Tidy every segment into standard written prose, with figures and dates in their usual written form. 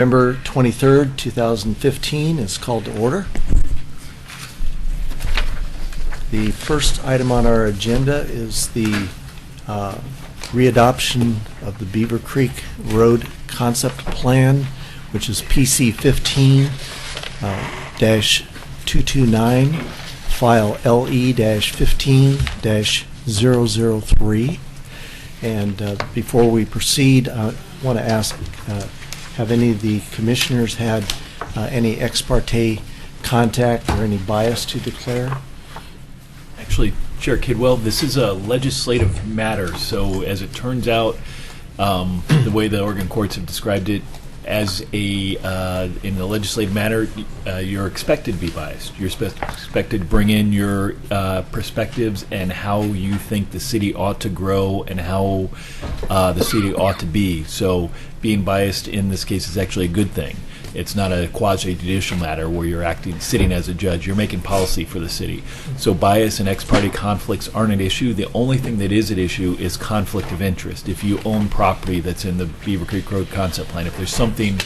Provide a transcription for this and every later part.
November 23rd, 2015 is called to order. The first item on our agenda is the readoption of the Beaver Creek Road Concept Plan, which is PC 15-229, file LE-15-003. And before we proceed, I want to ask, have any of the commissioners had any ex parte contact or any bias to declare? Actually, Chair Kidwell, this is a legislative matter, so as it turns out, the way the Oregon courts have described it, as a in the legislative matter, you're expected to be biased. You're expected to bring in your perspectives and how you think the city ought to grow and how the city ought to be. So being biased in this case is actually a good thing. It's not a quasi-judicial matter where you're sitting as a judge. You're making policy for the city. So bias and ex parte conflicts aren't an issue. The only thing that is at issue is conflict of interest. If you own property that's in the Beaver Creek Road Concept Plan, if there's something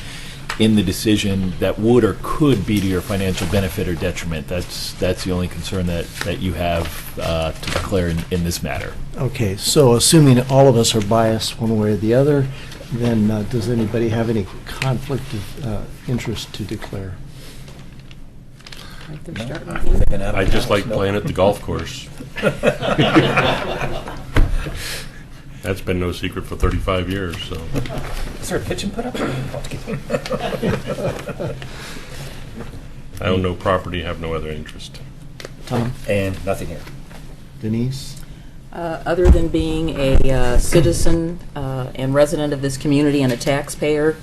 in the decision that would or could be to your financial benefit or detriment, that's the only concern that you have to declare in this matter. Okay, so assuming all of us are biased one way or the other, then does anybody have any conflict of interest to declare? I just like playing at the golf course. That's been no secret for 35 years. So. Is there a pitch and put up? I own no property, have no other interest. Tom? And nothing here. Denise? Other than being a citizen and resident of this community and a taxpayer,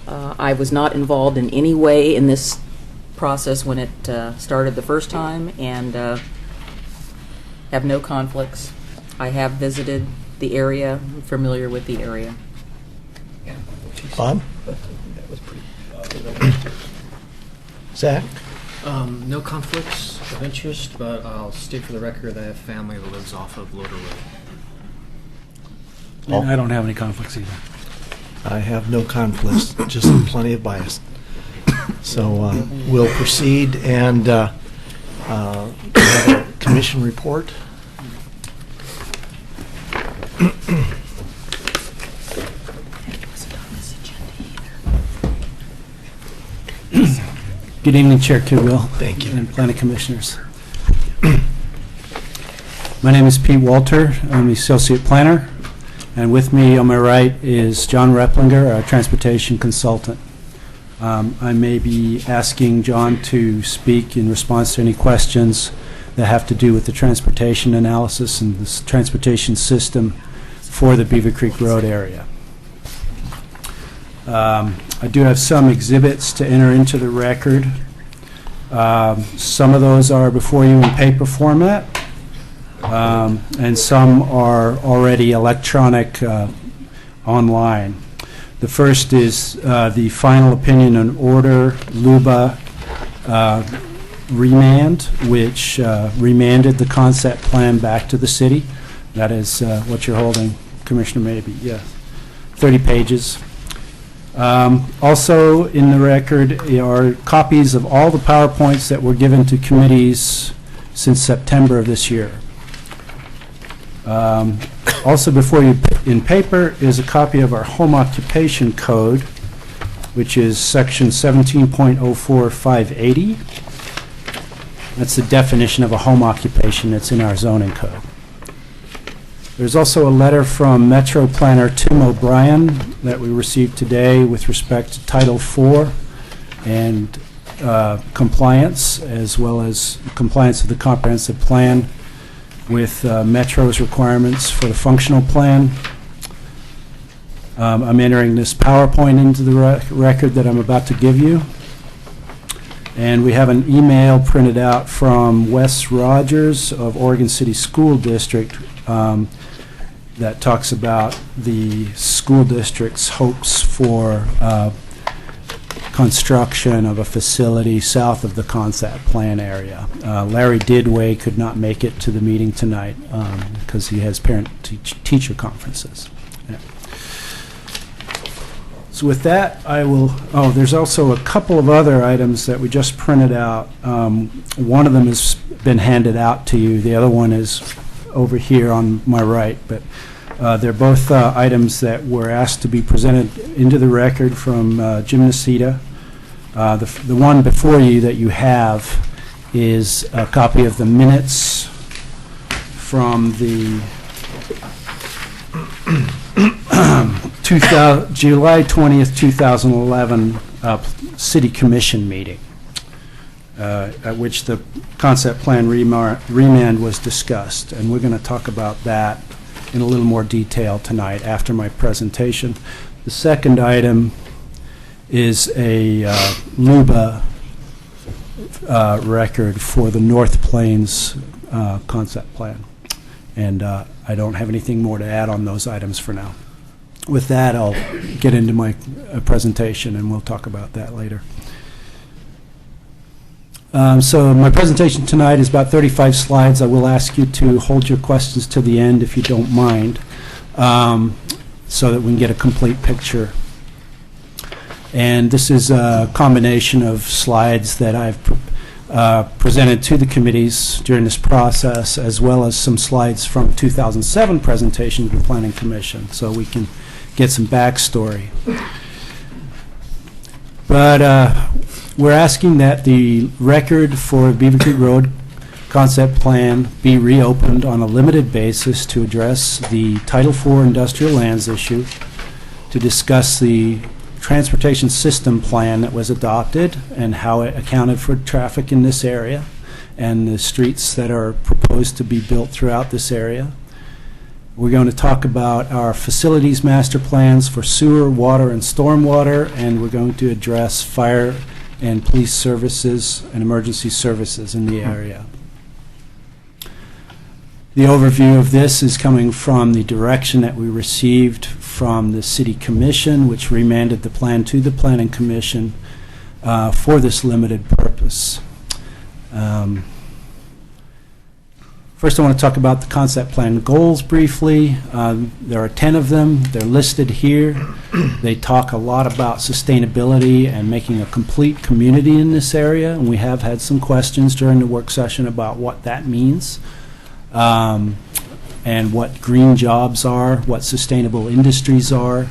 I was not involved in any way in this process when it started the first time, and have no conflicts. I have visited the area, I'm familiar with the area. Bob? Zach? No conflicts of interest, but I'll state for the record that I have family that lives off of Loader Road. And I don't have any conflicts either. I have no conflicts, just plenty of bias. So we'll proceed and have a commission report. Good evening, Chair Kidwell. Thank you. And Planning Commissioners. My name is Pete Walter. I'm the Associate Planner. And with me on my right is John Replinger, our Transportation Consultant. I may be asking John to speak in response to any questions that have to do with the transportation analysis and the transportation system for the Beaver Creek Road area. I do have some exhibits to enter into the record. Some of those are before you in paper format, and some are already electronic online. The first is the final opinion and order, LUBA remand, which remanded the concept plan back to the city. That is what you're holding, Commissioner Mabee. Yeah, 30 pages. Also in the record are copies of all the PowerPoints that were given to committees since September of this year. Also before you in paper is a copy of our home occupation code, which is section 17.04580. That's the definition of a home occupation that's in our zoning code. There's also a letter from Metro Planner Tim O'Brien that we received today with respect to Title IV and compliance, as well as compliance of the comprehensive plan with Metro's requirements for the functional plan. I'm entering this PowerPoint into the record that I'm about to give you. And we have an email printed out from Wes Rogers of Oregon City School District that talks about the school district's hopes for construction of a facility south of the concept plan area. Larry Didway could not make it to the meeting tonight because he has parent-teacher conferences. Yeah. So with that, I will, there's also a couple of other items that we just printed out. One of them has been handed out to you. The other one is over here on my right. But they're both items that were asked to be presented into the record from Jim Nocita. The one before you that you have is a copy of the minutes from the July 20th, 2011 City Commission meeting, at which the concept plan remand was discussed. And we're going to talk about that in a little more detail tonight after my presentation. The second item is a LUBA record for the North Plains concept plan. And I don't have anything more to add on those items for now. With that, I'll get into my presentation, and we'll talk about that later. So my presentation tonight is about 35 slides. I will ask you to hold your questions to the end, if you don't mind, so that we can get a complete picture. And this is a combination of slides that I've presented to the committees during this process, as well as some slides from 2007 presentation to the Planning Commission, so we can get some backstory. But we're asking that the record for Beaver Creek Road concept plan be reopened on a limited basis to address the Title IV industrial lands issue, to discuss the transportation system plan that was adopted and how it accounted for traffic in this area and the streets that are proposed to be built throughout this area. We're going to talk about our facilities master plans for sewer, water, and stormwater, and we're going to address fire and police services and emergency services in the area. The overview of this is coming from the direction that we received from the City Commission, which remanded the plan to the Planning Commission for this limited purpose. First, I want to talk about the concept plan goals briefly. There are 10 of them. They're listed here. They talk a lot about sustainability and making a complete community in this area, and we have had some questions during the work session about what that means, and what green jobs are, what sustainable industries are,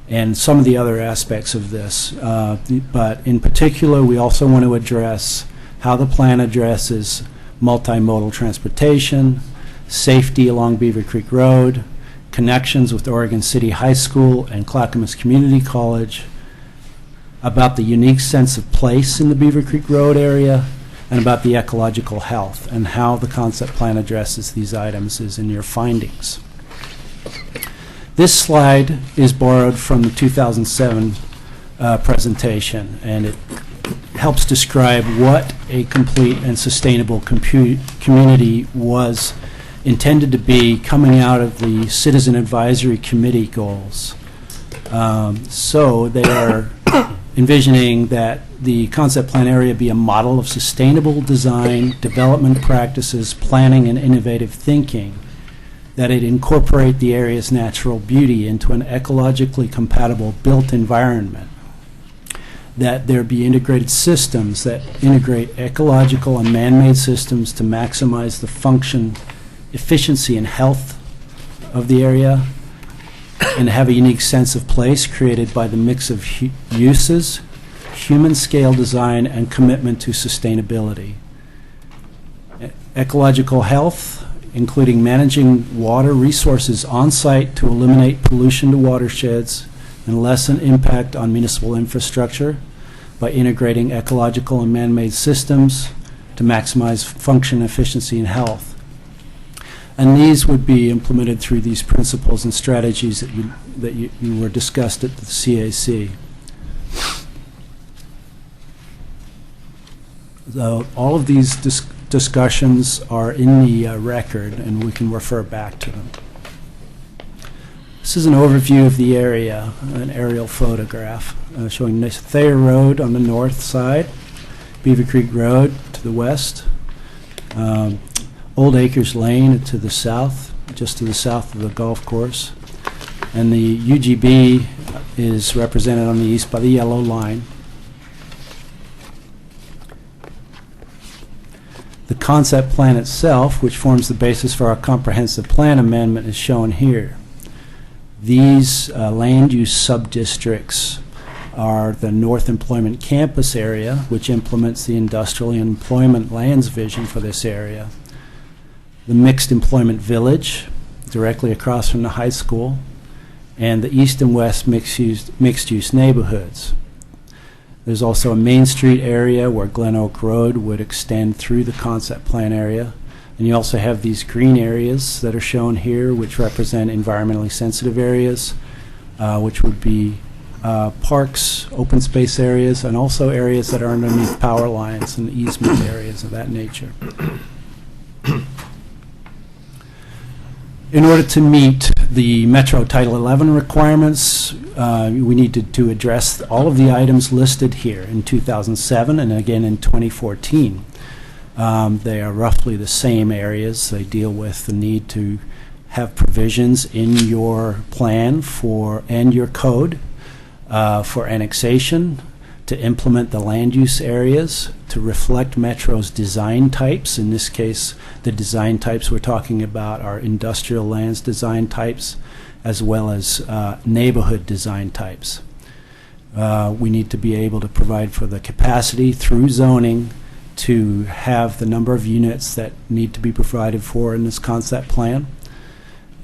and some of the other aspects of this. But in particular, we also want to address how the plan addresses multimodal transportation, safety along Beaver Creek Road, connections with Oregon City High School and Clackamas Community College, about the unique sense of place in the Beaver Creek Road area, and about the ecological health, and how the concept plan addresses these items is in your findings. This slide is borrowed from the 2007 presentation, and it helps describe what a complete and sustainable community was intended to be coming out of the Citizen Advisory Committee goals. So they are envisioning that the concept plan area be a model of sustainable design, development practices, planning, and innovative thinking, that it incorporate the area's natural beauty into an ecologically compatible built environment, that there be integrated systems that integrate ecological and man-made systems to maximize the function, efficiency, and health of the area, and have a unique sense of place created by the mix of uses, human-scale design, and commitment to sustainability. Ecological health, including managing water resources on-site to eliminate pollution to watersheds and lessen impact on municipal infrastructure by integrating ecological and man-made systems to maximize function, efficiency, and health. And these would be implemented through these principles and strategies that you were discussed at the CAC. So all of these discussions are in the record, and we can refer back to them. This is an overview of the area, an aerial photograph showing Thayer Road on the north side, Beaver Creek Road to the west, Old Acres Lane to the south, just to the south of the golf course, And the UGB is represented on the east by the yellow line. The concept plan itself, which forms the basis for our comprehensive plan amendment, is shown here. These land use sub-districts are the North Employment Campus area, which implements the industrial and employment lands vision for this area. The Mixed Employment Village, directly across from the high school, and the East and West mixed-use neighborhoods. There's also a Main Street area where Glen Oak Road would extend through the concept plan area. And you also have these green areas that are shown here, which represent environmentally sensitive areas, which would be parks, open space areas, and also areas that are underneath power lines and easement areas of that nature. In order to meet the Metro Title 11 requirements, we needed to address all of the items listed here in 2007 and again in 2014. They are roughly the same areas. They deal with the need to have provisions in your plan and your code for annexation, to implement the land use areas, to reflect Metro's design types. In this case, the design types we're talking about are industrial lands design types, as well as neighborhood design types. We need to be able to provide for the capacity through zoning to have the number of units that need to be provided for in this concept plan.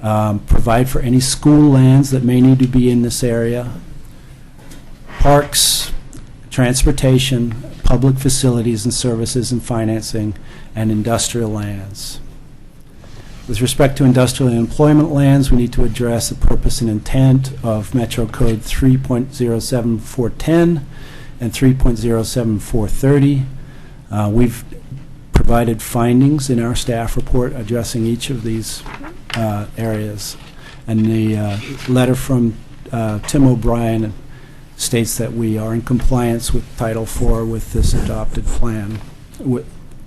Provide for any school lands that may need to be in this area. Parks, transportation, public facilities and services and financing, and industrial lands. With respect to industrial and employment lands, we need to address the purpose and intent of Metro Code 3.07410 and 3.07430. We've provided findings in our staff report addressing each of these areas. And the letter from Tim O'Brien states that we are in compliance with Title IV with this adopted plan,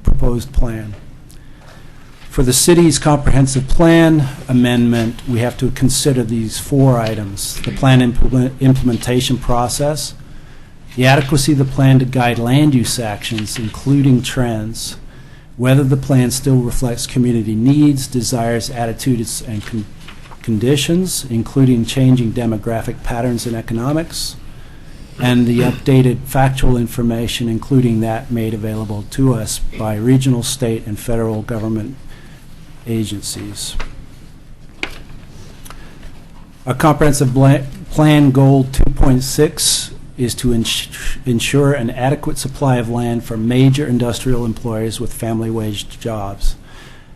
proposed plan. For the city's comprehensive plan amendment, we have to consider these 4 items: the plan implementation process, the adequacy of the plan to guide land use actions, including trends, whether the plan still reflects community needs, desires, attitudes, and conditions, including changing demographic patterns and economics, and the updated factual information, including that made available to us by regional, state, and federal government agencies. Our comprehensive plan goal 2.6 is to ensure an adequate supply of land for major industrial employers with family wage jobs.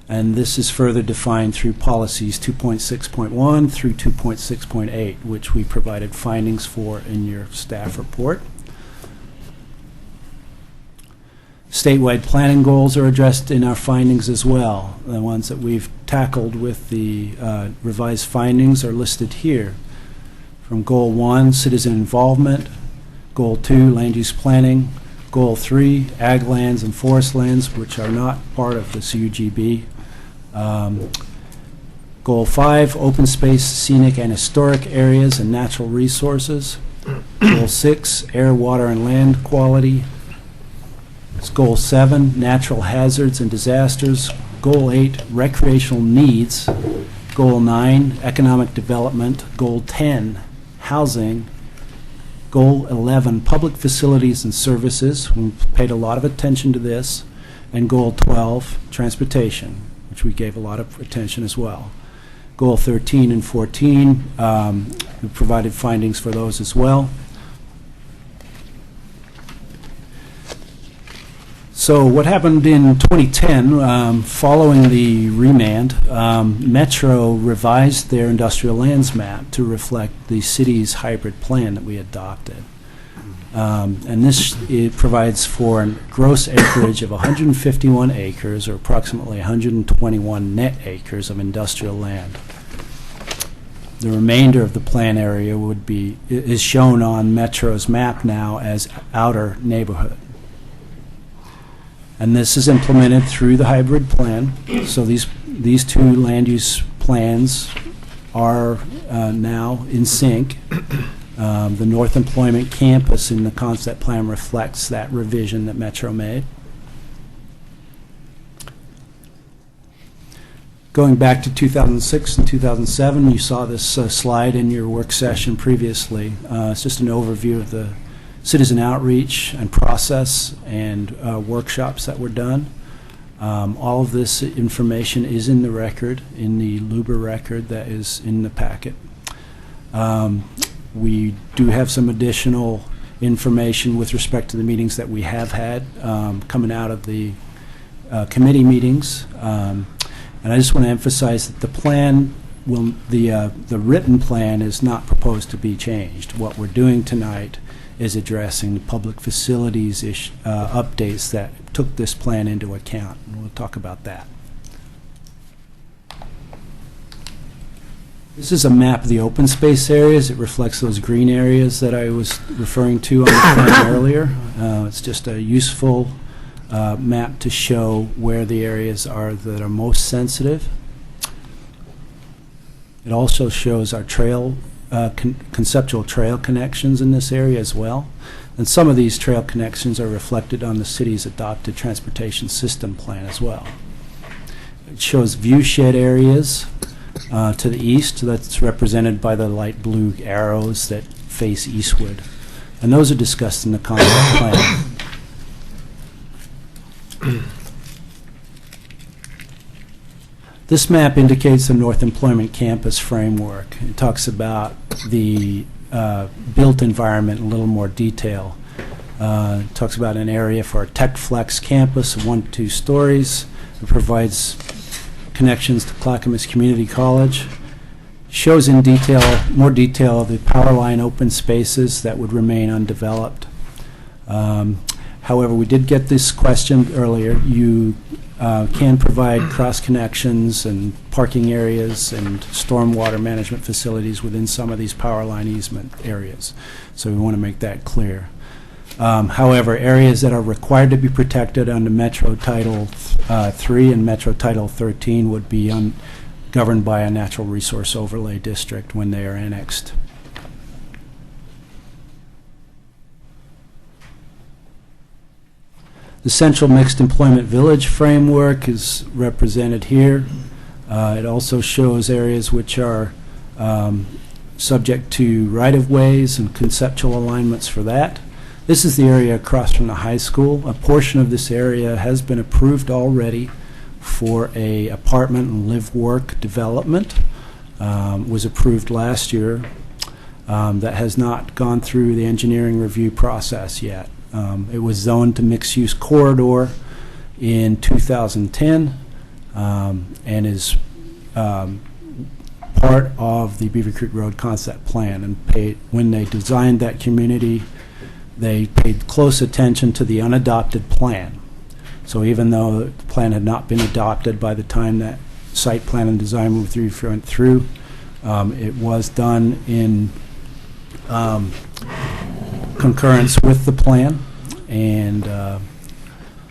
And this is further defined through policies 2.6.1 through 2.6.8, which we provided findings for in your staff report. Statewide planning goals are addressed in our findings as well. The ones that we've tackled with the revised findings are listed here. From Goal 1, citizen involvement; Goal 2, land use planning; Goal 3, ag lands and forest lands, which are not part of this UGB; Goal 5, open space, scenic and historic areas and natural resources; Goal 6, air, water, and land quality; Goal 7, natural hazards and disasters; Goal 8, recreational needs; Goal 9, economic development; Goal 10, housing; Goal 11, public facilities and services. We paid a lot of attention to this. And Goal 12, transportation, which we gave a lot of attention as well. Goal 13 and 14, we provided findings for those as well. So what happened in 2010, following the remand, Metro revised their industrial lands map to reflect the city's hybrid plan that we adopted. And it provides for a gross acreage of 151 acres, or approximately 121 net acres of industrial land. The remainder of the plan area is shown on Metro's map now as outer neighborhood. And this is implemented through the hybrid plan. So these 2 land use plans are now in sync. The North Employment Campus in the concept plan reflects that revision that Metro made. Going back to 2006 and 2007, you saw this slide in your work session previously. It's just an overview of the citizen outreach and process and workshops that were done. All of this information is in the record, in the LUBR record that is in the packet. We do have some additional information with respect to the meetings that we have had coming out of the committee meetings. And I just want to emphasize that the plan will, the written plan is not proposed to be changed. What we're doing tonight is addressing the public facilities updates that took this plan into account, and we'll talk about that. This is a map of the open space areas. It reflects those green areas that I was referring to on the plan earlier. It's just a useful map to show where the areas are that are most sensitive. It also shows our trail, conceptual trail connections in this area as well. And some of these trail connections are reflected on the city's adopted transportation system plan as well. It shows viewshed areas to the east. That's represented by the light blue arrows that face eastward. And those are discussed in the concept plan. This map indicates the North Employment Campus framework. It talks about the built environment in a little more detail. It talks about an area for a TechFlex campus of 1 to 2 stories. It provides connections to Clackamas Community College. Shows in detail, more detail, the power line open spaces that would remain undeveloped. However, we did get this question earlier. You can provide cross connections and parking areas and stormwater management facilities within some of these power line easement areas. So we want to make that clear. However, areas that are required to be protected under Metro Title 3 and Metro Title 13 would be governed by a natural resource overlay district when they are annexed. The Central Mixed Employment Village framework is represented here. It also shows areas which are subject to right-of-ways and conceptual alignments for that. This is the area across from the high school. A portion of this area has been approved already for a apartment and live-work development. Was approved last year. That has not gone through the engineering review process yet. It was zoned to mixed-use corridor in 2010 and is part of the Beaver Creek Road concept plan. And when they designed that community, they paid close attention to the unadopted plan. So even though the plan had not been adopted by the time that site plan and design went through, it was done in concurrence with the plan, and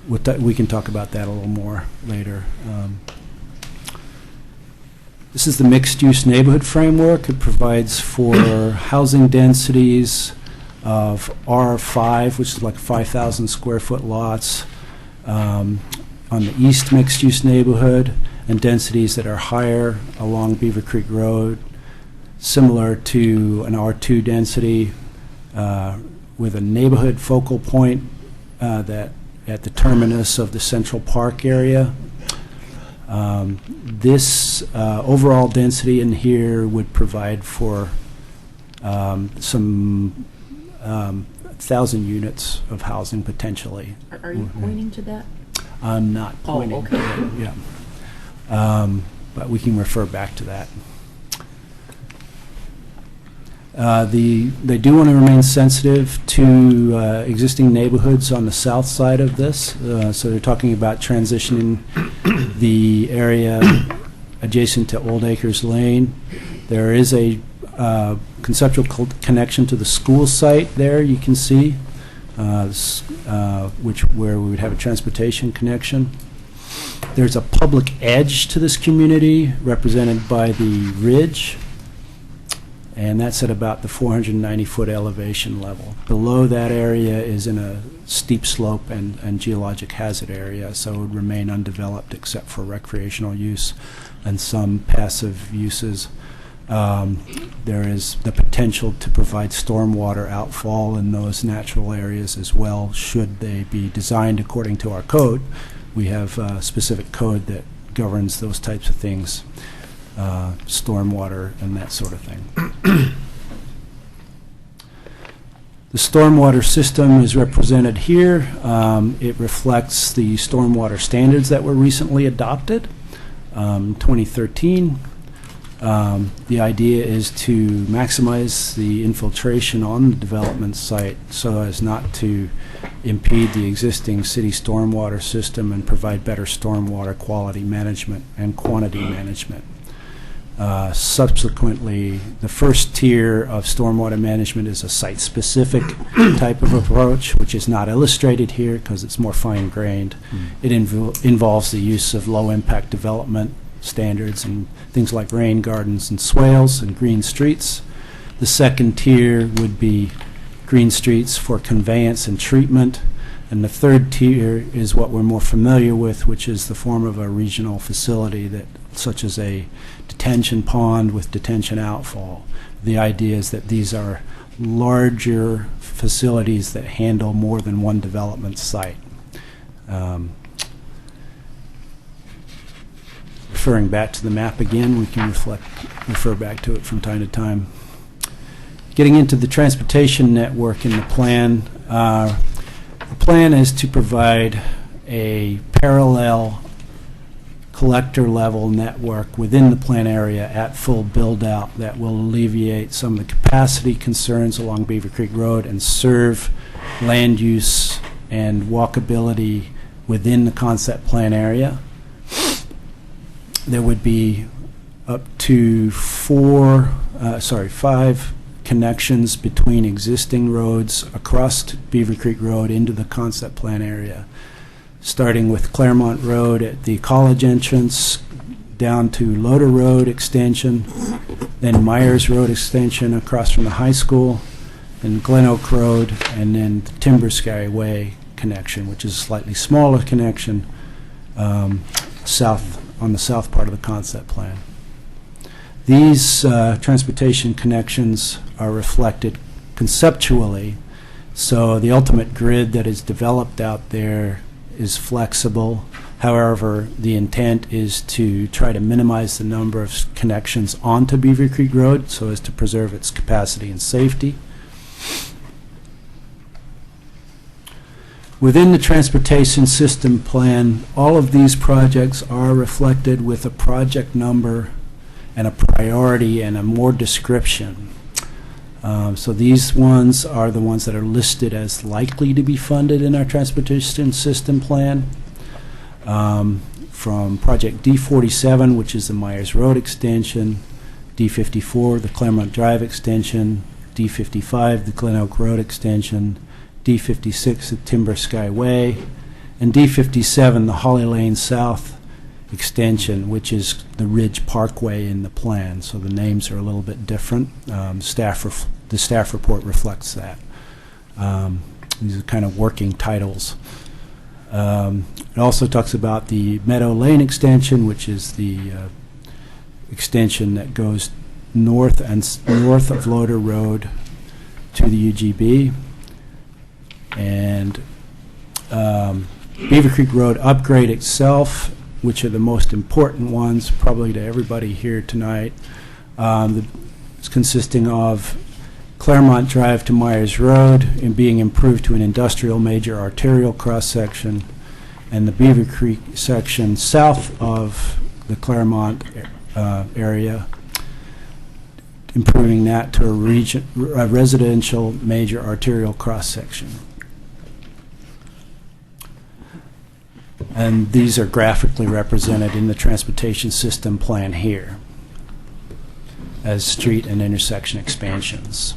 with that, we can talk about that a little more later. This is the mixed-use neighborhood framework. It provides for housing densities of R5, which is like 5,000 square foot lots on the east mixed-use neighborhood, and densities that are higher along Beaver Creek Road, similar to an R2 density with a neighborhood focal point that at the terminus of the Central Park area. This overall density in here would provide for some 1,000 units of housing potentially. Are you pointing to that? I'm not pointing. Oh, okay. Yeah. But we can refer back to that. They do want to remain sensitive to existing neighborhoods on the south side of this. So they're talking about transitioning the area adjacent to Old Acres Lane. There is a conceptual connection to the school site there, you can see, where we would have a transportation connection. There's a public edge to this community represented by the ridge and that's at about the 490-foot elevation level. Below that area is in a steep slope and geologic hazard area, so it would remain undeveloped except for recreational use and some passive uses. There is the potential to provide stormwater outfall in those natural areas as well, should they be designed according to our code. We have a specific code that governs those types of things, stormwater and that sort of thing. The stormwater system is represented here. It reflects the stormwater standards that were recently adopted, 2013. The idea is to maximize the infiltration on the development site so as not to impede the existing city stormwater system and provide better stormwater quality management and quantity management. Subsequently, the first tier of stormwater management is a site-specific type of approach, which is not illustrated here because it's more fine-grained. It involves the use of low-impact development standards and things like rain gardens and swales and green streets. The second tier would be green streets for conveyance and treatment. And the third tier is what we're more familiar with, which is the form of a regional facility that, such as a detention pond with detention outfall. The idea is that these are larger facilities that handle more than one development site. Referring back to the map again, we can refer back to it from time to time. Getting into the transportation network in the plan, the plan is to provide a parallel collector level network within the plan area at full build out that will alleviate some of the capacity concerns along Beaver Creek Road and serve land use and walkability within the concept plan area. There would be up to 5 connections between existing roads across Beaver Creek Road into the concept plan area, starting with Claremont Road at the college entrance, down to Loader Road extension, then Myers Road extension across from the high school, then Glen Oak Road, and then the Timber Skyway connection, which is a slightly smaller connection on the south part of the concept plan. These transportation connections are reflected conceptually, so the ultimate grid that is developed out there is flexible. However, the intent is to try to minimize the number of connections onto Beaver Creek Road so as to preserve its capacity and safety. Within the transportation system plan, all of these projects are reflected with a project number and a priority and a more description. So these ones are the ones that are listed as likely to be funded in our transportation system plan. From project D47, which is the Myers Road extension, D54, the Claremont Drive extension, D55, the Glen Oak Road extension, D56, the Timber Skyway, and D57, the Holly Lane South extension, which is the Ridge Parkway in the plan. So the names are a little bit different. The staff report reflects that. These are kind of working titles. It also talks about the Meadow Lane extension, which is the extension that goes north of Loader Road to the UGB. And Beaver Creek Road upgrade itself, which are the most important ones probably to everybody here tonight. It's consisting of Claremont Drive to Myers Road and being improved to an industrial major arterial cross-section, and the Beaver Creek section south of the Claremont area, improving that to a residential major arterial cross-section. And these are graphically represented in the transportation system plan here as street and intersection expansions.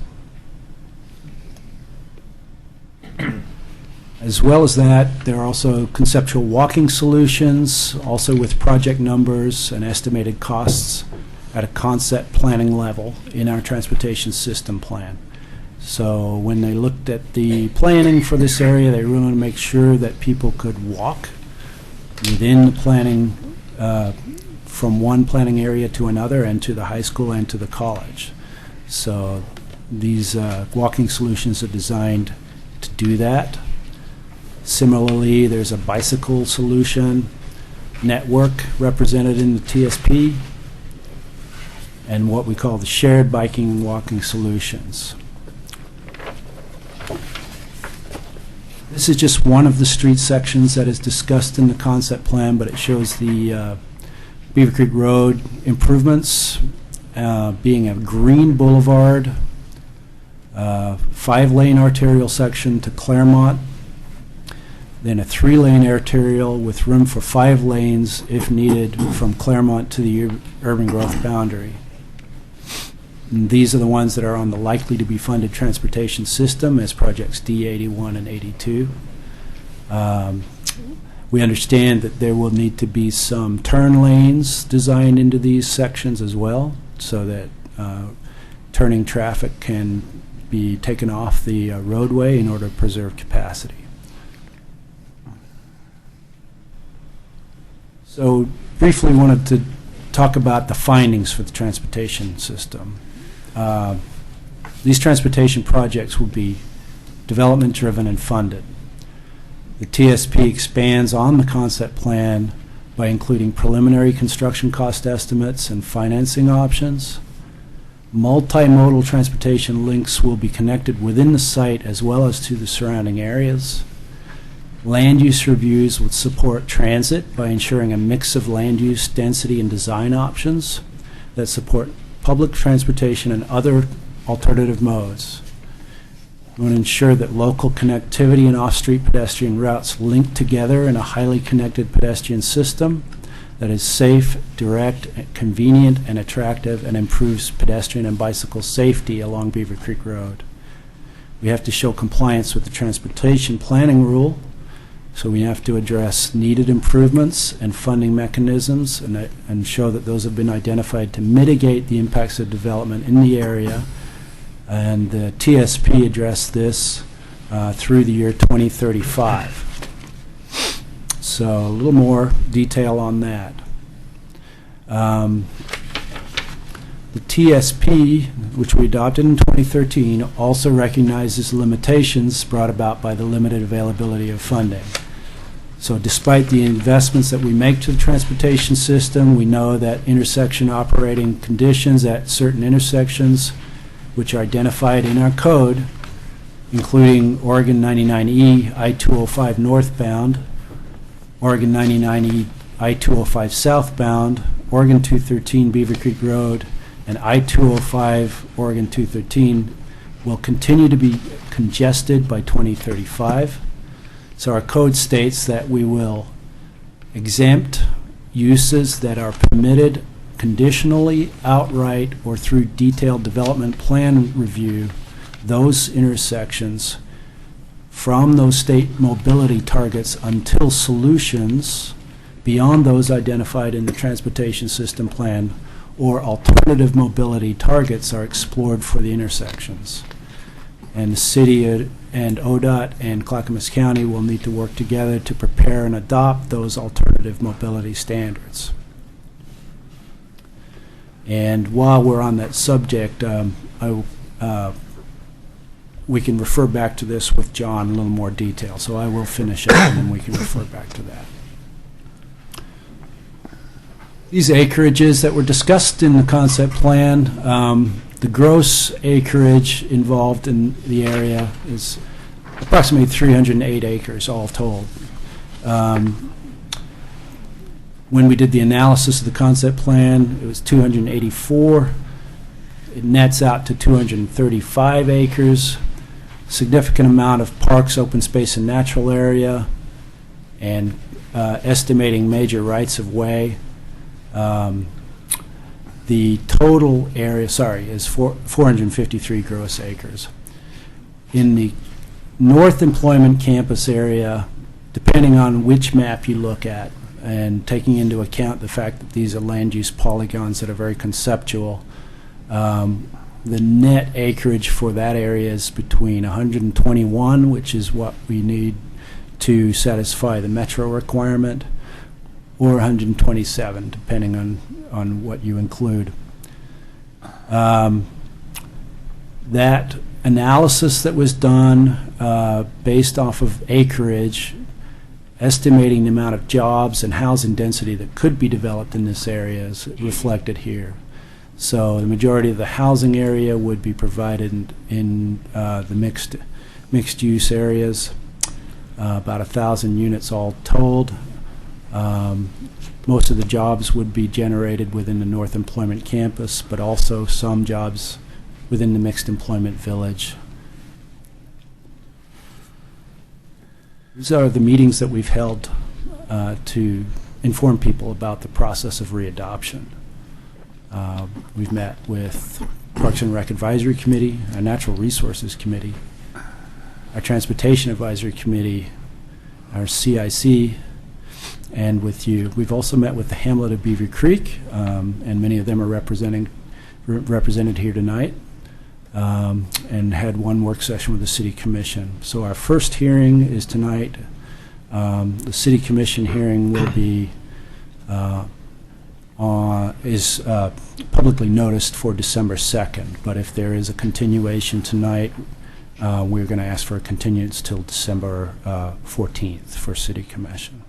As well as that, there are also conceptual walking solutions, also with project numbers and estimated costs at a concept planning level in our transportation system plan. So when they looked at the planning for this area, they really want to make sure that people could walk within the planning, from one planning area to another, and to the high school and to the college. So these walking solutions are designed to do that. Similarly, there's a bicycle solution network represented in the TSP, and what we call the shared biking and walking solutions. This is just one of the street sections that is discussed in the concept plan, but it shows the Beaver Creek Road improvements being a green boulevard, 5-lane arterial section to Claremont, then a 3-lane arterial with room for 5 lanes if needed from Claremont to the urban growth boundary. And these are the ones that are on the likely to be funded transportation system as projects D81 and 82. We understand that there will need to be some turn lanes designed into these sections as well, so that turning traffic can be taken off the roadway in order to preserve capacity. So briefly wanted to talk about the findings for the transportation system. These transportation projects will be development driven and funded. The TSP expands on the concept plan by including preliminary construction cost estimates and financing options. Multimodal transportation links will be connected within the site as well as to the surrounding areas. Land use reviews would support transit by ensuring a mix of land use, density, and design options that support public transportation and other alternative modes. We want to ensure that local connectivity and off-street pedestrian routes link together in a highly connected pedestrian system that is safe, direct, convenient, and attractive, and improves pedestrian and bicycle safety along Beaver Creek Road. We have to show compliance with the transportation planning rule, so we have to address needed improvements and funding mechanisms and show that those have been identified to mitigate the impacts of development in the area. And the TSP addressed this through the year 2035. So a little more detail on that. The TSP, which we adopted in 2013, also recognizes limitations brought about by the limited availability of funding. So despite the investments that we make to the transportation system, we know that intersection operating conditions at certain intersections, which are identified in our code, including Oregon 99E, I-205 northbound, Oregon 99E, I-205 southbound, Oregon 213 Beaver Creek Road, and I-205 Oregon 213 will continue to be congested by 2035. So our code states that we will exempt uses that are permitted conditionally, outright, or through detailed development plan review, those intersections from those state mobility targets until solutions beyond those identified in the transportation system plan or alternative mobility targets are explored for the intersections. And the city and ODOT and Clackamas County will need to work together to prepare and adopt those alternative mobility standards. And while we're on that subject, we can refer back to this with John in a little more detail. So I will finish up and then we can refer back to that. These acreages that were discussed in the concept plan, the gross acreage involved in the area is approximately 308 acres all told. When we did the analysis of the concept plan, it was 284. It nets out to 235 acres. Significant amount of parks, open space, and natural area, and estimating major rights of way. The total area, is 453 gross acres. In the North Employment Campus area, depending on which map you look at, and taking into account the fact that these are land use polygons that are very conceptual, the net acreage for that area is between 121, which is what we need to satisfy the metro requirement, or 127, depending on what you include. That analysis that was done based off of acreage, estimating the amount of jobs and housing density that could be developed in this area is reflected here. So the majority of the housing area would be provided in the mixed use areas, about 1,000 units all told. Most of the jobs would be generated within the North Employment Campus, but also some jobs within the Mixed Employment Village. These are the meetings that we've held to inform people about the process of readoption. We've met with Parks and Rec Advisory Committee, our Natural Resources Committee, our Transportation Advisory Committee, our CIC, and with you. We've also met with the Hamlet of Beaver Creek, and many of them are represented here tonight, and had one work session with the City Commission. So our first hearing is tonight. The City Commission hearing will be publicly noticed for December 2nd, but if there is a continuation tonight, we're going to ask for a continuance till December 14th for City Commission,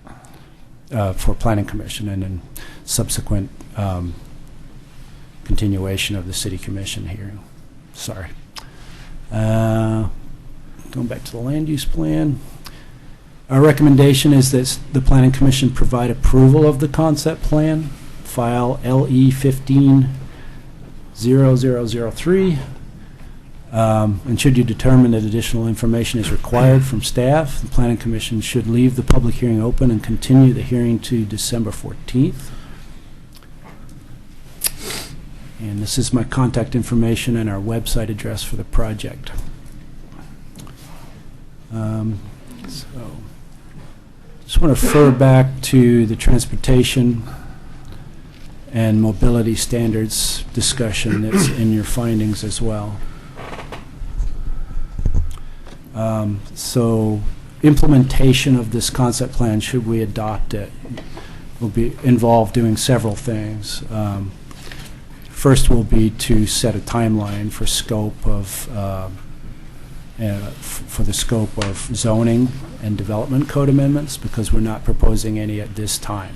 for Planning Commission, and then subsequent continuation of the City Commission hearing. Sorry. Going back to the land use plan. Our recommendation is that the Planning Commission provide approval of the concept plan, file LE 15-0003. And should you determine that additional information is required from staff, the Planning Commission should leave the public hearing open and continue the hearing to December 14th. And this is my contact information and our website address for the project. Just want to refer back to the transportation and mobility standards discussion that's in your findings as well. So implementation of this concept plan, should we adopt it, will be involved doing several things. First will be to set a timeline for scope of for the scope of zoning and development code amendments, because we're not proposing any at this time.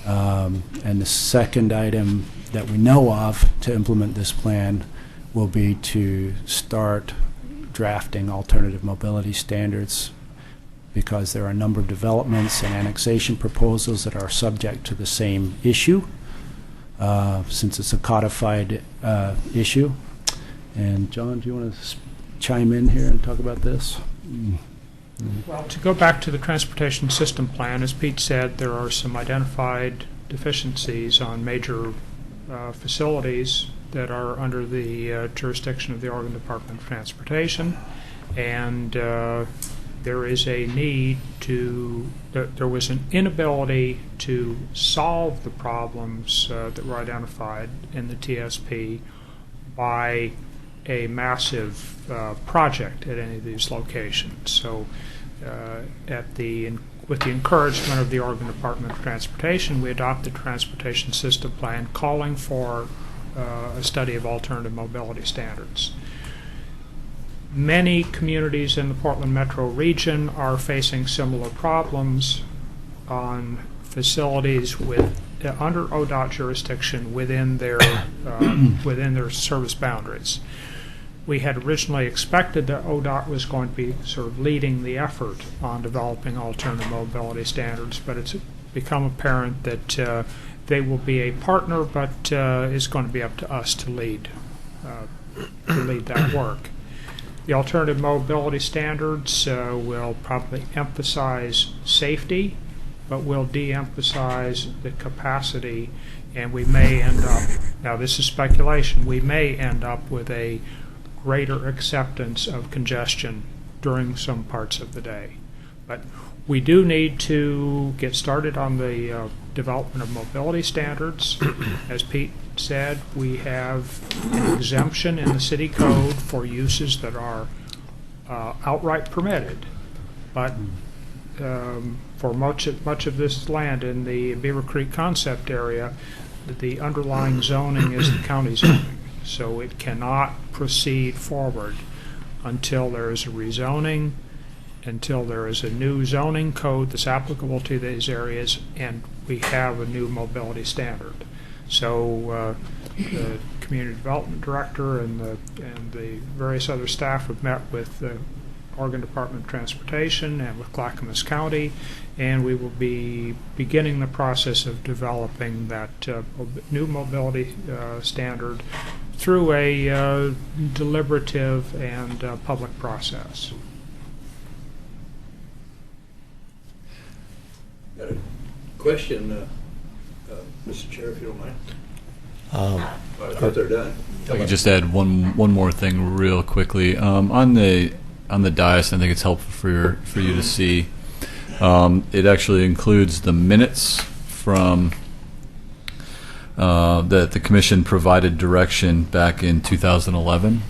And the second item that we know of to implement this plan will be to start drafting alternative mobility standards, because there are a number of developments and annexation proposals that are subject to the same issue, since it's a codified issue. And John, do you want to chime in here and talk about this? Well, to go back to the transportation system plan, as Pete said, there are some identified deficiencies on major facilities that are under the jurisdiction of the Oregon Department of Transportation, and there is a need to, there was an inability to solve the problems that were identified in the TSP by a massive project at any of these locations. So with the encouragement of the Oregon Department of Transportation, we adopted the Transportation System Plan calling for a study of alternative mobility standards. Many communities in the Portland metro region are facing similar problems on facilities with under ODOT jurisdiction within their service boundaries. We had originally expected that ODOT was going to be sort of leading the effort on developing alternative mobility standards, but it's become apparent that they will be a partner, but it's going to be up to us to lead that work. The alternative mobility standards will probably emphasize safety, but will de-emphasize the capacity, and we may end up, now this is speculation, we may end up with a greater acceptance of congestion during some parts of the day. But we do need to get started on the development of mobility standards. As Pete said, we have an exemption in the city code for uses that are outright permitted, but for much of this land in the Beaver Creek concept area, the underlying zoning is the county zoning, so it cannot proceed forward until there is a rezoning, until there is a new zoning code that's applicable to these areas, and we have a new mobility standard. So the community development director and the various other staff have met with the Oregon Department of Transportation and with Clackamas County, and we will be beginning the process of developing that new mobility standard through a deliberative and public process. Got a question, Mr. Chair, if you don't mind. I thought they're done. I could just add one more thing real quickly. On the dais, I think it's helpful for you to see. It actually includes the minutes from that the commission provided direction back in 2011,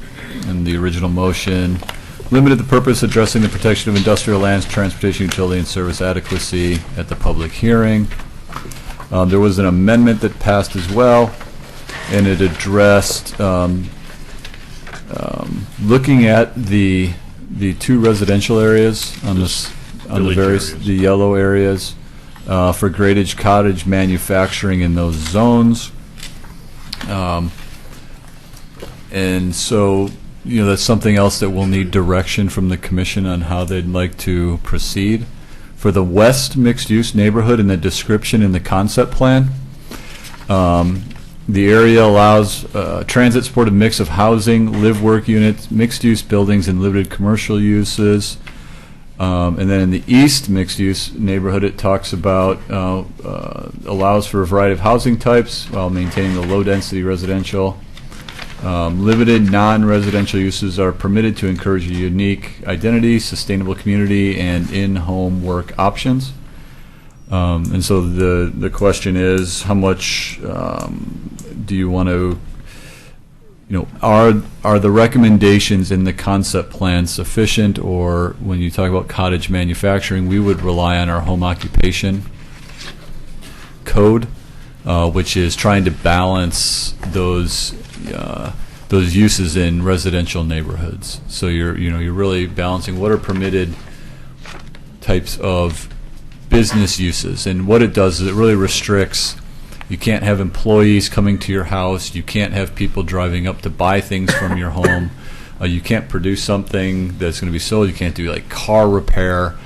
and the original motion limited the purpose addressing the protection of industrial lands, transportation, utility, and service adequacy at the public hearing. There was an amendment that passed as well, and it addressed looking at the two residential areas on this on the various areas. The yellow areas for gradage cottage manufacturing in those zones, and so that's something else that will need direction from the commission on how they'd like to proceed. For the west mixed-use neighborhood in the description in the concept plan, the area allows transit-supported mix of housing, live-work units, mixed-use buildings, and limited commercial uses. And then in the east mixed-use neighborhood, it talks about allows for a variety of housing types while maintaining the low-density residential. Limited non-residential uses are permitted to encourage a unique identity, sustainable community, and in-home work options. And so the question is, how much do you want to, are the recommendations in the concept plan sufficient, or when you talk about cottage manufacturing, we would rely on our home occupation code, which is trying to balance those uses in residential neighborhoods. So you're really balancing what are permitted types of business uses, and what it does is it really restricts. You can't have employees coming to your house. You can't have people driving up to buy things from your home. You can't produce something that's going to be sold. You can't do like car repair,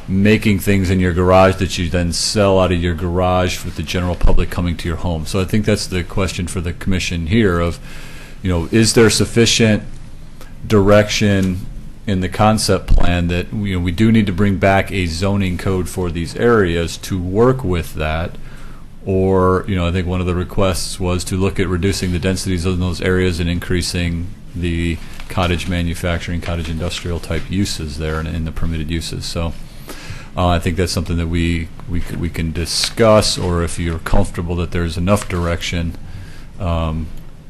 making things in your garage that you then sell out of your garage with the general public coming to your home. So I think that's the question for the commission here of, is there sufficient direction in the concept plan that we do need to bring back a zoning code for these areas to work with that, or I think one of the requests was to look at reducing the densities in those areas and increasing the cottage manufacturing, cottage industrial type uses there in the permitted uses. So I think that's something that we can discuss, or if you're comfortable that there's enough direction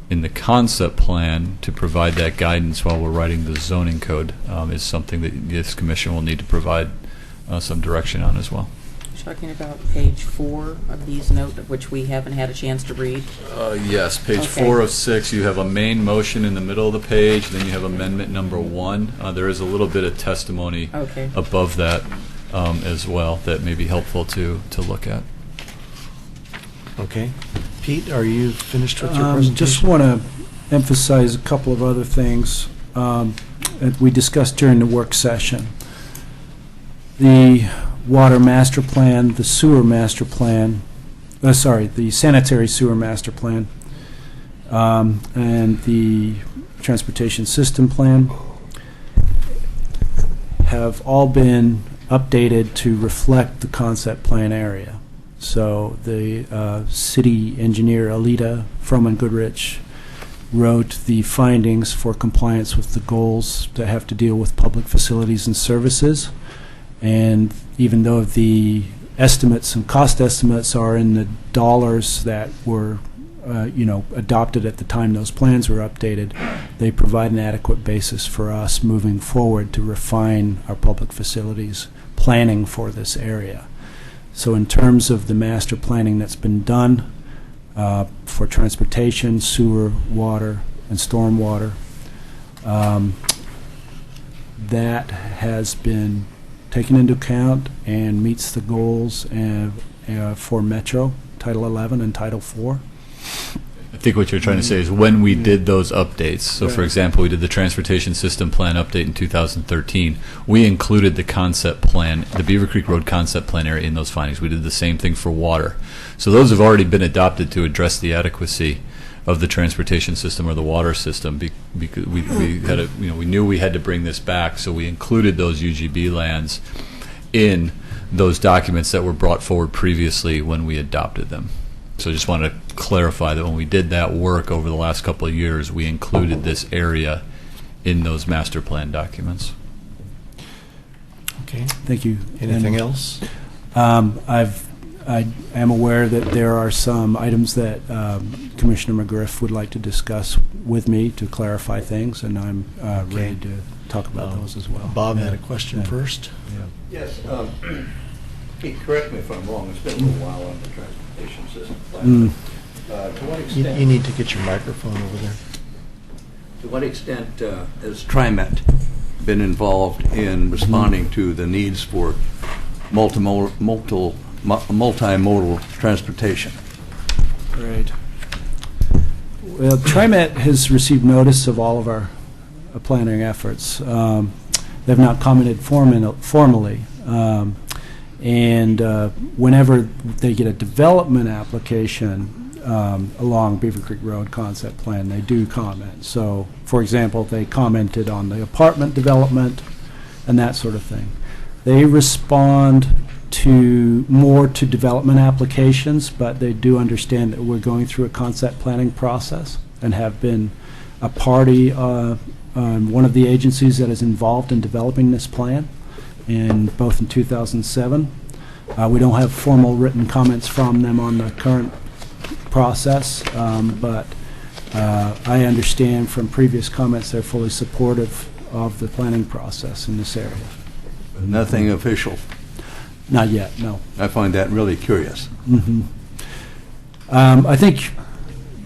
in the concept plan to provide that guidance while we're writing the zoning code, is something that this commission will need to provide some direction on as well. You're talking about page 4 of these notes, which we haven't had a chance to read. Yes, page 4 of 6. You have a main motion in the middle of the page, then you have amendment number 1. There is a little bit of testimony above that as well that may be helpful to look at. Okay. Pete, are you finished with your presentation? Just want to emphasize a couple of other things that we discussed during the work session. The water master plan, the sewer master plan, the sanitary sewer master plan, and the transportation system plan have all been updated to reflect the concept plan area. So the city engineer, Alita Froman Goodrich, wrote the findings for compliance with the goals that have to deal with public facilities and services. And even though the estimates and cost estimates are in the dollars that were adopted at the time those plans were updated, they provide an adequate basis for us moving forward to refine our public facilities planning for this area. So in terms of the master planning that's been done for transportation, sewer, water, and stormwater, that has been taken into account and meets the goals for Metro, Title 11 and Title 4. I think what you're trying to say is when we did those updates, so for Right. example, we did the Transportation System Plan update in 2013, we included the concept plan, the Beaver Creek Road concept plan area in those findings. We did the same thing for water. So those have already been adopted to address the adequacy of the transportation system or the water system because we had we knew we had to bring this back, so we included those UGB lands in those documents that were brought forward previously when we adopted them. So I just wanted to clarify that when we did that work over the last couple of years, we included this area in those master plan documents. Okay. Thank you. Anything else? I am aware that there are some items that Commissioner McGriff would like to discuss with me to clarify things, and I'm ready to talk about those as well. Bob had a question first. Yes, Pete, correct me if I'm wrong, it's been a little while on the transportation system plan. To what You extent, need to get your microphone over there. to what extent has TriMet been involved in responding to the needs for multimodal transportation? Right. Well, TriMet has received notice of all of our planning efforts. They've not commented formally. And whenever they get a development application along Beaver Creek Road concept plan, they do comment. So, for example, they commented on the apartment development and that sort of thing. They respond more to development applications, but they do understand that we're going through a concept planning process and have been a party, one of the agencies that is involved in developing this plan, both in 2007. We don't have formal written comments from them on the current process, but I understand from previous comments they're fully supportive of the planning process in this area. Nothing official. Not yet, no. I find that really curious, I think,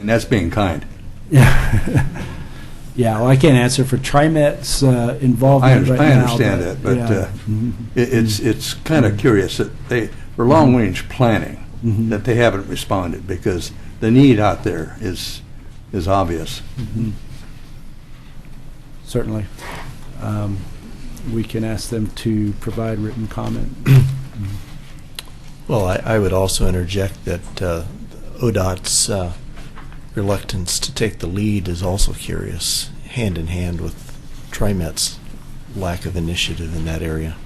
and that's being kind. yeah, well, I can't answer for TriMet's involvement right now. I understand that, but yeah. it's kind of curious that for long-range planning, that they haven't responded, because the need out there is obvious. Certainly. We can ask them to provide written comment. Well, I would also interject that ODOT's reluctance to take the lead is also curious, hand in hand with TriMet's lack of initiative in that area.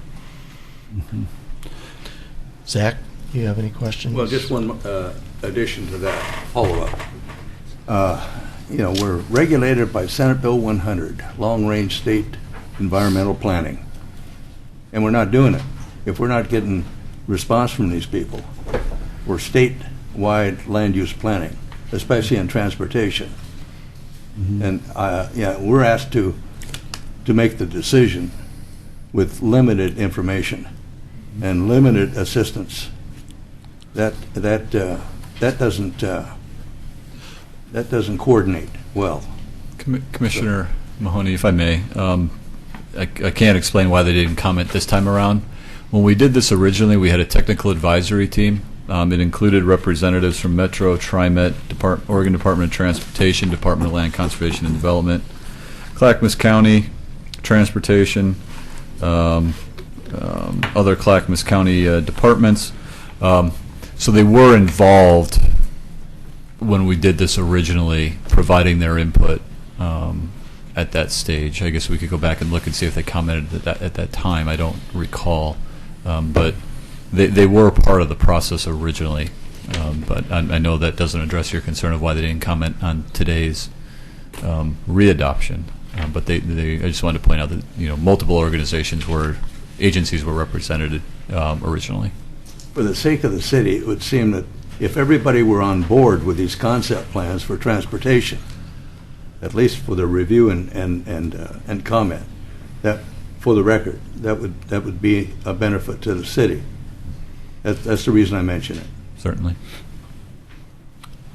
Zach, do you have any questions? Well, just one addition to that, follow-up. We're regulated by Senate Bill 100, long-range state environmental planning, and we're not doing it. If we're not getting response from these people, we're statewide land use planning, especially in transportation. And we're asked to make the decision with limited information and limited assistance. That doesn't coordinate well. Commissioner Mahoney, if I may, I can't explain why they didn't comment this time around. When we did this originally, we had a technical advisory team. It included representatives from Metro, TriMet, Oregon Department of Transportation, Department of Land Conservation and Development, Clackamas County, Transportation, other Clackamas County departments. So they were involved when we did this originally, providing their input at that stage. I guess we could go back and look and see if they commented at that time. I don't recall. But they were part of the process originally. But I know that doesn't address your concern of why they didn't comment on today's readoption. But I just wanted to point out that, multiple agencies were represented originally. For the sake of the city, it would seem that if everybody were on board with these concept plans for transportation, at least for the review and comment, that, for the record, that would be a benefit to the city. That's the reason I mention it. Certainly.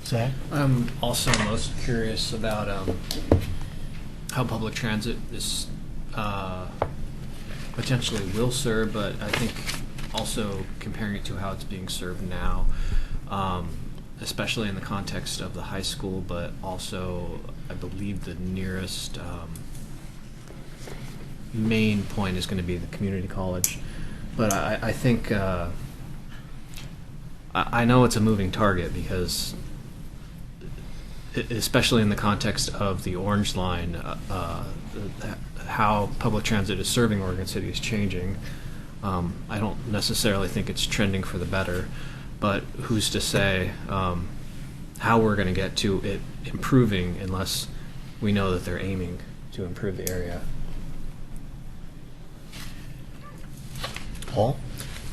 Zach? I'm also most curious about how public transit is potentially will serve, but I think also comparing it to how it's being served now, especially in the context of the high school, but also I believe the nearest main point is going to be the community college. But I think I know it's a moving target because, especially in the context of the Orange Line, how public transit is serving Oregon City is changing. I don't necessarily think it's trending for the better, but who's to say how we're going to get to it improving unless we know that they're aiming to improve the area. Paul?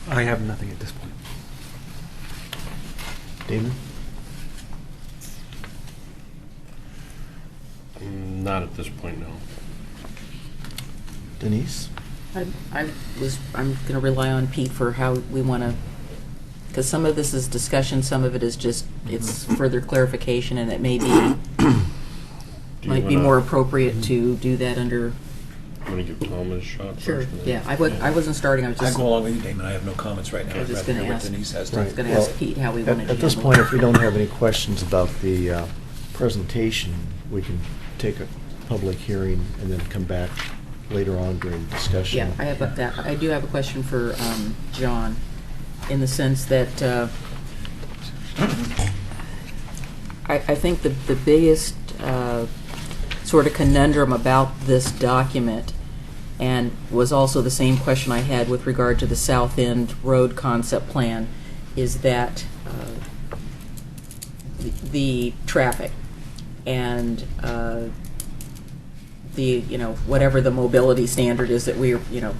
I have nothing at this point. Damon? Not at this point, no. Denise? I'm going to rely on Pete for how we want to, because some of this is discussion, some of it is just, it's further clarification, and it may be, might be more appropriate to do that under. I'm going to give Tom a shot Sure. first. Yeah, I wasn't starting, I was I just. go along with you, Damon. I have no comments right now. I was I'd just rather gonna hear what ask- Denise has I to was going to Well, ask Pete how we wanted to At this handle point, it. if we don't have any questions about the presentation, we can take a public hearing and then come back later on during discussion. Yeah, I do have a question for John, in the sense that I think the biggest sort of conundrum about this document, and was also the same question I had with regard to the South End Road concept plan, is that the traffic and the, whatever the mobility standard is that we're, going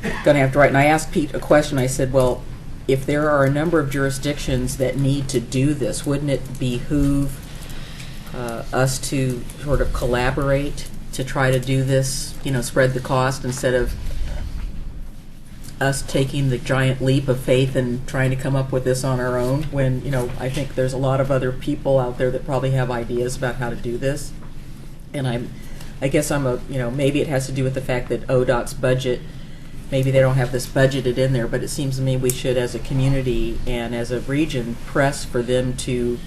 to have to write. And I asked Pete a question. I said, well, if there are a number of jurisdictions that need to do this, wouldn't it behoove us to sort of collaborate to try to do this, spread the cost, instead of us taking the giant leap of faith and trying to come up with this on our own, when, I think there's a lot of other people out there that probably have ideas about how to do this. And I guess maybe it has to do with the fact that ODOT's budget, maybe they don't have this budgeted in there, but it seems to me we should, as a community and as a region, press for them to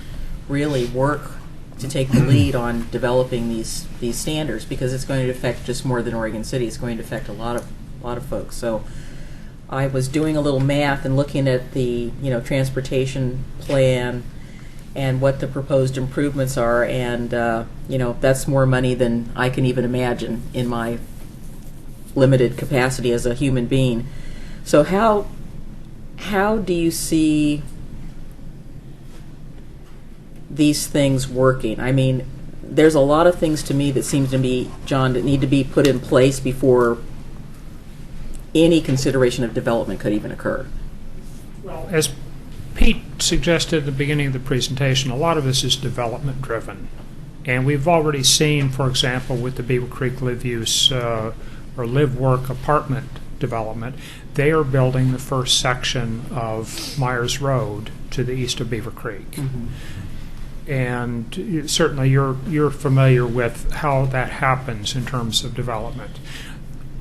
really work to take the lead on developing these standards, because it's going to affect just more than Oregon City. It's going to affect a lot of folks. So I was doing a little math and looking at the transportation plan and what the proposed improvements are, and that's more money than I can even imagine in my limited capacity as a human being. So how do you see these things working? I mean, there's a lot of things to me that seems to me, John, that need to be put in place before any consideration of development could even occur. Well, as Pete suggested at the beginning of the presentation, a lot of this is development driven. And we've already seen, for example, with the Beaver Creek Live Use or Live Work apartment development, they are building the first section of Myers Road to the east of Beaver Creek. Mm-hmm. And certainly you're familiar with how that happens in terms of development.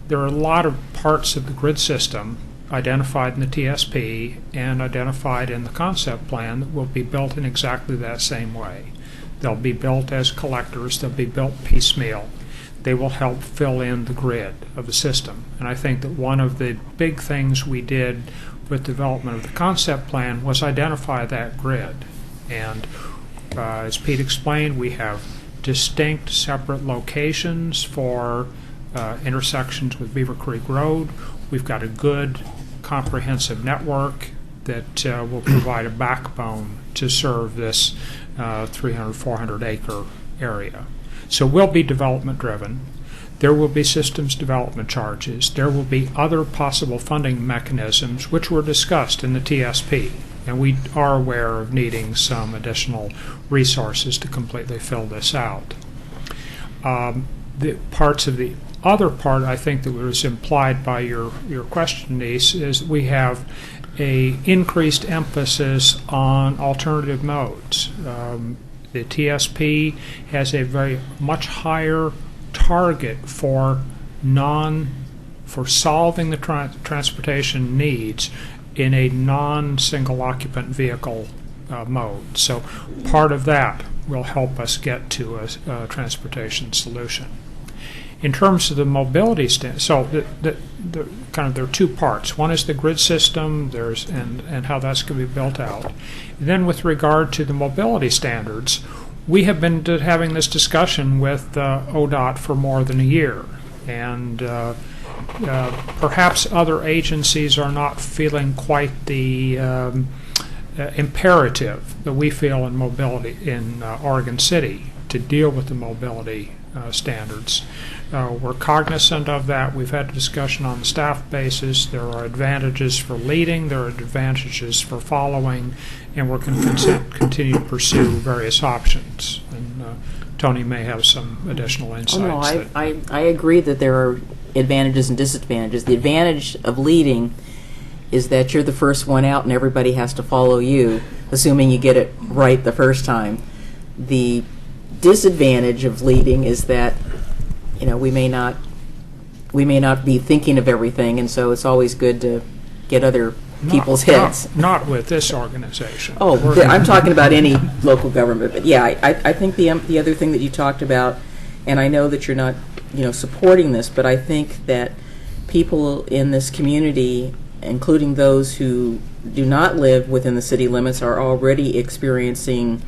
There are a lot of parts of the grid system identified in the TSP and identified in the concept plan that will be built in exactly that same way. They'll be built as collectors, they'll be built piecemeal. They will help fill in the grid of the system. And I think that one of the big things we did with development of the concept plan was identify that grid. And as Pete explained, we have distinct separate locations for intersections with Beaver Creek Road. We've got a good comprehensive network that will provide a backbone to serve this 300, 400 acre area. So we'll be development driven. There will be systems development charges. There will be other possible funding mechanisms which were discussed in the TSP. And we are aware of needing some additional resources to completely fill this out. The parts of the other part, I think, that was implied by your question, Denise, is we have a increased emphasis on alternative modes. The TSP has a very much higher target for solving the transportation needs in a non-single occupant vehicle mode. So part of that will help us get to a transportation solution. In terms of the mobility so the kind of there are two parts. One is the grid system, and how that's going to be built out. Then with regard to the mobility standards, we have been having this discussion with ODOT for more than a year, and perhaps other agencies are not feeling quite the imperative that we feel in mobility in Oregon City to deal with the mobility standards. We're cognizant of that. We've had a discussion on the staff basis. There are advantages for leading, there are advantages for following, and we're going to continue to pursue various options. And Tony may have some additional insights. Oh, no, I agree that there are advantages and disadvantages. The advantage of leading is that you're the first one out and everybody has to follow you, assuming you get it right the first time. The disadvantage of leading is that we may not be thinking of everything, and so it's always good to get other people's heads. Not with this organization. Oh, I'm talking about any local government, but yeah, I think the other thing that you talked about, and I know that you're not supporting this, but I think that people in this community, including those who do not live within the city limits, are already experiencing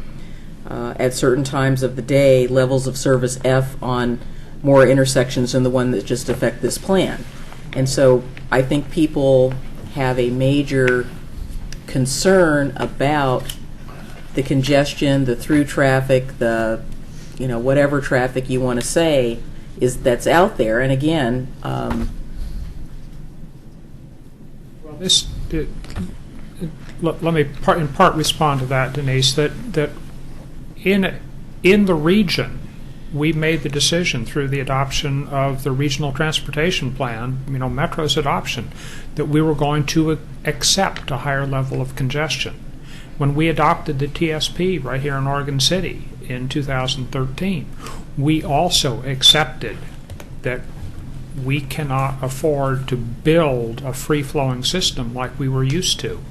at certain times of the day levels of service F on more intersections than the one that just affect this plan. And so I think people have a major concern about the congestion, the through traffic, the whatever traffic you want to say that's out there. And again, let me in part respond to that, Denise, that in the region, we made the decision through the adoption of the regional transportation plan, Metro's adoption, that we were going to accept a higher level of congestion. When we adopted the TSP right here in Oregon City in 2013, we also accepted that we cannot afford to build a free-flowing system like we were used to,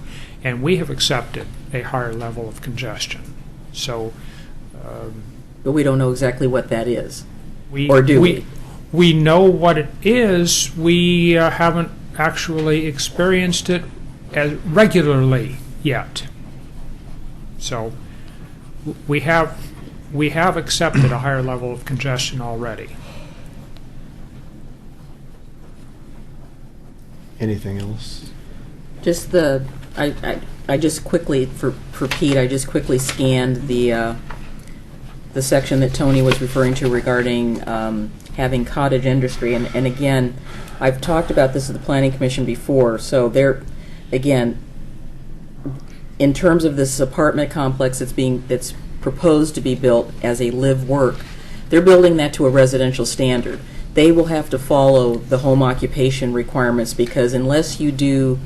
and we have accepted a higher level of congestion. So but we don't know exactly what that is. We know what it is. We haven't actually experienced it as regularly yet. So we have accepted a higher level of congestion already. Anything else? Just I just quickly for Pete, I just quickly scanned the section that Tony was referring to regarding having cottage industry, and again, I've talked about this at the Planning Commission before. So there, again, in terms of this apartment complex that's proposed to be built as a live-work, they're building that to a residential standard. They will have to follow the home occupation requirements, because unless you do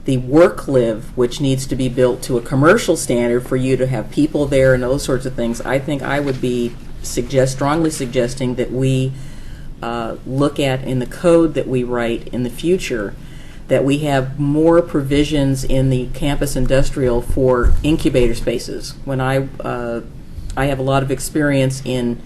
the work-live, which needs to be built to a commercial standard for you to have people there and those sorts of things, I think I would be strongly suggesting that we look at in the code that we write in the future that we have more provisions in the campus industrial for incubator spaces. When I have a lot of experience in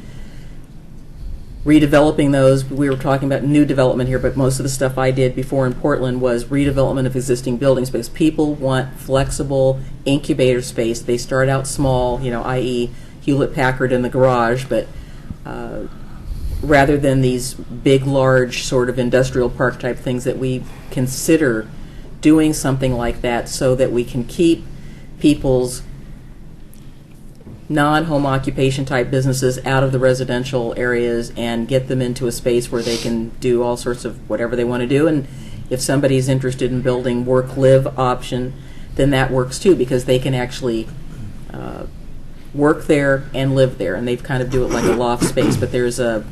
redeveloping those. We were talking about new development here, but most of the stuff I did before in Portland was redevelopment of existing building space. People want flexible incubator space. They start out small, i.e. Hewlett-Packard in the garage, but rather than these big, large sort of industrial park type things, that we consider doing something like that so that we can keep people's non-home occupation type businesses out of the residential areas and get them into a space where they can do all sorts of whatever they want to do. And if somebody's interested in building work-live option, then that works too, because they can actually work there and live there, and they've kind of do it like a loft space. But there's an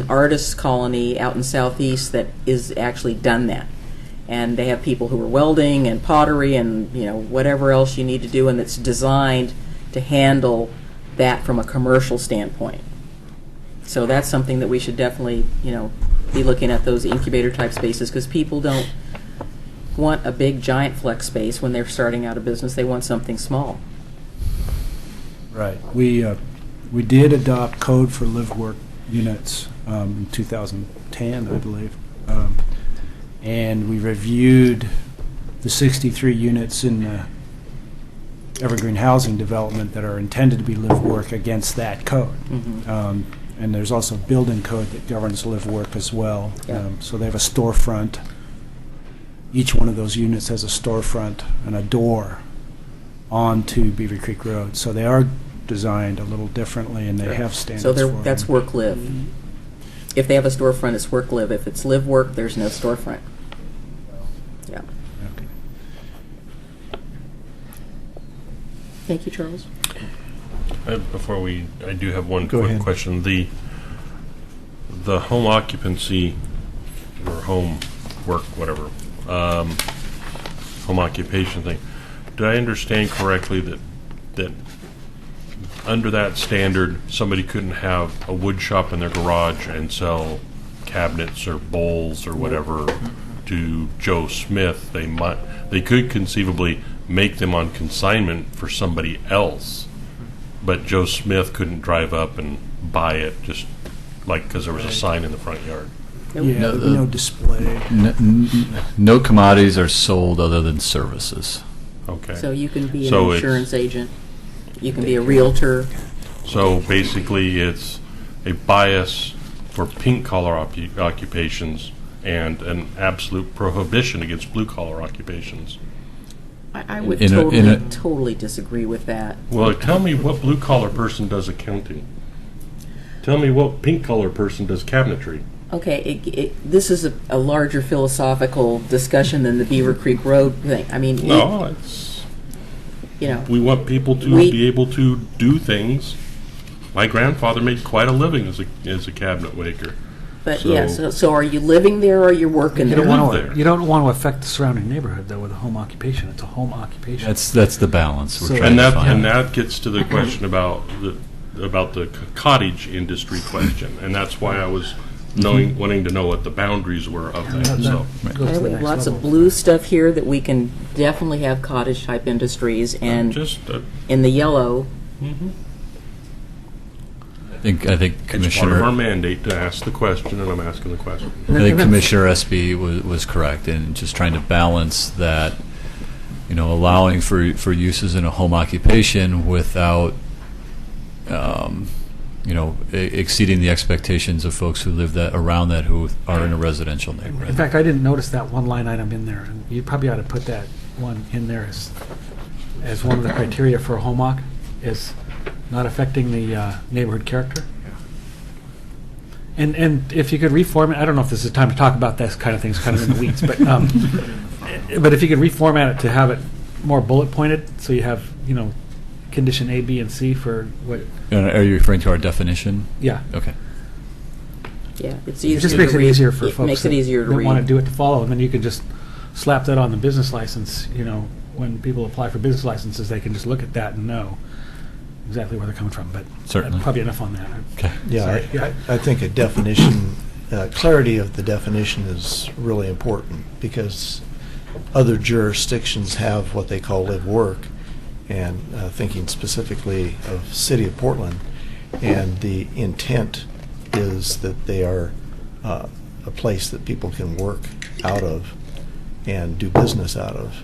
artists colony out in Southeast that is actually done that, and they have people who are welding and pottery and whatever else you need to do, and it's designed to handle that from a commercial standpoint. So that's something that we should definitely be looking at, those incubator type spaces, because people don't want a big giant flex space when they're starting out a business. They want something small. Right. We did adopt code for live-work units in 2010, I believe. And we reviewed the 63 units in the Evergreen Housing Development that are intended to be live-work against that code. And there's also a building code that governs live-work as well. Yeah. So they have a storefront. Each one of those units has a storefront and a door onto Beaver Creek Road. So they are designed a little differently, and they have standards So for that's them. work-live. If they have a storefront, it's work-live. If it's live-work, there's no storefront. Yeah. Okay. Thank you, Charles. I do have one Go quick ahead. question. The home occupancy or home work, whatever, home occupation thing. Do I understand correctly that under that standard, somebody couldn't have a wood shop in their garage and sell cabinets or bowls or whatever to Joe Smith? They could conceivably make them on consignment for somebody else, but Joe Smith couldn't drive up and buy it just because there was a sign in the front yard. Yeah, No, no display. No commodities are sold other than services. Okay. So you can be an So it's- insurance agent. You can be a realtor. So basically, it's a bias for pink-collar occupations and an absolute prohibition against blue-collar occupations. I would In a- totally disagree with that. Well, tell me what blue-collar person does accounting. Tell me what pink-collar person does cabinetry. Okay, this is a larger philosophical discussion than the Beaver Creek Road thing. I mean, No, it's... you know, We want people to be able to do things. My grandfather made quite a living as a cabinet maker. but so- yeah, so are you living there or you're working You there? don't, live want to, there. you don't want to affect the surrounding neighborhood, though, with a home occupation. It's a home occupation. That's the balance we're So- trying to find. And that gets to the question about the cottage industry question, and that's why I was wanting to know what the boundaries were of that. So Goes to Okay, the we have next lots of level. blue stuff here that we can definitely have cottage type industries, and just in the yellow, I think it's part of our Commissioner mandate to ask the question, and I'm asking the question. I think Commissioner Espy was correct in just trying to balance that, allowing for uses in a home occupation without, exceeding the expectations of folks who live around that who are in a residential In neighborhood. fact, I didn't notice that one line item in there, and you probably ought to put that one in there as one of the criteria for a home occ, is not affecting the neighborhood character. And if you could reformat, I don't know if this is time to talk about this kind of thing, it's kind of in the weeds, but if you could reformat it to have it more bullet pointed, so you have, condition A, B, and C for what, Are you referring to our definition? yeah. Okay. yeah, it's It easier just to makes it read. easier for It folks makes it easier to that read. want to do it to follow, and then you can just slap that on the business license, when people apply for business licenses, they can just look at that and know exactly where they're coming from, but Certainly. probably enough on that. Okay. Yeah, Sorry, yeah. I think a definition, clarity of the definition is really important, because other jurisdictions have what they call live-work, and thinking specifically of City of Portland, and the intent is that they are a place that people can work out of and do business out of.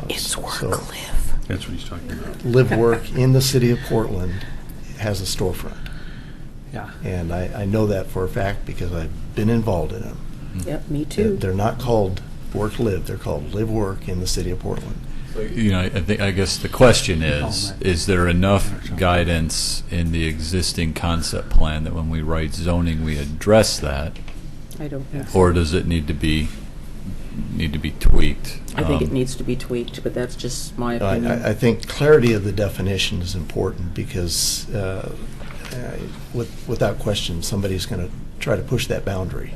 It's work so live. That's what he's talking about. live-work in the City of Portland has a storefront. Yeah. And I know that for a fact because I've been involved in them. Yep, me too. They're not called work-live, they're called live-work in the City of Portland. You know, I guess the question is there enough guidance in the existing concept plan that when we write zoning, we address that, I don't think so. or does it need to be tweaked? I think it needs to be tweaked, but that's just my opinion. I think clarity of the definition is important because without question, somebody's going to try to push that boundary.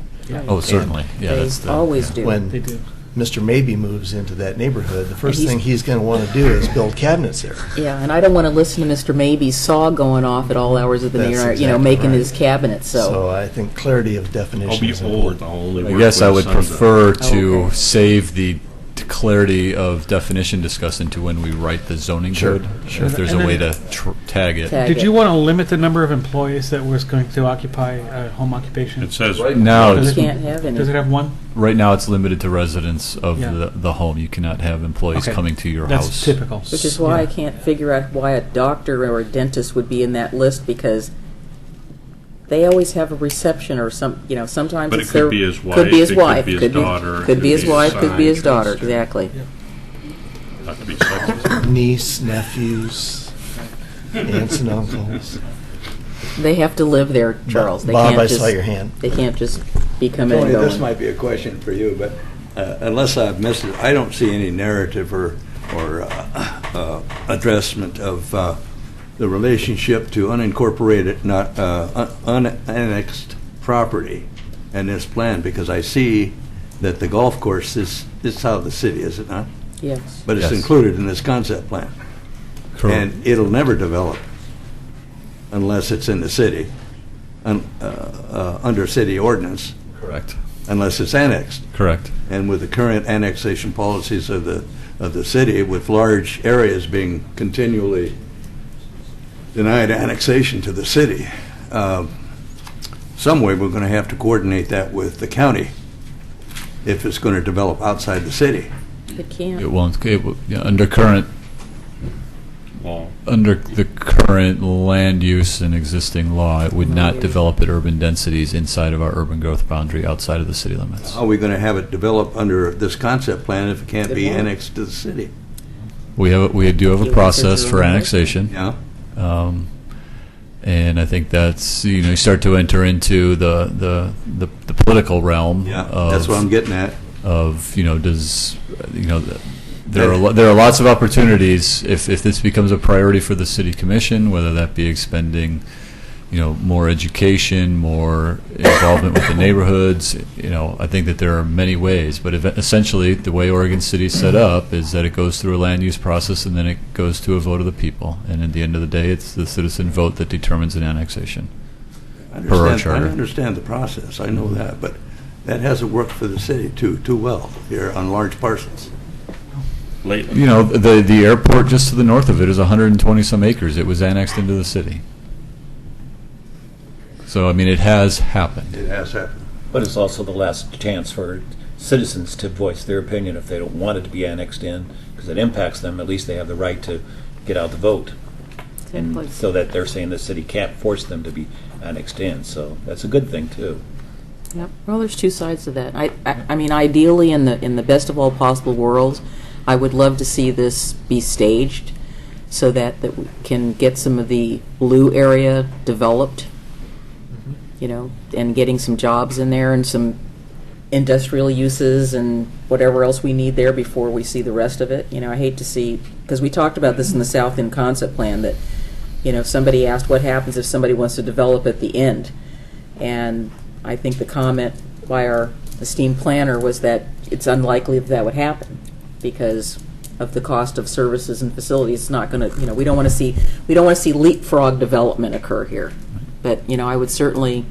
Oh, certainly. Yeah, They that's the. always do. When They do. Mr. Maybe moves into that neighborhood, the first he's- thing he's going to want to do is build cabinets there. Yeah, and I don't want to listen to Mr. Maybe's saw going off at all hours of the That's night, exactly making right. his cabinet, So I think clarity of I'll definition be is old. important. I'll only I work guess with I would sundown. prefer to Okay. save the clarity of definition discussion to when we write the zoning Sure, code. sure. If there's a And way then- to tag it. Tag Did it. you want to limit the number of employees that was going to occupy a home occupation? It says Right now, Does You it- can't have any. Does it have one? right now it's limited to residents of Yeah. the home. You cannot have employees Okay. coming to your That's house. typical. Which is why I Yeah. can't figure out why a doctor or a dentist would be in that list, because they always have a reception or sometimes But it it's could their... be his wife, Could be his it could wife. be his daughter, Could be his wife, could be his daughter, scientist. exactly. not to be sexist. Niece, nephews, aunts and uncles. They have to live there, Charles. They Bob, can't I just, saw your hand. They can't just be coming Tony, and this going. might be a question for you, but unless I've missed it, I don't see any narrative or addressment of the relationship to unincorporated, not unannexed property in this plan, because I see that the golf course is out of the city, is it not? Yes. But it's Yes. included in this concept plan. Correct. And it'll never develop unless it's in the city, under city ordinance, Correct. unless it's annexed. Correct. And with the current annexation policies of the city, with large areas being continually denied annexation to the city, some way we're going to have to coordinate that with the county if it's going to develop outside the city. It can't. It won't. Under current. Law. Under the current land use and existing law, it would not develop at urban densities inside of our urban growth boundary outside of the city limits. How are we going to have it develop under this concept plan if it can't Good be point. annexed to the city? We do have a You process answered for your own annexation. Yeah? And I think that's, you start to enter into the political realm Yeah, of, that's what I'm getting at. of, there are lots of opportunities if this becomes a priority for the city commission, whether that be expending, more education, more involvement with the neighborhoods. I think that there are many ways, but essentially the way Oregon City is set up is that it goes through a land use process and then it goes to a vote of the people. And at the end of the day, it's the citizen vote that determines an annexation. I Per our understand, I charter. understand the process, I know that, but that hasn't worked for the city too well here on large parcels. Lately. The airport just to the north of it is 120 some acres. It was annexed into the city. So, it has happened. It has happened. But it's also the last chance for citizens to voice their opinion if they don't want it to be annexed in, because it impacts them. At least they have the right to get out the vote. Exactly. And so that they're saying the city can't force them to be annexed in. So that's a good thing, too. Yep. Well, there's two sides to that. I mean, ideally, in the best of all possible worlds, I would love to see this be staged so that we can get some of the blue area developed, and getting some jobs in there and some industrial uses and whatever else we need there before we see the rest of it. I hate to see, because we talked about this in the South End concept plan, that, somebody asked what happens if somebody wants to develop at the end. And I think the comment by our esteemed planner was that it's unlikely that would happen because of the cost of services and facilities. It's not going to, we don't want to see leapfrog development occur here. But, I would certainly,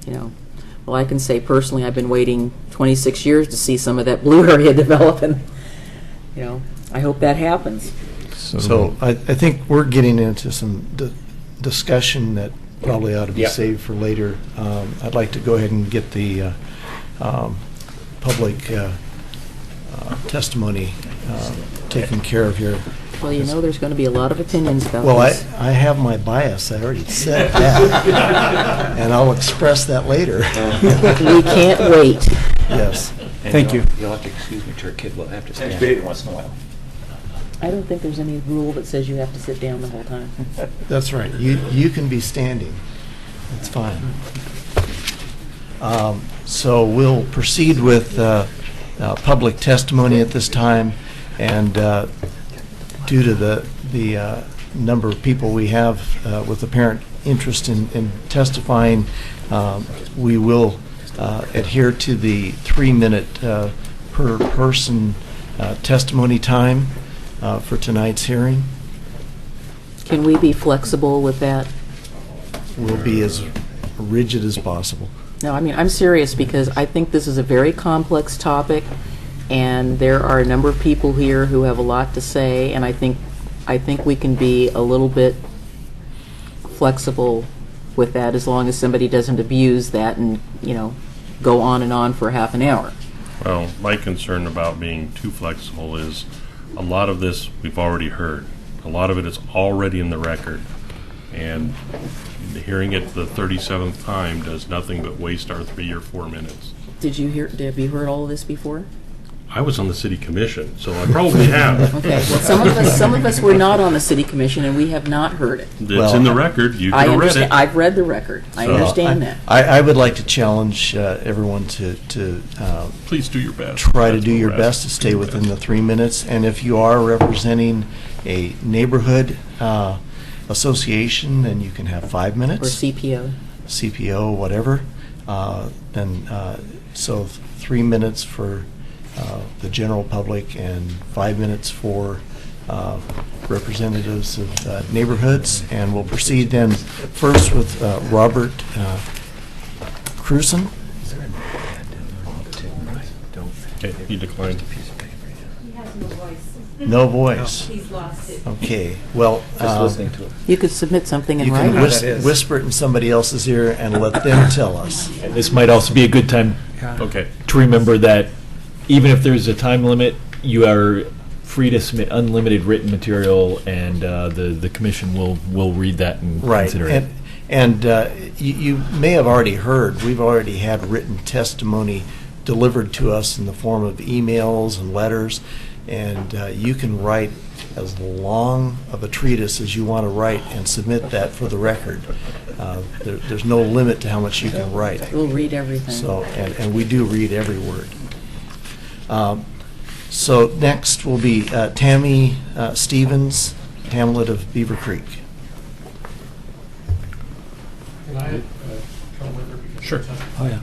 well, I can say personally, I've been waiting 26 years to see some of that blue area develop, and, I hope that happens. So I think we're getting into some discussion that probably ought to be Yeah. saved for later. I'd like to go ahead and get the public testimony taken care of here. Well, there's going to be a lot of opinions about Well, this. I have my bias. I already said that. And I'll express that later. We can't wait. Yes. And Thank you. You'll have to excuse me, Chair Kid. We'll have to stand Pete. every once in a while. I don't think there's any rule that says you have to sit down the whole time. That's right. You can be standing. That's fine. So we'll proceed with public testimony at this time, and due to the number of people we have with apparent interest in testifying, we will adhere to the 3-minute per person testimony time for tonight's hearing. Can we be flexible with that? We'll be as rigid as possible. No, I mean, I'm serious because I think this is a very complex topic, and there are a number of people here who have a lot to say, and I think we can be a little bit flexible with that as long as somebody doesn't abuse that and, go on and on for half an hour. Well, my concern about being too flexible is a lot of this we've already heard. A lot of it is already in the record. And hearing it the 37th time does nothing but waste our 3 or 4 minutes. Have you heard all of this before? I was on the city commission, so I probably have. Okay, well, some of us were not on the city commission, and we have not heard it. It's in the record. You I could have read understand. it. I've read the record. I understand that. I would like to challenge everyone to Please do your best. try to That's do what your we're best to asking. stay Do your within best. the 3 minutes. And if you are representing a neighborhood association, then you can have 5 Or minutes. CPO. CPO, whatever. So 3 minutes for the general public and 5 minutes for representatives of neighborhoods. And we'll proceed then first with Robert Cruzen. Okay, he declined. No voice. He's lost it. Okay, well, Just listening to it. You could submit something in you can writing. whisper it in somebody else's ear and let them tell us. And this might also be a good time Okay. to remember that even if there's a time limit, you are free to submit unlimited written material, and the commission will read that and Right, consider it. and you may have already heard, we've already had written testimony delivered to us in the form of emails and letters, and you can write as long of a treatise as you want to write and submit that for the record. There's no limit to how much you can write. We'll read everything. So, and we do read every word. So next will be Tammy Stevens, Hamlet of Beaver Creek. Sure. Oh, yeah.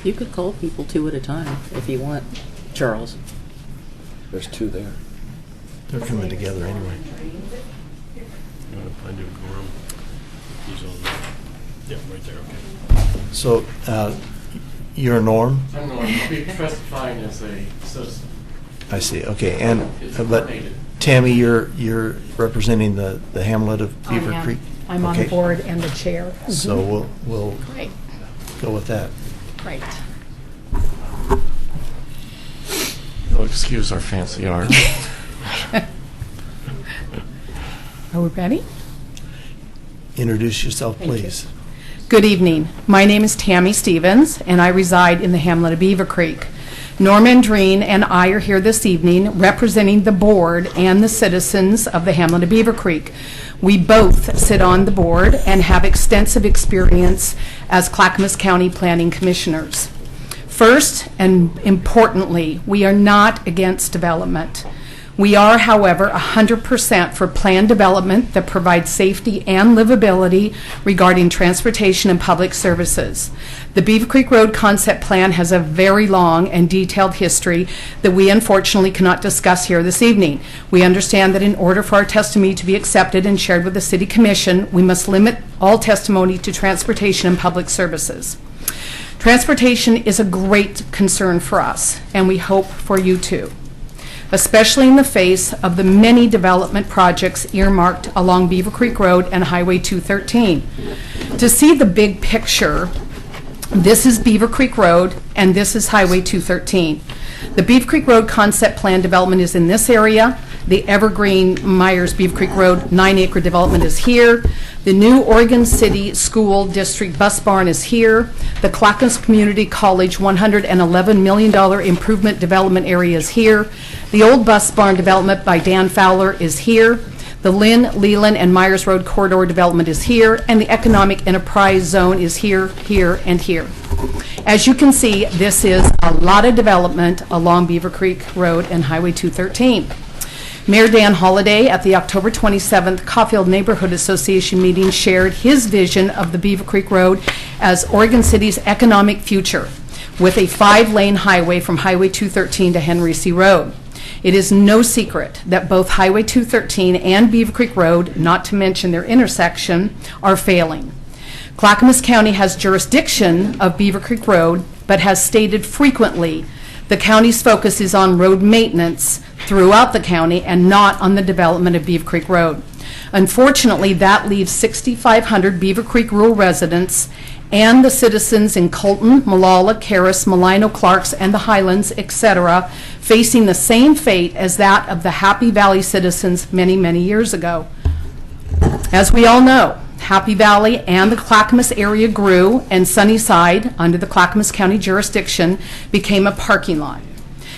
You could call people 2 at a time if you want, Charles. There's 2 there. They're coming together anyway. I do quorum. He's on there. Yeah, right there, okay. So you're Norm? I'm going to be testifying as a citizen. I see, okay. And, It's but coordinated. Tammy, you're representing the Hamlet of Beaver I am. Creek? I'm on the Okay. board and the chair. So we'll Great, go with that. great. You'll excuse our fancy art. Are we ready? Introduce yourself, Thank you. please. Good evening. My name is Tammy Stevens, and I reside in the hamlet of Beaver Creek. Norman Dreen and I are here this evening representing the board and the citizens of the hamlet of Beaver Creek. We both sit on the board and have extensive experience as Clackamas County Planning Commissioners. First, and importantly, we are not against development. We are, however, 100% for planned development that provides safety and livability regarding transportation and public services. The Beaver Creek Road Concept Plan has a very long and detailed history that we unfortunately cannot discuss here this evening. We understand that in order for our testimony to be accepted and shared with the City Commission, we must limit all testimony to transportation and public services. Transportation is a great concern for us, and we hope for you too, especially in the face of the many development projects earmarked along Beaver Creek Road and Highway 213. To see the big picture, this is Beaver Creek Road and this is Highway 213. The Beaver Creek Road Concept Plan development is in this area. The Evergreen Myers Beaver Creek Road 9-acre development is here. The new Oregon City School District Bus Barn is here. The Clackamas Community College $111 million improvement development area is here. The old bus barn development by Dan Fowler is here. The Lynn, Leland, and Myers Road corridor development is here, and the economic enterprise zone is here, here, and here. As you can see, this is a lot of development along Beaver Creek Road and Highway 213. Mayor Dan Holliday at the October 27th Caulfield Neighborhood Association meeting shared his vision of the Beaver Creek Road as Oregon City's economic future, with a 5-lane highway from Highway 213 to Henry C. Road. It is no secret that both Highway 213 and Beaver Creek Road, not to mention their intersection, are failing. Clackamas County has jurisdiction of Beaver Creek Road, but has stated frequently the county's focus is on road maintenance throughout the county and not on the development of Beaver Creek Road. Unfortunately, that leaves 6,500 Beaver Creek rural residents and the citizens in Colton, Molalla, Caris, Malino, Clarks, and the Highlands, etc., facing the same fate as that of the Happy Valley citizens many, many years ago. As we all know, Happy Valley and the Clackamas area grew, and Sunnyside, under the Clackamas County jurisdiction, became a parking lot.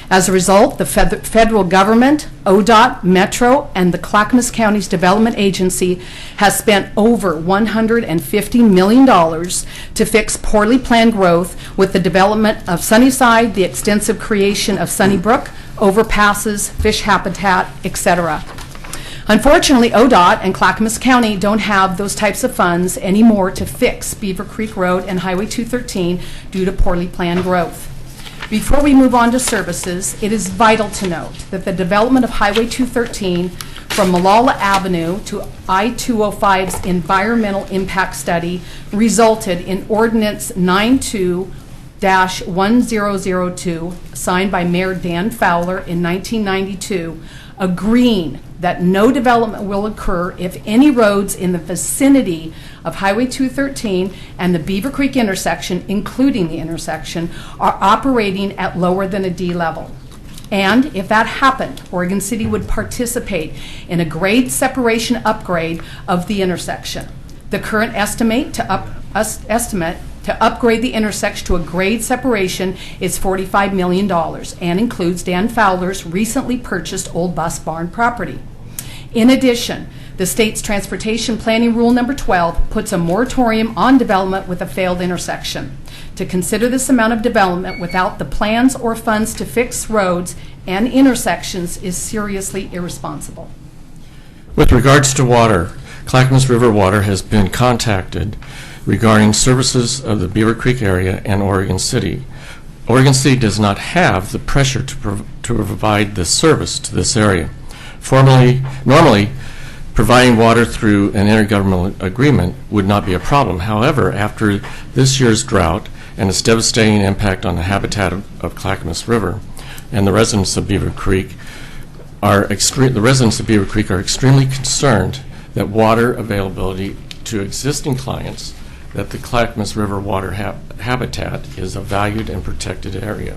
As a result, the federal government, ODOT, Metro, and the Clackamas County's Development Agency has spent over $150 million to fix poorly planned growth with the development of Sunnyside, the extensive creation of Sunnybrook, overpasses, fish habitat, etc. Unfortunately, ODOT and Clackamas County don't have those types of funds anymore to fix Beaver Creek Road and Highway 213 due to poorly planned growth. Before we move on to services, it is vital to note that the development of Highway 213 from Molalla Avenue to I-205's environmental impact study resulted in Ordinance 92-1002, signed by Mayor Dan Fowler in 1992, agreeing that no development will occur if any roads in the vicinity of Highway 213 and the Beaver Creek intersection, including the intersection, are operating at lower than a D level. And if that happened, Oregon City would participate in a grade separation upgrade of the intersection. The current estimate to upgrade the intersection to a grade separation is $45 million and includes Dan Fowler's recently purchased old bus barn property. In addition, the state's Transportation Planning Rule Number 12 puts a moratorium on development with a failed intersection. To consider this amount of development without the plans or funds to fix roads and intersections is seriously irresponsible. With regards to water, Clackamas River Water has been contacted regarding services of the Beaver Creek area and Oregon City. Oregon City does not have the pressure to provide this service to this area. Normally, providing water through an intergovernmental agreement would not be a problem. However, after this year's drought and its devastating impact on the habitat of Clackamas River and the residents of Beaver Creek, are extremely concerned that water availability to existing clients, that the Clackamas River water habitat is a valued and protected area.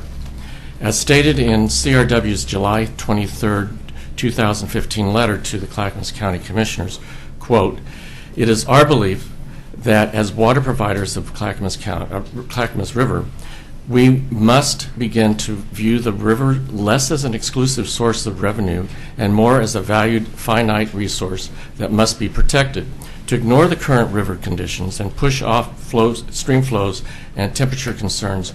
As stated in CRW's July 23rd, 2015 letter to the Clackamas County Commissioners, quote, "It is our belief that as water providers of Clackamas River, we must begin to view the river less as an exclusive source of revenue and more as a valued, finite resource that must be protected. To ignore the current river conditions and push off stream flows and temperature concerns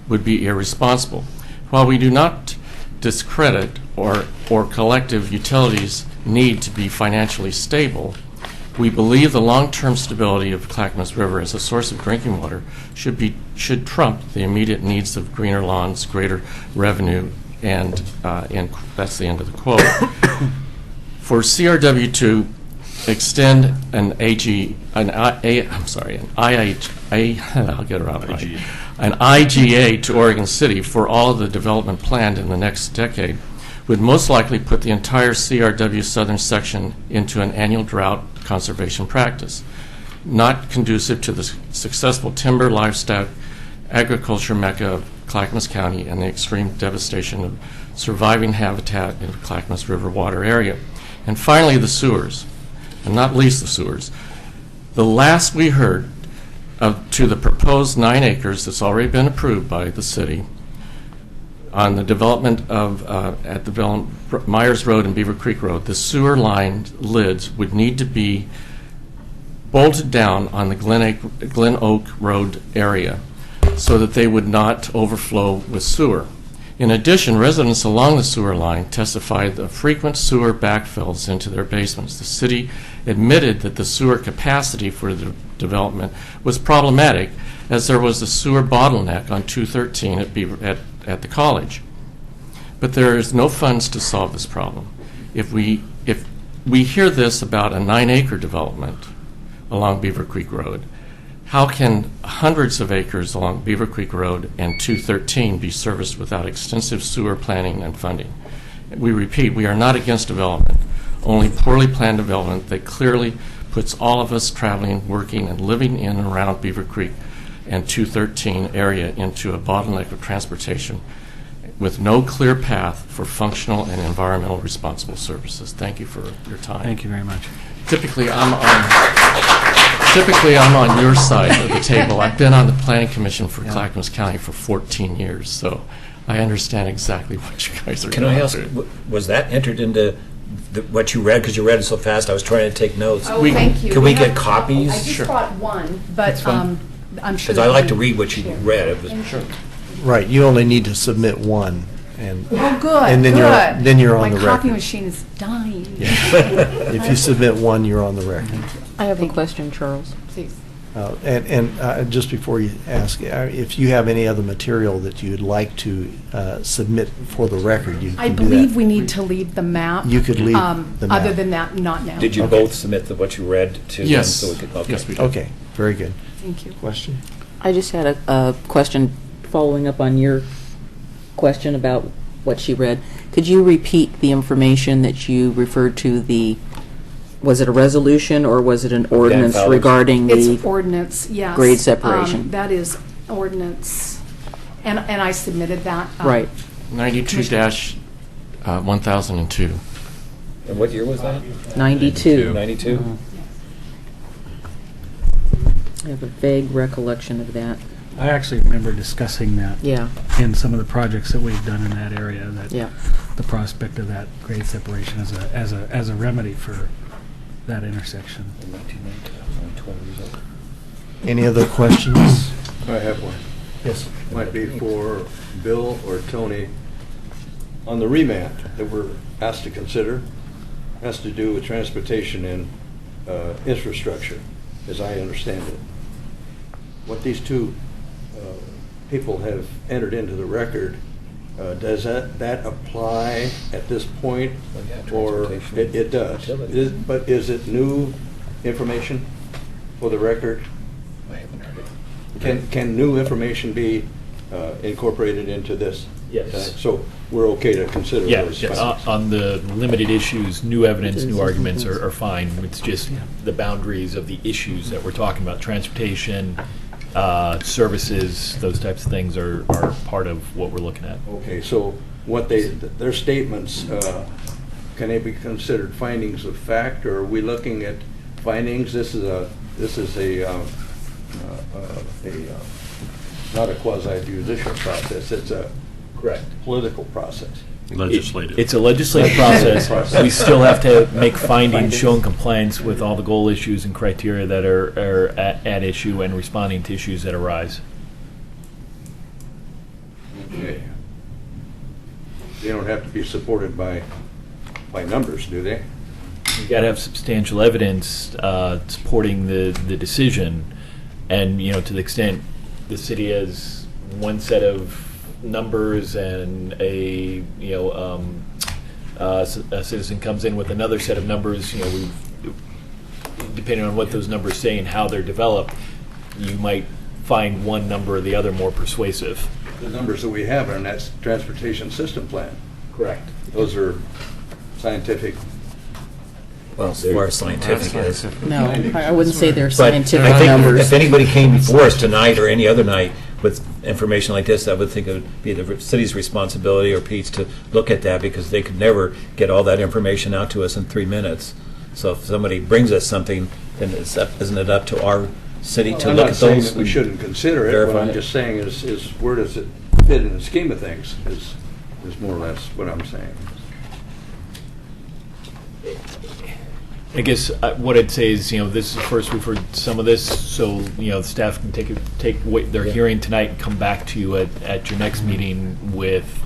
would be irresponsible. While we do not discredit or collective utilities need to be financially stable, we believe the long-term stability of Clackamas River as a source of drinking water should trump the immediate needs of greener lawns, greater revenue, and that's the end of the quote. For CRW to extend an IGA to Oregon City for all of the development planned in the next decade would most likely put the entire CRW southern section into an annual drought conservation practice, not conducive to the successful timber, livestock, agriculture mecca of Clackamas County and the extreme devastation of surviving habitat in the Clackamas River water area. And finally, the sewers, and not least the sewers. The last we heard to the proposed 9 acres that's already been approved by the city on the development of, at the Myers Road and Beaver Creek Road, the sewer line lids would need to be bolted down on the Glen Oak Road area so that they would not overflow with sewer. In addition, residents along the sewer line testified of frequent sewer backfills into their basements. The city admitted that the sewer capacity for the development was problematic, as there was a sewer bottleneck on 213 at the college. But there is no funds to solve this problem. If we hear this about a 9-acre development along Beaver Creek Road, how can hundreds of acres along Beaver Creek Road and 213 be serviced without extensive sewer planning and funding? We repeat, we are not against development, only poorly planned development that clearly puts all of us traveling, working, and living in and around Beaver Creek and 213 area into a bottleneck of transportation with no clear path for functional and environmental responsible services. Thank you for your time. Thank you very much. Typically, I'm on your side of the table. I've been on the Planning Commission for Clackamas County for 14 years, so I understand exactly what you guys are Can going I ask, through. was that entered into what you read? Because you read it so fast, I was trying to take notes. Oh, thank you. Can we have get a copies? couple. I just brought one, but I'm sure. Because I like to you- read what you read. It was, Right, you only need to submit one, and Oh, good, And then good. then you're on the My copy record. machine is dying. if you submit one, you're on the record. I have a question, Charles. Please. And just before you ask, if you have any other material that you'd like to submit for the record, you I can do that. believe we need to leave the map. You could leave the map. Other than that, not now. did you Okay. both submit what you read to them? Yes. So we could, okay. Yes, we did. Okay, very good. Thank you. Question? I just had a question following up on your question about what she read. Could you repeat the information that you referred to, was it a resolution or was it an ordinance Fowler's. regarding It's the ordinance, yes. grade separation? That is ordinance, and I submitted that. Right. 92-1002. And what year was that? 92? 92? I have a vague recollection of that. I actually remember discussing that Yeah, in some of the projects that we've done in that area, that yeah. the prospect of that grade separation as a remedy for that intersection. In 1992, I was only 12 years old. Any other questions? I have one. Yes. Might be for Bill or Tony. On the remand that we're asked to consider, has to do with transportation and infrastructure, as I understand it. What these two people have entered into the record, does that apply at this point? Well, yeah, Or transportation. it does? Utilities. But is it new information for the record? I haven't heard it. Can new information be incorporated into this? Yes. So we're okay to consider Yeah, those yes. facts? On the limited issues, new evidence, new arguments are fine. It's just the boundaries of the issues that we're talking about, transportation, services, those types of things are part of what we're looking at. Okay, so what their statements, can they be considered findings of fact, or are we looking at findings? This is not a quasi-judicial process, it's a Correct. political process. Legislative. It's a legislative process. We still have to make findings showing compliance with all the goal issues and criteria that are at issue and responding to issues that arise. Okay. They don't have to be supported by numbers, do they? You've got to have substantial evidence supporting the decision, and to the extent the city has one set of numbers and a citizen comes in with another set of numbers, depending on what those numbers say and how they're developed, you might find one number or the other more persuasive. The numbers that we have are in that transportation system plan. Correct. Those are scientific. Well, as far as scientific is. No, I wouldn't say they're But scientific I think numbers. if anybody came before us tonight or any other night with information like this, I would think it would be the city's responsibility or Pete's to look at that, because they could never get all that information out to us in 3 minutes. So if somebody brings us something, then isn't it up to our city to I'm look not at saying those? that we shouldn't consider it. What verify I'm it? just saying is where does it fit in the scheme of things is more or less what I'm saying. I guess what I'd say is, this is first we've heard some of this, so the staff can take what they're hearing tonight and come back to you at your next meeting with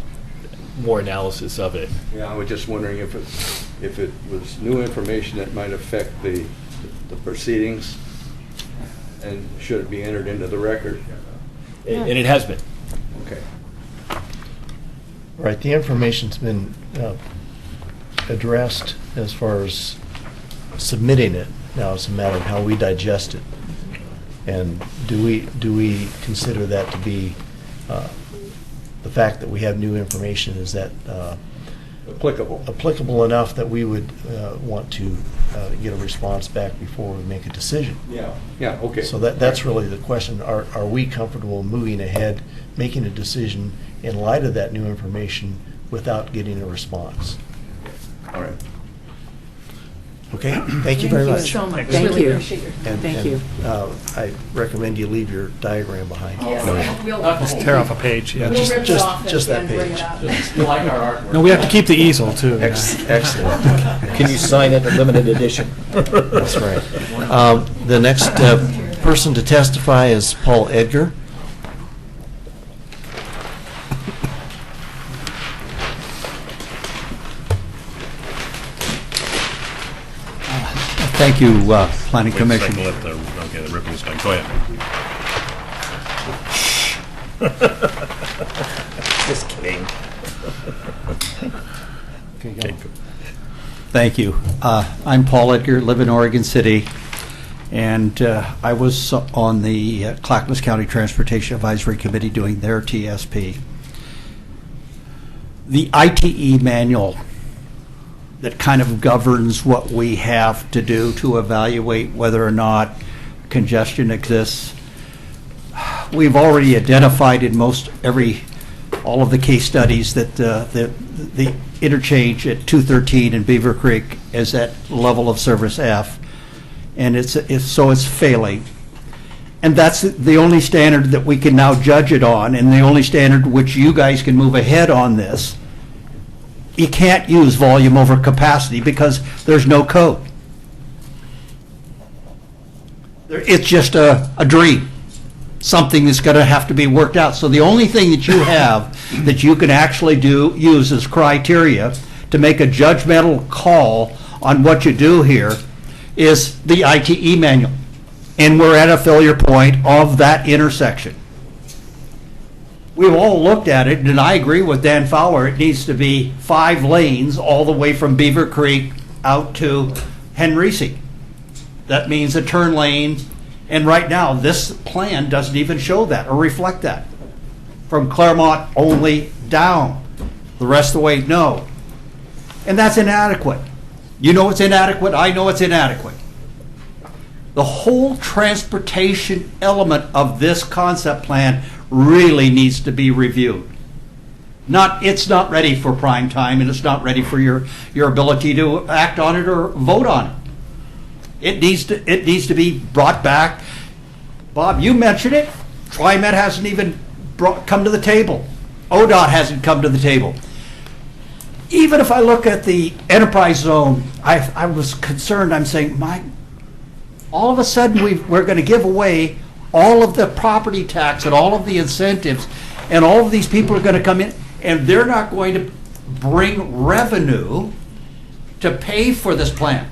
more analysis of it. Yeah, I was just wondering if it was new information that might affect the proceedings, and should it be entered into the record? And it has been. Okay. Right, the information's been addressed as far as submitting it. Now it's a matter of how we digest it. And do we consider that to be the fact that we have new information, is that applicable enough that we would want to get a response back before we make a decision? Yeah, okay. So that's really the question. Are we comfortable moving ahead, making a decision in light of that new information without getting a response? All right. Okay, thank you very much. so much. Thank Really you. appreciate your Thank you. I recommend you leave your diagram behind. Just tear off a page, yeah. We'll rip it just- off just and that bring it page. out. You like our artwork. No, we have to keep the easel, too. yeah. Excellent. Can you sign it in limited edition? That's right. The next person to testify is Paul Edgar. Thank you, Planning Commission. Let the ribbons go. Go ahead. Just kidding. Thank you. I'm Paul Edgar, live in Oregon City, and I was on the Clackamas County Transportation Advisory Committee doing their TSP. The ITE manual that kind of governs what we have to do to evaluate whether or not congestion exists. We've already identified in all of the case studies that the interchange at 213 in Beaver Creek is at level of service F, and it's failing. And that's the only standard that we can now judge it on, and the only standard which you guys can move ahead on this. You can't use volume over capacity because there's no code. It's just a dream, something that's going to have to be worked out. So the only thing that you have that you can actually use as criteria to make a judgmental call on what you do here is the ITE manual. And we're at a failure point of that intersection. We've all looked at it, and I agree with Dan Fowler. It needs to be 5 lanes all the way from Beaver Creek out to Henrici. That means a turn lane, and right now, this plan doesn't even show that or reflect that. From Claremont only down. The rest of the way, no. And that's inadequate. You know it's inadequate, I know it's inadequate. The whole transportation element of this concept plan really needs to be reviewed. It's not ready for prime time, and it's not ready for your ability to act on it or vote on it. It needs to be brought back. Bob, you mentioned it. TriMet hasn't even come to the table. ODOT hasn't come to the table. Even if I look at the enterprise zone, I was concerned. I'm saying, all of a sudden we're going to give away all of the property tax and all of the incentives, and all of these people are going to come in, and they're not going to bring revenue to pay for this plan.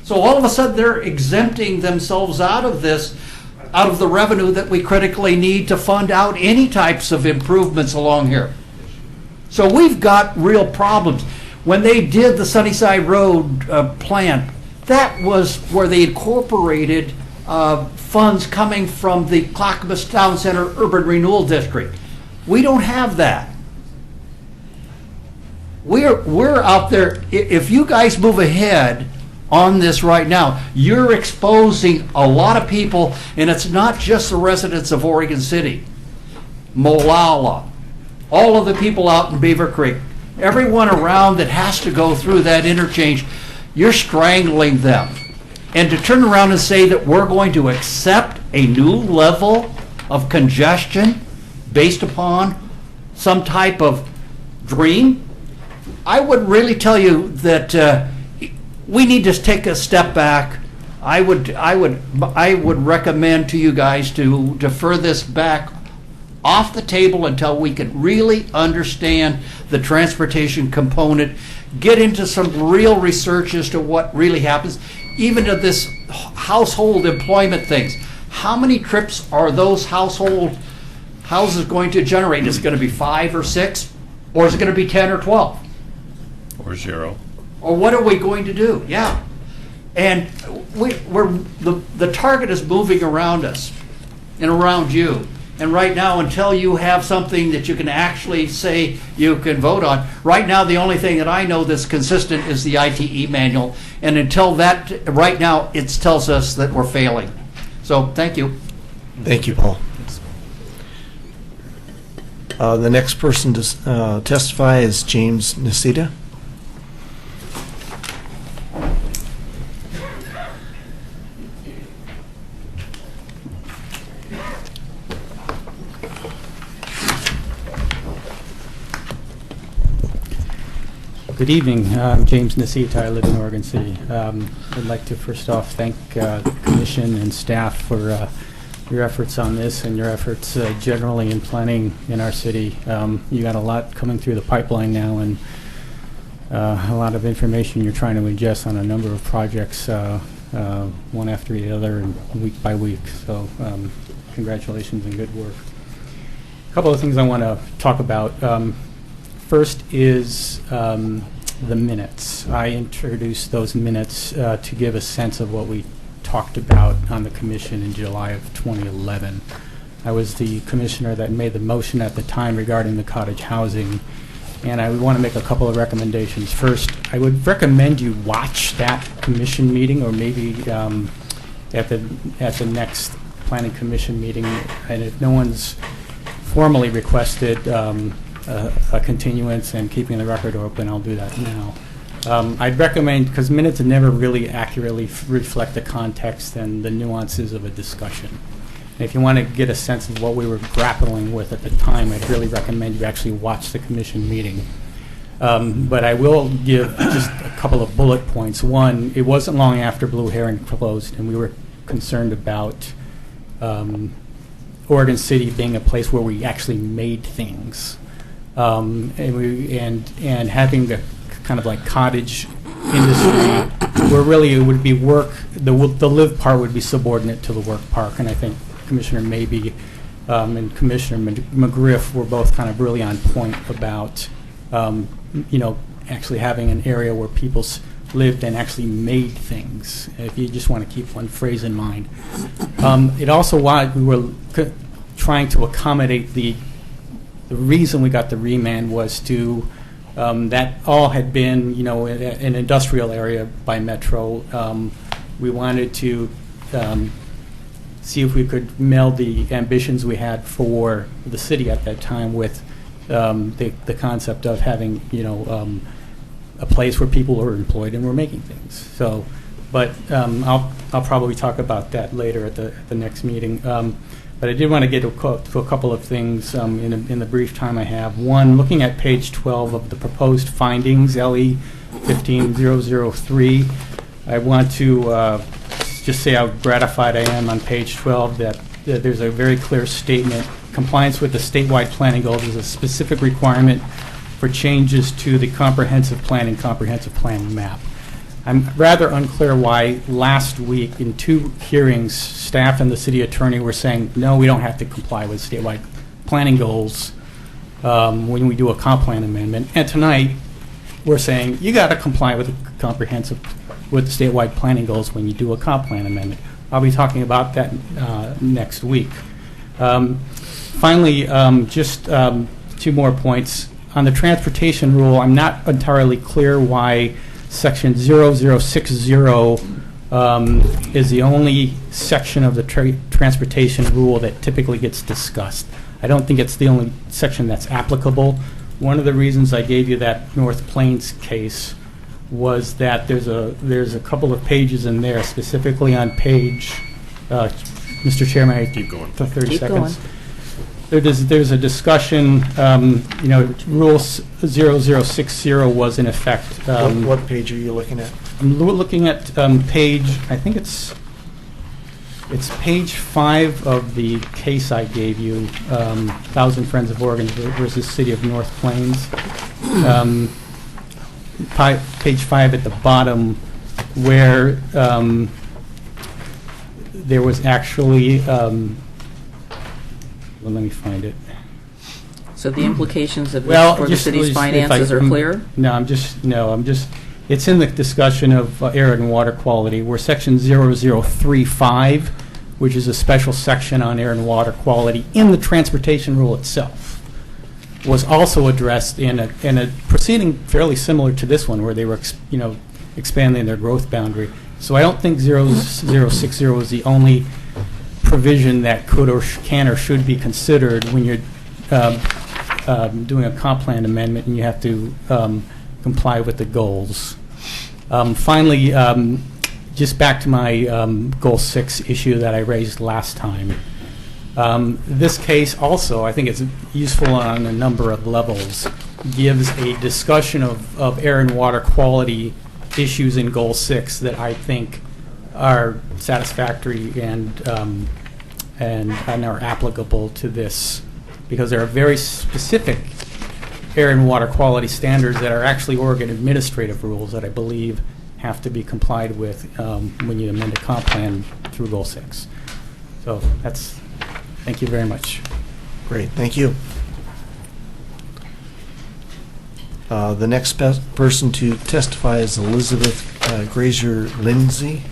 So all of a sudden they're exempting themselves out of this, out of the revenue that we critically need to fund out any types of improvements along here. So we've got real problems. When they did the Sunnyside Road plan, that was where they incorporated funds coming from the Clackamas Town Center Urban Renewal District. We don't have that. We're out there. If you guys move ahead on this right now. You're exposing a lot of people, and it's not just the residents of Oregon City. Molalla, all of the people out in Beaver Creek, everyone around that has to go through that interchange, you're strangling them. And to turn around and say that we're going to accept a new level of congestion based upon some type of dream, I would really tell you that we need to take a step back. I would recommend to you guys to defer this back off the table until we can really understand the transportation component, get into some real research as to what really happens, even to this household employment things. How many trips are those houses going to generate? Is it going to be 5 or 6? Or is it going to be 10 or 12? Or 0. Or what are we going to do? Yeah. And the target is moving around us and around you. And right now, until you have something that you can actually say you can vote on, right now the only thing that I know that's consistent is the ITE manual. And until that, right now, it tells us that we're failing. So, thank you. Thank you, Paul. The next person to testify is James Nicita. Good evening. I'm James Nicita. I live in Oregon City. I'd like to first off thank the Commission and staff for your efforts on this and your efforts generally in planning in our city. You got a lot coming through the pipeline now, and a lot of information you're trying to ingest on a number of projects, one after the other and week by week. So congratulations and good work. A couple of things I want to talk about. First is the minutes. I introduced those minutes to give a sense of what we talked about on the commission in July of 2011. I was the commissioner that made the motion at the time regarding the cottage housing, and I would want to make a couple of recommendations. First, I would recommend you watch that commission meeting, or maybe at the next planning commission meeting, and if no one's formally requested a continuance and keeping the record open, I'll do that now. I'd recommend, because minutes never really accurately reflect the context and the nuances of a discussion. And if you want to get a sense of what we were grappling with at the time, I'd really recommend you actually watch the commission meeting. But I will give just a couple of bullet points. One, it wasn't long after Blue Heron closed, and we were concerned about Oregon City being a place where we actually made things. And having the kind of like cottage industry, where really it would be work, the live part would be subordinate to the work part. And I think Commissioner Mabee and Commissioner McGriff were both kind of really on point about, actually having an area where people lived and actually made things, if you just want to keep one phrase in mind. It also, we were trying to accommodate the reason we got the remand was to, that all had been, an industrial area by Metro. We wanted to see if we could meld the ambitions we had for the city at that time with the concept of having, a place where people were employed and were making things. So, but I'll probably talk about that later at the next meeting. But I did want to get to a couple of things in the brief time I have. One, looking at page 12 of the proposed findings, LE 15003, I want to just say how gratified I am on page 12 that there's a very clear statement. Compliance with the statewide planning goals is a specific requirement for changes to the comprehensive plan map. I'm rather unclear why last week in 2 hearings, staff and the city attorney were saying, no, we don't have to comply with statewide planning goals when we do a comp plan amendment. And tonight, we're saying you got to comply with the with the statewide planning goals when you do a comp plan amendment. I'll be talking about that next week. Finally, just 2 more points. On the transportation rule, I'm not entirely clear why Section 0060 is the only section of the transportation rule that typically gets discussed. I don't think it's the only section that's applicable. One of the reasons I gave you that North Plains case was that there's a couple of pages in there, specifically on page, Mr. Chairman, I Keep going. for 30 Keep seconds. There's a discussion, Rule 0060 was in effect. What page are you looking at? I'm looking at page, I think it's page 5 of the case I gave you, Thousand Friends of Oregon versus City of North Plains. Page 5 at the bottom, where there was actually, well, let me find it. So the implications of this Well, for the just city's if finances are clear? I'm just, it's in the discussion of air and water quality, where section 0035, which is a special section on air and water quality in the transportation rule itself, was also addressed in a proceeding fairly similar to this one, where they were, expanding their growth boundary. So I don't think 0060 is the only provision that could or can or should be considered when you're doing a comp plan amendment and you have to comply with the goals. Finally, just back to my Goal 6 issue that I raised last time. This case also, I think it's useful on a number of levels, gives a discussion of air and water quality issues in Goal 6 that I think are satisfactory and are applicable to this, because there are very specific air and water quality standards that are actually Oregon administrative rules that I believe have to be complied with when you amend a comp plan through Goal 6. So thank you very much. Great, thank you. The next person to testify is Elizabeth Grazer Lindsay.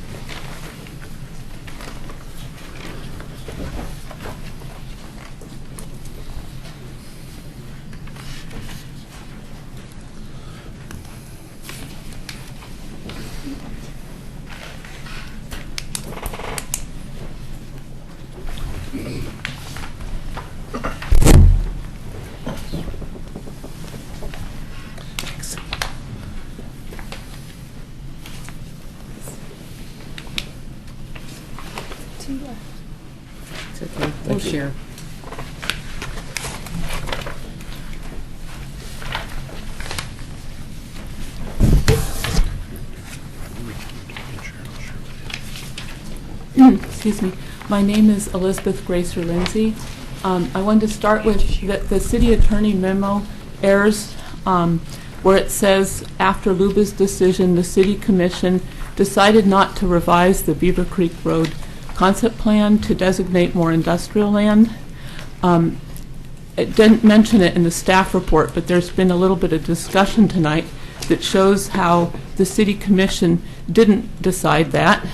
It's okay. We'll share. Excuse me. My name is Elizabeth Grazer Lindsay. I wanted to start with the city attorney memo errors where it says, after Luba's decision, the city commission decided not to revise the Beaver Creek Road concept plan to designate more industrial land. It didn't mention it in the staff report, but there's been a little bit of discussion tonight that shows how the city commission didn't decide that.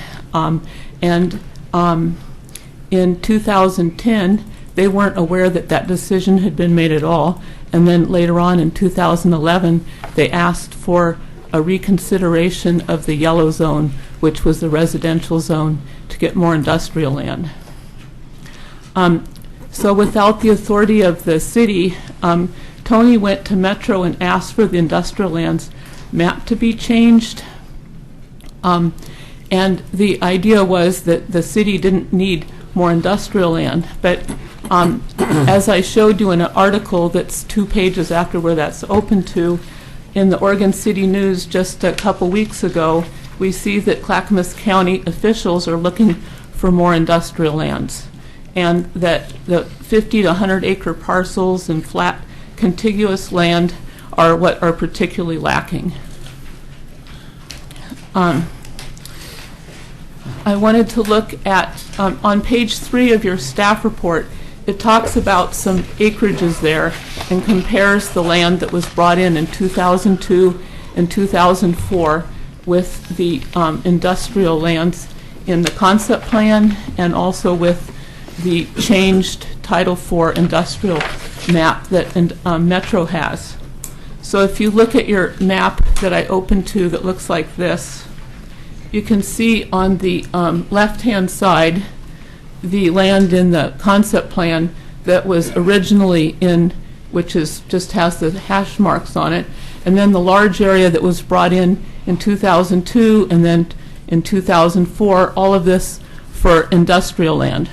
In 2010, they weren't aware that that decision had been made at all. And then later on in 2011, they asked for a reconsideration of the yellow zone, which was the residential zone, to get more industrial land. So without the authority of the city, Tony went to Metro and asked for the industrial lands map to be changed. And the idea was that the city didn't need more industrial land. But as I showed you in an article that's 2 pages after where that's open to, in the Oregon City News just a couple weeks ago, we see that Clackamas County officials are looking for more industrial lands, and that the 50 to 100 acre parcels and flat contiguous land are what are particularly lacking. I wanted to look at, on page 3 of your staff report, it talks about some acreages there and compares the land that was brought in 2002 and 2004 with the industrial lands in the concept plan and also with the changed Title IV industrial map that Metro has. So if you look at your map that I opened to that looks like this, you can see on the left-hand side the land in the concept plan that was originally in, which is just has the hash marks on it, and then the large area that was brought in 2002 and then in 2004, all of this for industrial land.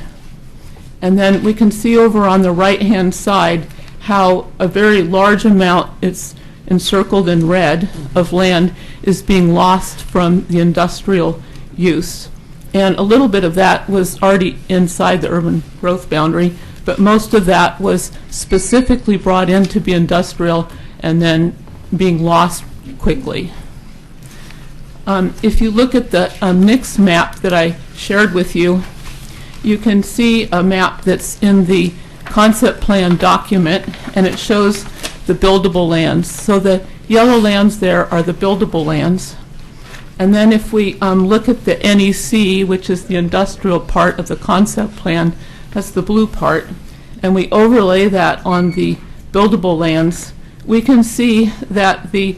And then we can see over on the right-hand side how a very large amount, it's encircled in red, of land is being lost from the industrial use. And a little bit of that was already inside the urban growth boundary, but most of that was specifically brought in to be industrial and then being lost quickly. If you look at the NICS map that I shared with you, you can see a map that's in the concept plan document, and it shows the buildable lands. So the yellow lands there are the buildable lands. And then if we look at the NEC, which is the industrial part of the concept plan, that's the blue part, and we overlay that on the buildable lands, we can see that the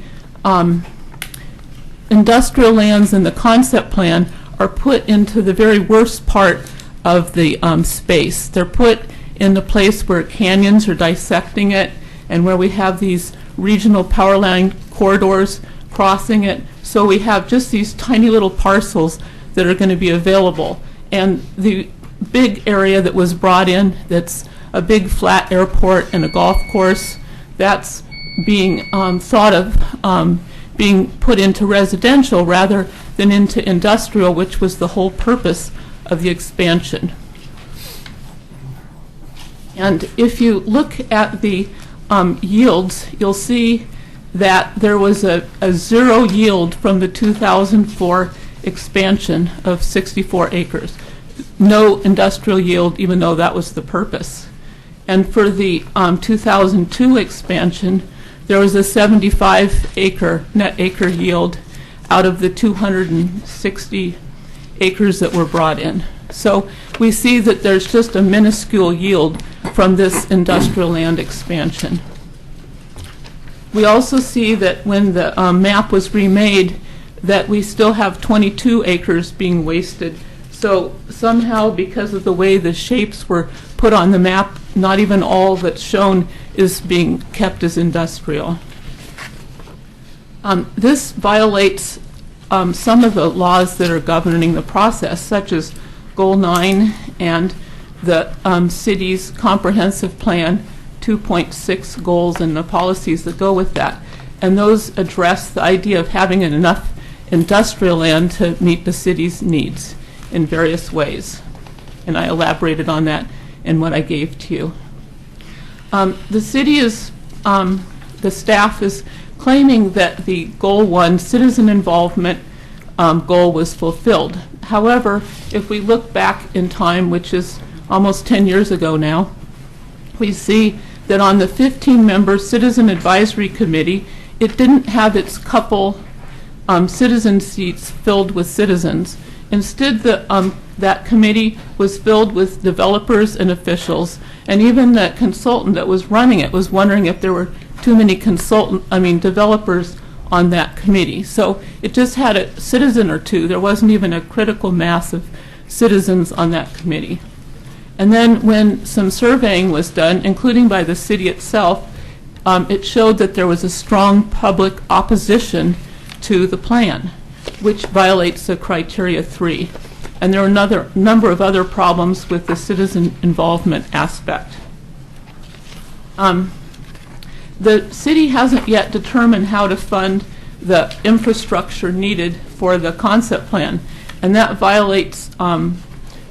industrial lands in the concept plan are put into the very worst part of the space. They're put in the place where canyons are dissecting it and where we have these regional power line corridors crossing it. So we have just these tiny little parcels that are going to be available. And the big area that was brought in, that's a big flat airport and a golf course, that's being thought of being put into residential rather than into industrial, which was the whole purpose of the expansion. And if you look at the yields, you'll see that there was a zero yield from the 2004 expansion of 64 acres. No industrial yield, even though that was the purpose. And for the 2002 expansion, there was a 75 acre net acre yield out of the 260 acres that were brought in. So we see that there's just a minuscule yield from this industrial land expansion. We also see that when the map was remade, that we still have 22 acres being wasted. So somehow, because of the way the shapes were put on the map, not even all that's shown is being kept as industrial. This violates some of the laws that are governing the process, such as Goal 9 and the city's comprehensive plan 2.6 goals and the policies that go with that. And those address the idea of having enough industrial land to meet the city's needs in various ways. And I elaborated on that in what I gave to you. The city is, the staff is claiming that the Goal 1 citizen involvement goal was fulfilled. However, if we look back in time, which is almost 10 years ago now, we see that on the 15-member Citizen Advisory Committee, it didn't have its couple citizen seats filled with citizens. Instead, that committee was filled with developers and officials, and even the consultant that was running it was wondering if there were too many developers on that committee. So it just had a citizen or two. There wasn't even a critical mass of citizens on that committee. And then when some surveying was done, including by the city itself, it showed that there was a strong public opposition to the plan, which violates the criteria 3. And there are another number of other problems with the citizen involvement aspect. The city hasn't yet determined how to fund the infrastructure needed for the concept plan, and that violates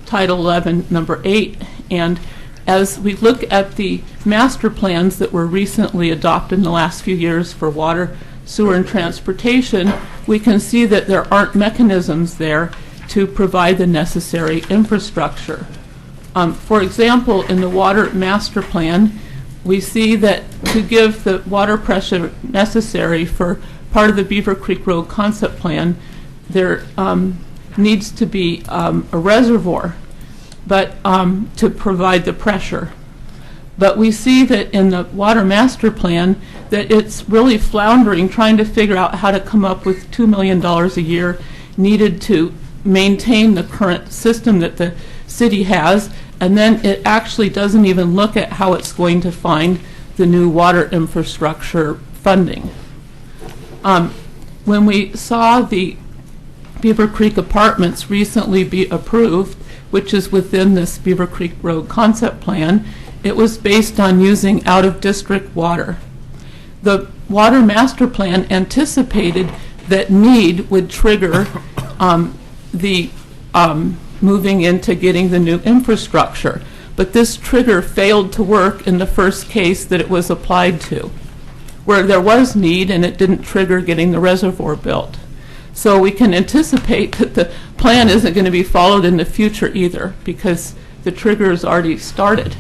Title 11, number 8. And as we look at the master plans that were recently adopted in the last few years for water, sewer, and transportation, we can see that there aren't mechanisms there to provide the necessary infrastructure. For example, in the water master plan, we see that to give the water pressure necessary for part of the Beaver Creek Road concept plan, there needs to be a reservoir, but to provide the pressure. But we see that in the water master plan that it's really floundering, trying to figure out how to come up with $2 million a year needed to maintain the current system that the city has, and then it actually doesn't even look at how it's going to find the new water infrastructure funding. When we saw the Beaver Creek Apartments recently be approved, which is within this Beaver Creek Road concept plan, it was based on using out-of-district water. The water master plan anticipated that need would trigger the moving into getting the new infrastructure. But this trigger failed to work in the first case that it was applied to, where there was need and it didn't trigger getting the reservoir built. So we can anticipate that the plan isn't going to be followed in the future either, because the trigger has already started.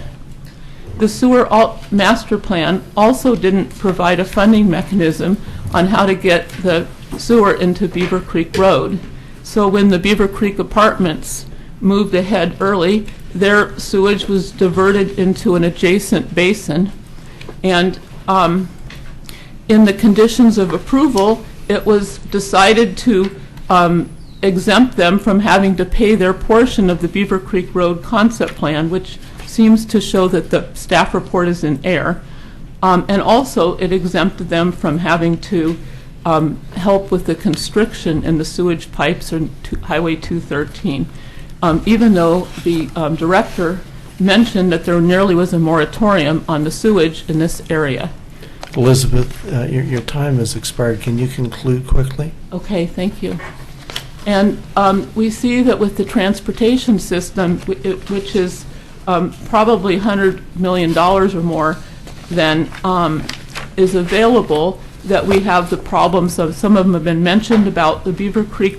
The sewer master plan also didn't provide a funding mechanism on how to get the sewer into Beaver Creek Road. So when the Beaver Creek Apartments moved ahead early, their sewage was diverted into an adjacent basin. And in the conditions of approval, it was decided to exempt them from having to pay their portion of the Beaver Creek Road concept plan, which seems to show that the staff report is in error. And also, it exempted them from having to help with the constriction in the sewage pipes on Highway 213, even though the director mentioned that there nearly was a moratorium on the sewage in this area. Elizabeth, your time has expired. Can you conclude quickly? Okay, thank you. And we see that with the transportation system, which is probably $100 million or more than is available, that we have the problems of, some of them have been mentioned, about the Beaver Creek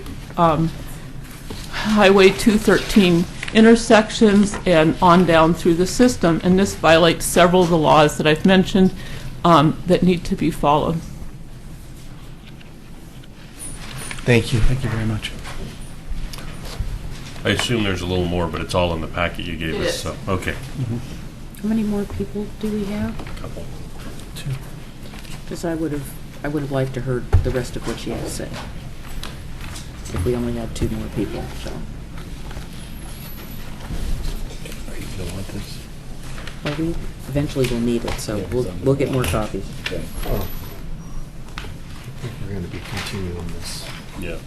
Highway 213 intersections and on down through the system. And this violates several of the laws that I've mentioned that need to be followed. Thank you. Thank you very much. I assume there's a little more, but it's all in the packet you gave us, so, okay. How many more people do we have? Couple. Two. Because I would have liked to heard the rest of what she had to say. If we only had 2 more people, so. You don't want this? Well, we eventually will need it, so we'll get more copies. Oh. I think we're going to be continuing this. Yeah.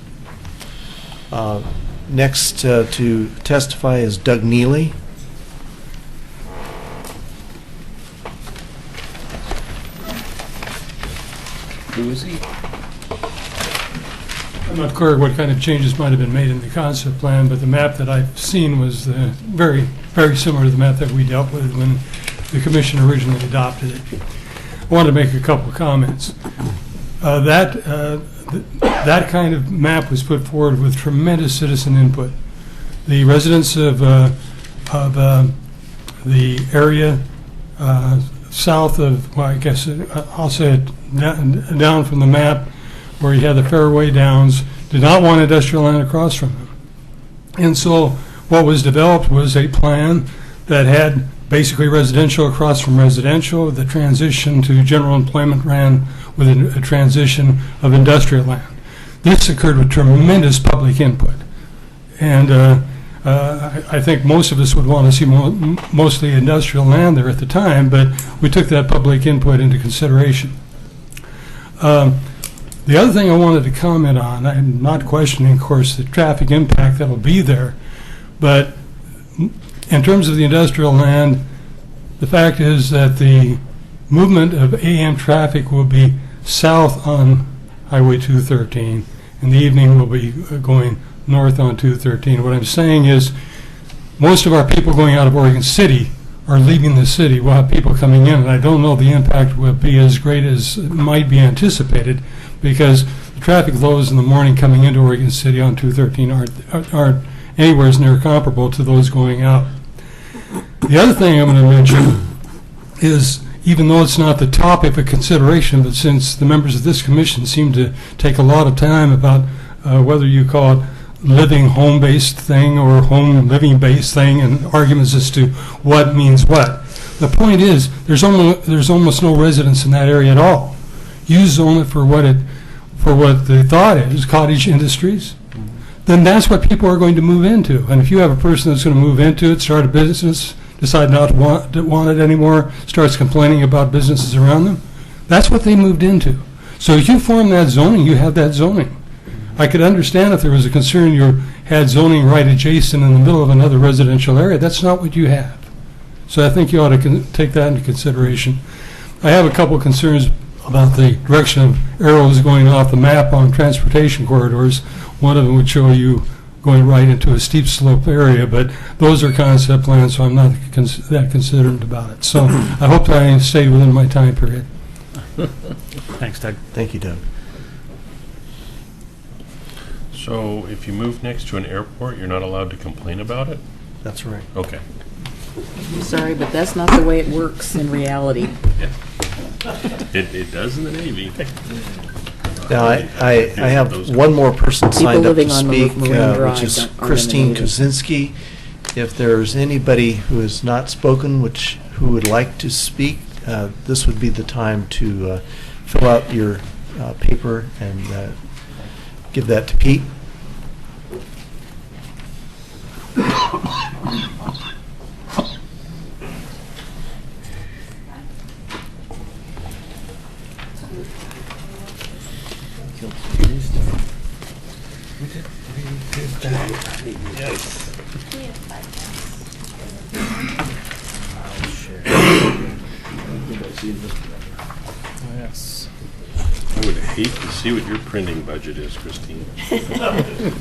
Next to testify is Doug Neely. Who is he? I'm not clear what kind of changes might have been made in the concept plan, but the map that I've seen was very, very similar to the map that we dealt with when the commission originally adopted it. I wanted to make a couple of comments. That kind of map was put forward with tremendous citizen input. The residents of the area south of, well, I guess I'll say it down from the map where you had the Fairway Downs, did not want industrial land across from them. And so what was developed was a plan that had basically residential across from residential. The transition to general employment ran with a transition of industrial land. This occurred with tremendous public input. And I think most of us would want to see mostly industrial land there at the time, but we took that public input into consideration. The other thing I wanted to comment on, I'm not questioning, of course, the traffic impact that will be there, but in terms of the industrial land, the fact is that the movement of AM traffic will be south on Highway 213, and the evening will be going north on 213. What I'm saying is most of our people going out of Oregon City are leaving the city. We'll have people coming in, and I don't know the impact will be as great as might be anticipated, because the traffic flows in the morning coming into Oregon City on 213 aren't anywhere near comparable to those going out. The other thing I'm going to mention is, even though it's not the topic of consideration, but since the members of this commission seem to take a lot of time about whether you call it living home-based thing or home living-based thing, and arguments as to what means what. The point is, there's almost no residents in that area at all. You zone it for what the thought is, cottage industries, then that's what people are going to move into. And if you have a person that's going to move into it, start a business, decide not to want it anymore, starts complaining about businesses around them, that's what they moved into. So if you form that zoning, you have that zoning. I could understand if there was a concern you had zoning right adjacent in the middle of another residential area. That's not what you have. So I think you ought to take that into consideration. I have a couple of concerns about the direction of arrows going off the map on transportation corridors. One of them would show you going right into a steep slope area, but those are concept plans, so I'm not that concerned about it. So I hope that I stayed within my time period. Thanks, Doug. Thank you, Doug. So if you move next to an airport, you're not allowed to complain about it? That's right. Okay. Sorry, but that's not the way it works in reality. Yeah. It does in the Navy. Now, I have one more person signed up to living on speak, Marine Drive which is aren't in the Christine Navy. Kozinski. If there's anybody who has not spoken, who would like to speak, this would be the time to fill out your paper and give that to Pete. Yes. I would hate to see what your printing budget is, Christine.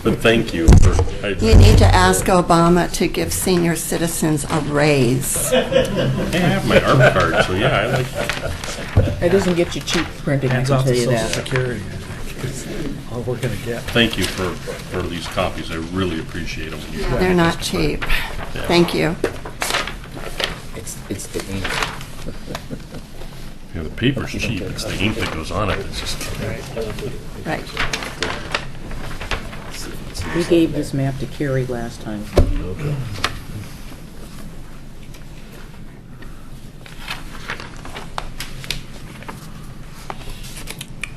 But thank you. You need to ask Obama to give senior citizens a raise. I have my ARP card, so yeah, I like that. It doesn't get you cheap printing, I Hands can off tell the you Social that. Security. That's all we're going to get. Thank you for these copies. I really appreciate them. They're not cheap. Thank you. It's the ink. Yeah, the paper's cheap. It's the ink that goes on it. It's just Right. We gave this map to Carrie last time.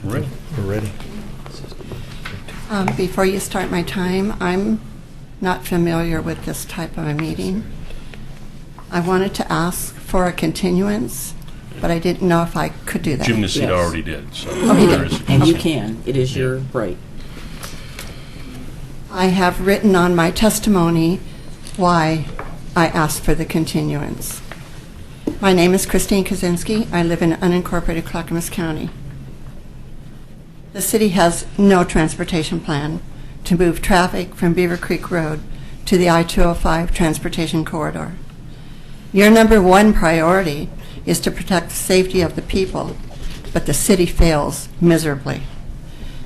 Ready. We're ready. Before you start my time, I'm not familiar with this type of a meeting. I wanted to ask for a continuance, but I didn't know if I could do that. Jim Nacita Yes. already did. So Oh, he there did. is a And you consent. can. It is your right. I have written on my testimony why I asked for the continuance. My name is Christine Kozinski. I live in unincorporated Clackamas County. The city has no transportation plan to move traffic from Beaver Creek Road to the I-205 transportation corridor. Your number one priority is to protect the safety of the people, but the city fails miserably.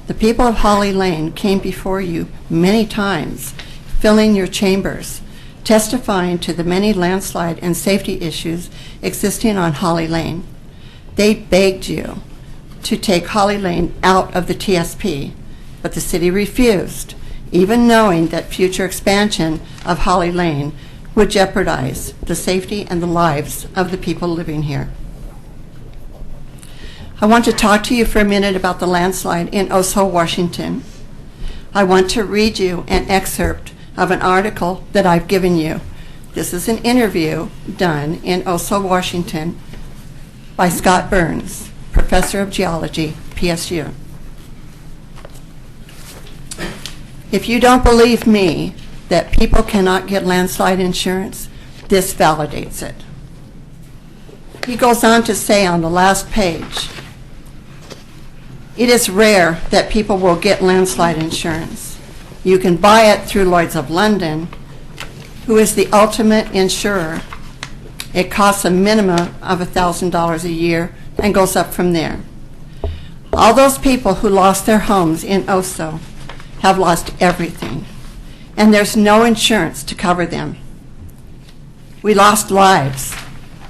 The people of Holly Lane came before you many times, filling your chambers, testifying to the many landslide and safety issues existing on Holly Lane. They begged you to take Holly Lane out of the TSP, but the city refused, even knowing that future expansion of Holly Lane would jeopardize the safety and the lives of the people living here. I want to talk to you for a minute about the landslide in Oso, Washington. I want to read you an excerpt of an article that I've given you. This is an interview done in Oso, Washington by Scott Burns, professor of geology, PSU. If you don't believe me that people cannot get landslide insurance, this validates it. He goes on to say on the last page, it is rare that people will get landslide insurance. You can buy it through Lloyd's of London, who is the ultimate insurer. It costs a minimum of $1,000 a year and goes up from there. All those people who lost their homes in Oso have lost everything, and there's no insurance to cover them. We lost lives.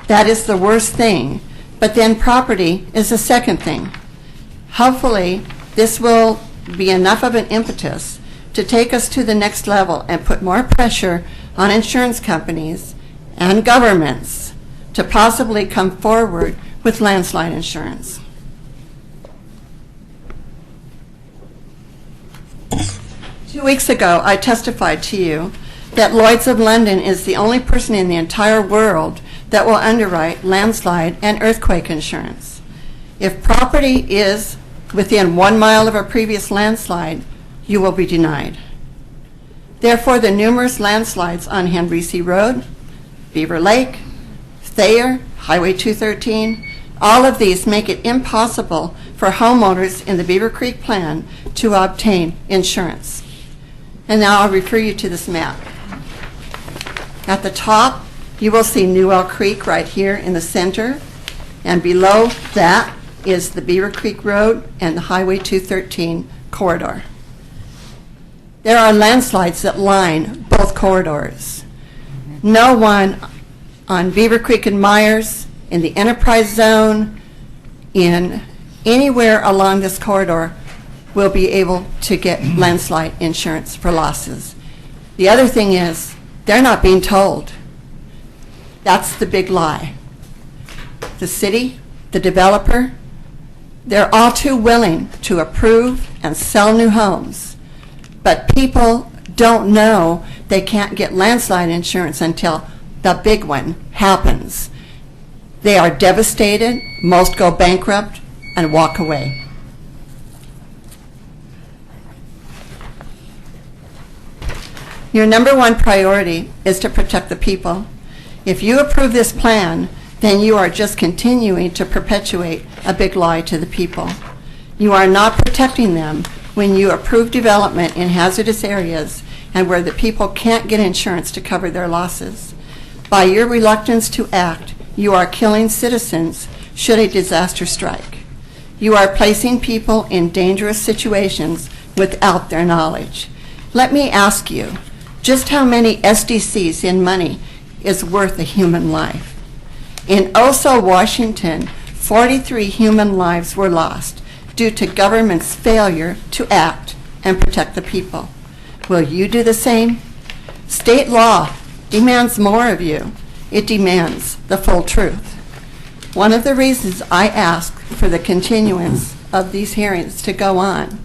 That is the worst thing, but then property is the second thing. Hopefully, this will be enough of an impetus to take us to the next level and put more pressure on insurance companies and governments to possibly come forward with landslide insurance. Two weeks ago, I testified to you that Lloyd's of London is the only person in the entire world that will underwrite landslide and earthquake insurance. If property is within 1 mile of a previous landslide, you will be denied. Therefore, the numerous landslides on Henry Road, Beaver Lake, Thayer, Highway 213, all of these make it impossible for homeowners in the Beaver Creek plan to obtain insurance. And now I'll refer you to this map. At the top, you will see Newell Creek right here in the center, and below that is the Beaver Creek Road and the Highway 213 corridor. There are landslides that line both corridors. No one on Beaver Creek and Myers, in the Enterprise Zone, in anywhere along this corridor will be able to get landslide insurance for losses. The other thing is, they're not being told. That's the big lie. The city, the developer, they're all too willing to approve and sell new homes. But people don't know they can't get landslide insurance until the big one happens. They are devastated, most go bankrupt, and walk away. Your number one priority is to protect the people. If you approve this plan, then you are just continuing to perpetuate a big lie to the people. You are not protecting them when you approve development in hazardous areas and where the people can't get insurance to cover their losses. By your reluctance to act, you are killing citizens should a disaster strike. You are placing people in dangerous situations without their knowledge. Let me ask you, just how many SDCs in money is worth a human life? In Oso, Washington, 43 human lives were lost due to government's failure to act and protect the people. Will you do the same? State law demands more of you. It demands the full truth. One of the reasons I ask for the continuance of these hearings to go on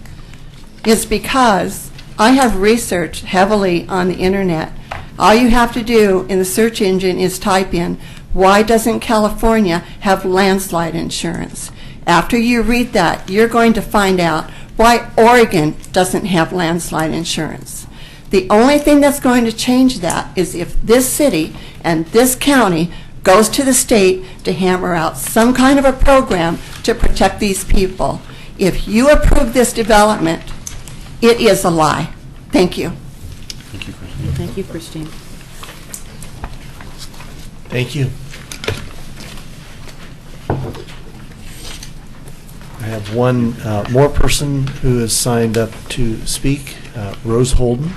is because I have researched heavily on the internet. All you have to do in the search engine is type in, why doesn't California have landslide insurance? After you read that, you're going to find out why Oregon doesn't have landslide insurance. The only thing that's going to change that is if this city and this county goes to the state to hammer out some kind of a program to protect these people. If you approve this development, it is a lie. Thank you. Thank you, Christine. Thank you, Christine. Thank you. I have one more person who has signed up to speak, Rose Holden.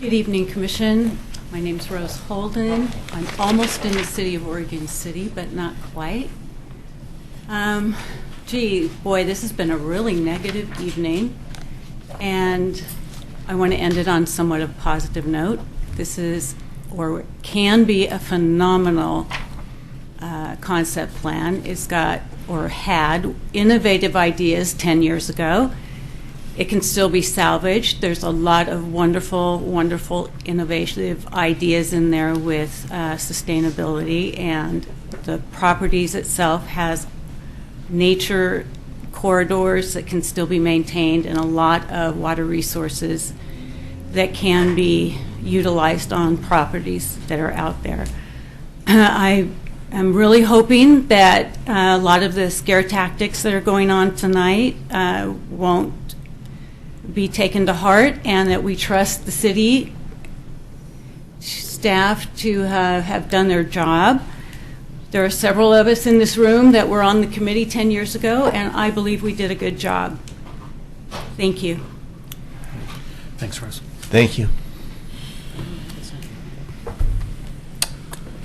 Good evening, Commission. My name's Rose Holden. I'm almost in the city of Oregon City, but not quite. Gee, boy, this has been a really negative evening, and I want to end it on somewhat of a positive note. This is, or can be, a phenomenal concept plan. It's got, or had, innovative ideas 10 years ago. It can still be salvaged. There's a lot of wonderful, wonderful, innovative ideas in there with sustainability, and the properties itself has nature corridors that can still be maintained and a lot of water resources that can be utilized on properties that are out there. I am really hoping that a lot of the scare tactics that are going on tonight won't be taken to heart, and that we trust the city staff to have done their job. There are several of us in this room that were on the committee 10 years ago, and I believe we did a good job. Thank you. Thanks, Rose. Thank you.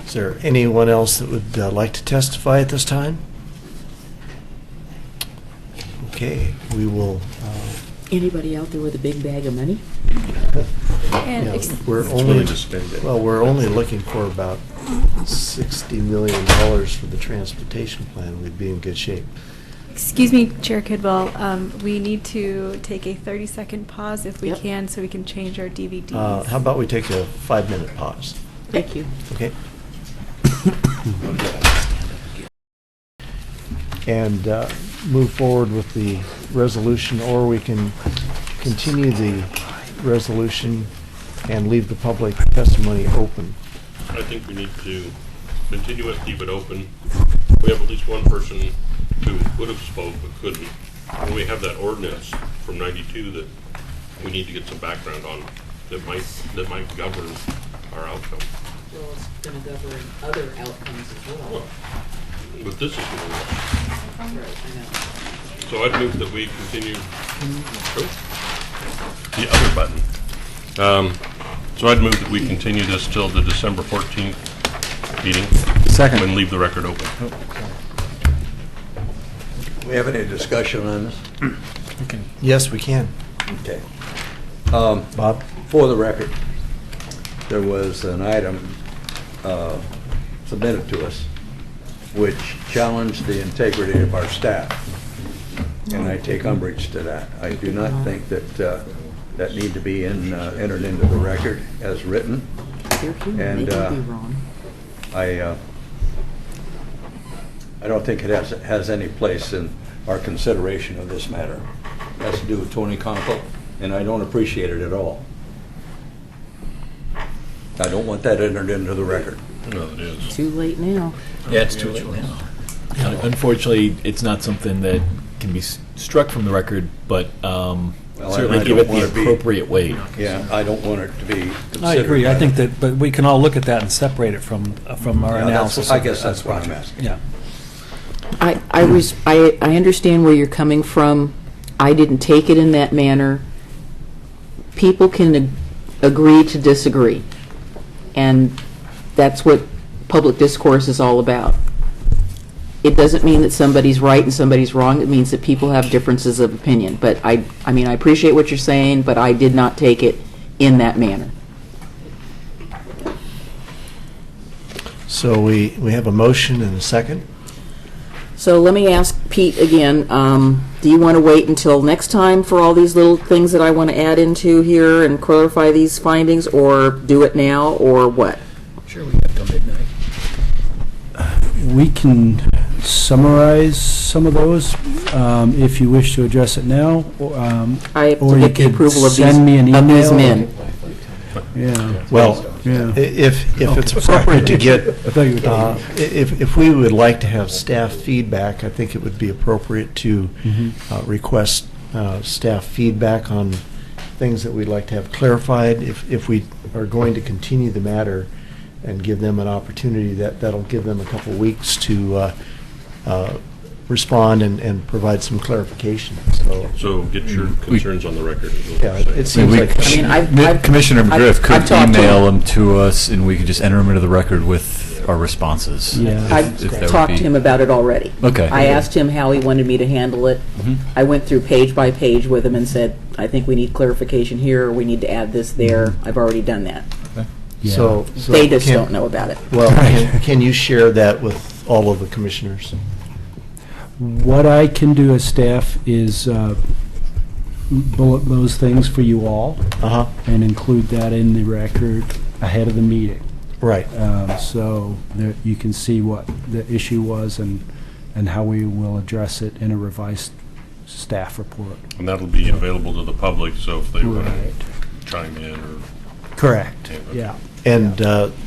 Is there anyone else that would like to testify at this time? Okay, we will Anybody out there with a big bag of money? And Yeah, ex- we're It's only, willing to spend it. well, we're only looking for about $60 million for the transportation plan. We'd be in good shape. Excuse me, Chair Kidwell, we need to take a 30-second pause if we Yep. can, so we can change our DVDs. How about we take a 5-minute pause? Thank you. Okay? And move forward with the resolution, or we can continue the resolution and leave the public testimony open. I think we need to continue it, leave it open. We have at least one person who would have spoke but couldn't. And we have that ordinance from '92 that we need to get some background on that might govern our outcome. Well, it's going to govern other outcomes as well. But this is one. Right, I know. So I'd move that we continue. The other button. So I'd move that we continue this till the December 14th meeting. Second. And leave the record open. We have any discussion on this? Yes, we can. Okay. Bob? For the record, there was an item submitted to us which challenged the integrity of our staff, and I take umbrage to that. I do not think that that need to be entered into the record as written. They're human, And they can be wrong. I don't think it has any place in our consideration of this matter. It has to do with Tony Conkle, and I don't appreciate it at all. I don't want that entered into the record. No, it is. Too late now. Yeah, it's too late now. Unfortunately, it's not something that can be struck from the record, but certainly I give don't it the wanna be- appropriate weight. Yeah, I don't want it to be considered. I agree. I think that, but we can all look at that and separate it from our Yeah, analysis. I of guess the that's what I'm project. asking. Yeah. I understand where you're coming from. I didn't take it in that manner. People can agree to disagree, and that's what public discourse is all about. It doesn't mean that somebody's right and somebody's wrong. It means that people have differences of opinion. But I mean, I appreciate what you're saying, but I did not take it in that manner. So we have a motion and a second. So let me ask Pete again, do you want to wait until next time for all these little things that I want to add into here and clarify these findings, or do it now, or what? Sure, we have till midnight. We can summarize some of those if you wish to address it now. I have Or to you get the could approval of send me an these email. men. Yeah. Well, Yeah. if it's Oh, sorry. appropriate to get, I thought you were talking. if we would like to have staff feedback, I think it would be appropriate to request staff feedback on things that we'd like to have clarified. If we are going to continue the matter and give them an opportunity, that'll give them a couple weeks to respond and provide some clarification. So get your concerns on the record. is what Yeah, we're saying. it seems like. I mean, I've Commissioner McGriff I've could talked to email him. them to us, and we could just enter them into the record with our responses. Yeah. I've If that would talked be- to him about it already. Okay. I asked him how he wanted me to handle it. Mhm. I went through page by page with him and said, I think we need clarification here, or we need to add this there. I've already done that. Yeah. So They just can- don't know about it. Well, can you share that with all of the commissioners? What I can do as staff is bullet those things for you all Uh-huh, and include that in the record ahead of the meeting. right. So that you can see what the issue was and how we will address it in a revised staff report. And that'll be available to the public, so if they want Right. to chime in or... Correct, yeah. And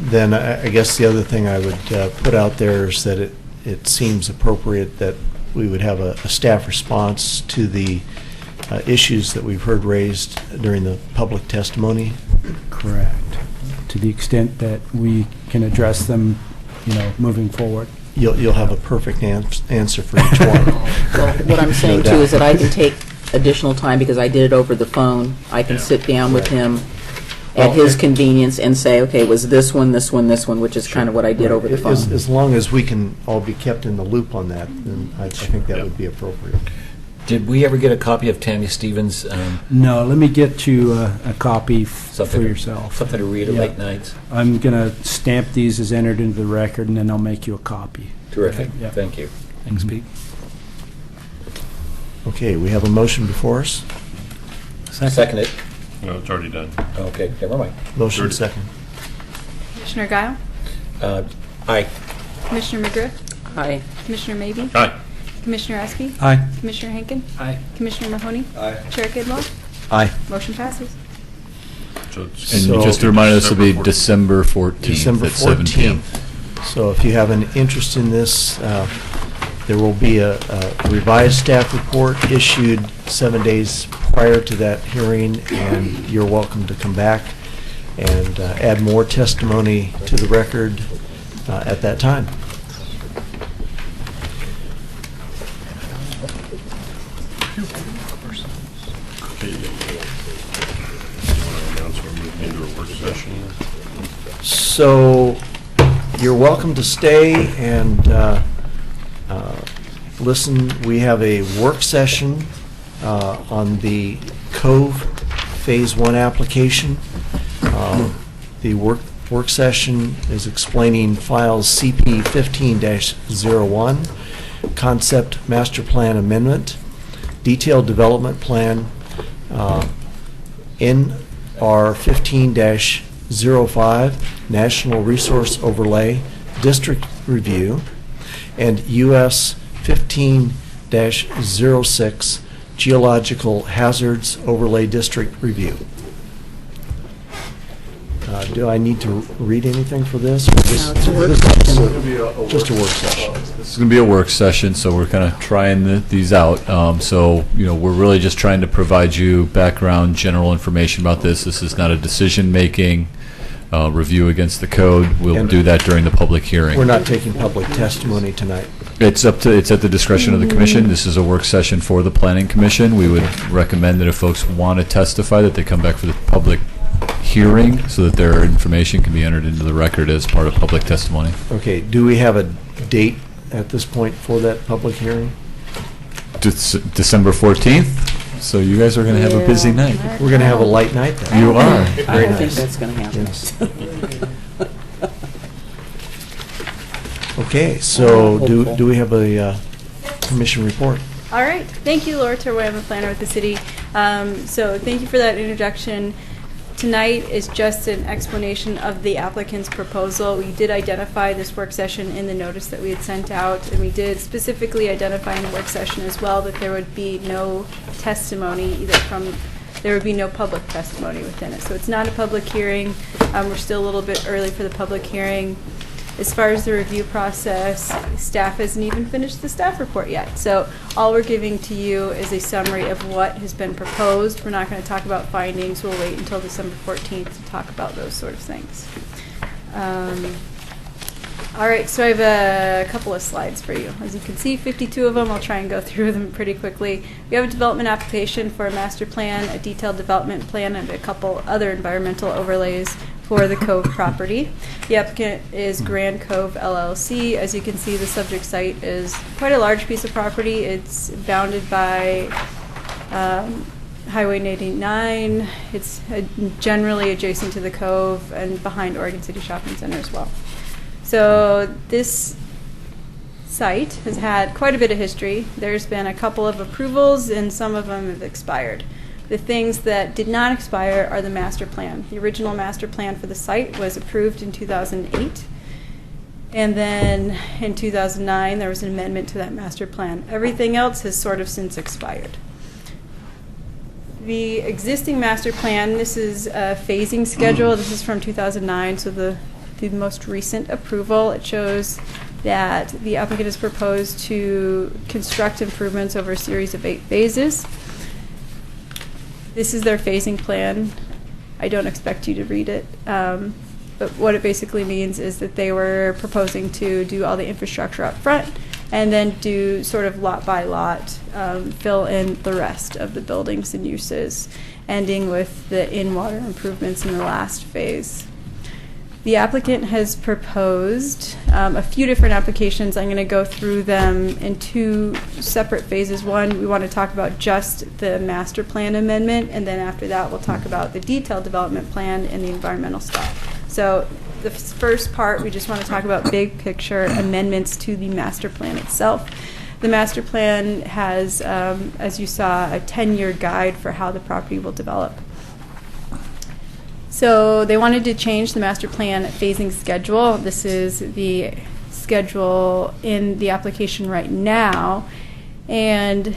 then I guess the other thing I would put out there is that it seems appropriate that we would have a staff response to the issues that we've heard raised during the public testimony. Correct. To the extent that we can address them, moving forward. You'll have a perfect answer for each one. Well, what I'm saying No too is doubt. that I can take additional time because I did it over the phone. I can sit down with him at his convenience and say, okay, was this one, which is kind of what I did over the phone. As long as we can all be kept in the loop on that, then I think that would be appropriate. Did we ever get a copy of Tammy Stevens? No, let me get you a copy for Something- yourself. Something to read at Yeah. late nights? I'm going to stamp these as entered into the record, and then I'll make you a copy. Terrific. Yeah. Thank you. Thanks, Pete. Okay, we have a motion before us. Second it. No, it's already done. Okay, never mind. Motion second. Commissioner Guile? Aye. Commissioner McGriff? Aye. Commissioner Maybe? Aye. Commissioner Espy? Aye. Commissioner Henkin? Aye. Commissioner Mahoney? Aye. Chair Kidwell? Aye. Motion passes. So it's And So- just a reminder, this will be December 14th. December 14th December at 7 p.m. 14th. So if you have an interest in this, there will be a revised staff report issued 7 days prior to that hearing, and you're welcome to come back and add more testimony to the record at that time. Okay. You want to announce we're moving into a work session? So you're welcome to stay and listen. We have a work session on the Cove Phase 1 application. The work session is explaining files CP 15-01, Concept Master Plan Amendment, Detailed Development Plan, NR 15-05, National Resource Overlay, District Review, and US 15-06, Geological Hazards Overlay District Review. Do I need to read anything for this? Or No, it's a work Just a work session. This is going to be a work session, so we're kind of trying these out. We're really just trying to provide you background, general information about this. This is not a decision-making review against the code. We'll And do that during the public hearing. We're not taking public testimony tonight. It's at the discretion of the commission. This is a work session for the planning commission. We would recommend that if folks want to testify, that they come back for the public hearing so that their information can be entered into the record as part of public testimony. Okay, do we have a date at this point for that public hearing? December 14th. So you guys are going to have a busy night. We're going to have a light night then. You are. I Very don't think nice. that's going to happen. Yes. Okay, so do we have a commission report? All right. Thank you, Laura Terway. I'm a planner with the city. So thank you for that introduction. Tonight is just an explanation of the applicant's proposal. We did identify this work session in the notice that we had sent out, and we did specifically identify in the work session as well that there would be no testimony, there would be no public testimony within it. So it's not a public hearing. We're still a little bit early for the public hearing. As far as the review process, staff hasn't even finished the staff report yet. So all we're giving to you is a summary of what has been proposed. We're not going to talk about findings. We'll wait until December 14th to talk about those sort of things. All right, so I have a couple of slides for you. As you can see, 52 of them. I'll try and go through them pretty quickly. We have a development application for a master plan, a detailed development plan, and a couple other environmental overlays for the Cove property. The applicant is Grand Cove LLC. As you can see, the subject site is quite a large piece of property. It's bounded by Highway 89. It's generally adjacent to the Cove and behind Oregon City Shopping Center as well. So this site has had quite a bit of history. There's been a couple of approvals and some of them have expired. The things that did not expire are the master plan. The original master plan for the site was approved in 2008. And then in 2009, there was an amendment to that master plan. Everything else has sort of since expired. The existing master plan, this is a phasing schedule. This is from 2009, so the most recent approval. It shows that the applicant has proposed to construct improvements over a series of 8 phases. This is their phasing plan. I don't expect you to read it, but what it basically means is that they were proposing to do all the infrastructure up front and then do sort of lot by lot, fill in the rest of the buildings and uses, ending with the in-water improvements in the last phase. The applicant has proposed a few different applications. I'm going to go through them in two separate phases. One, we want to talk about just the master plan amendment, and then after that we'll talk about the detailed development plan and the environmental stuff. So the first part, we just want to talk about big picture amendments to the master plan itself. The master plan has, as you saw, a 10-year guide for how the property will develop. So they wanted to change the master plan phasing schedule. This is the schedule in the application right now. And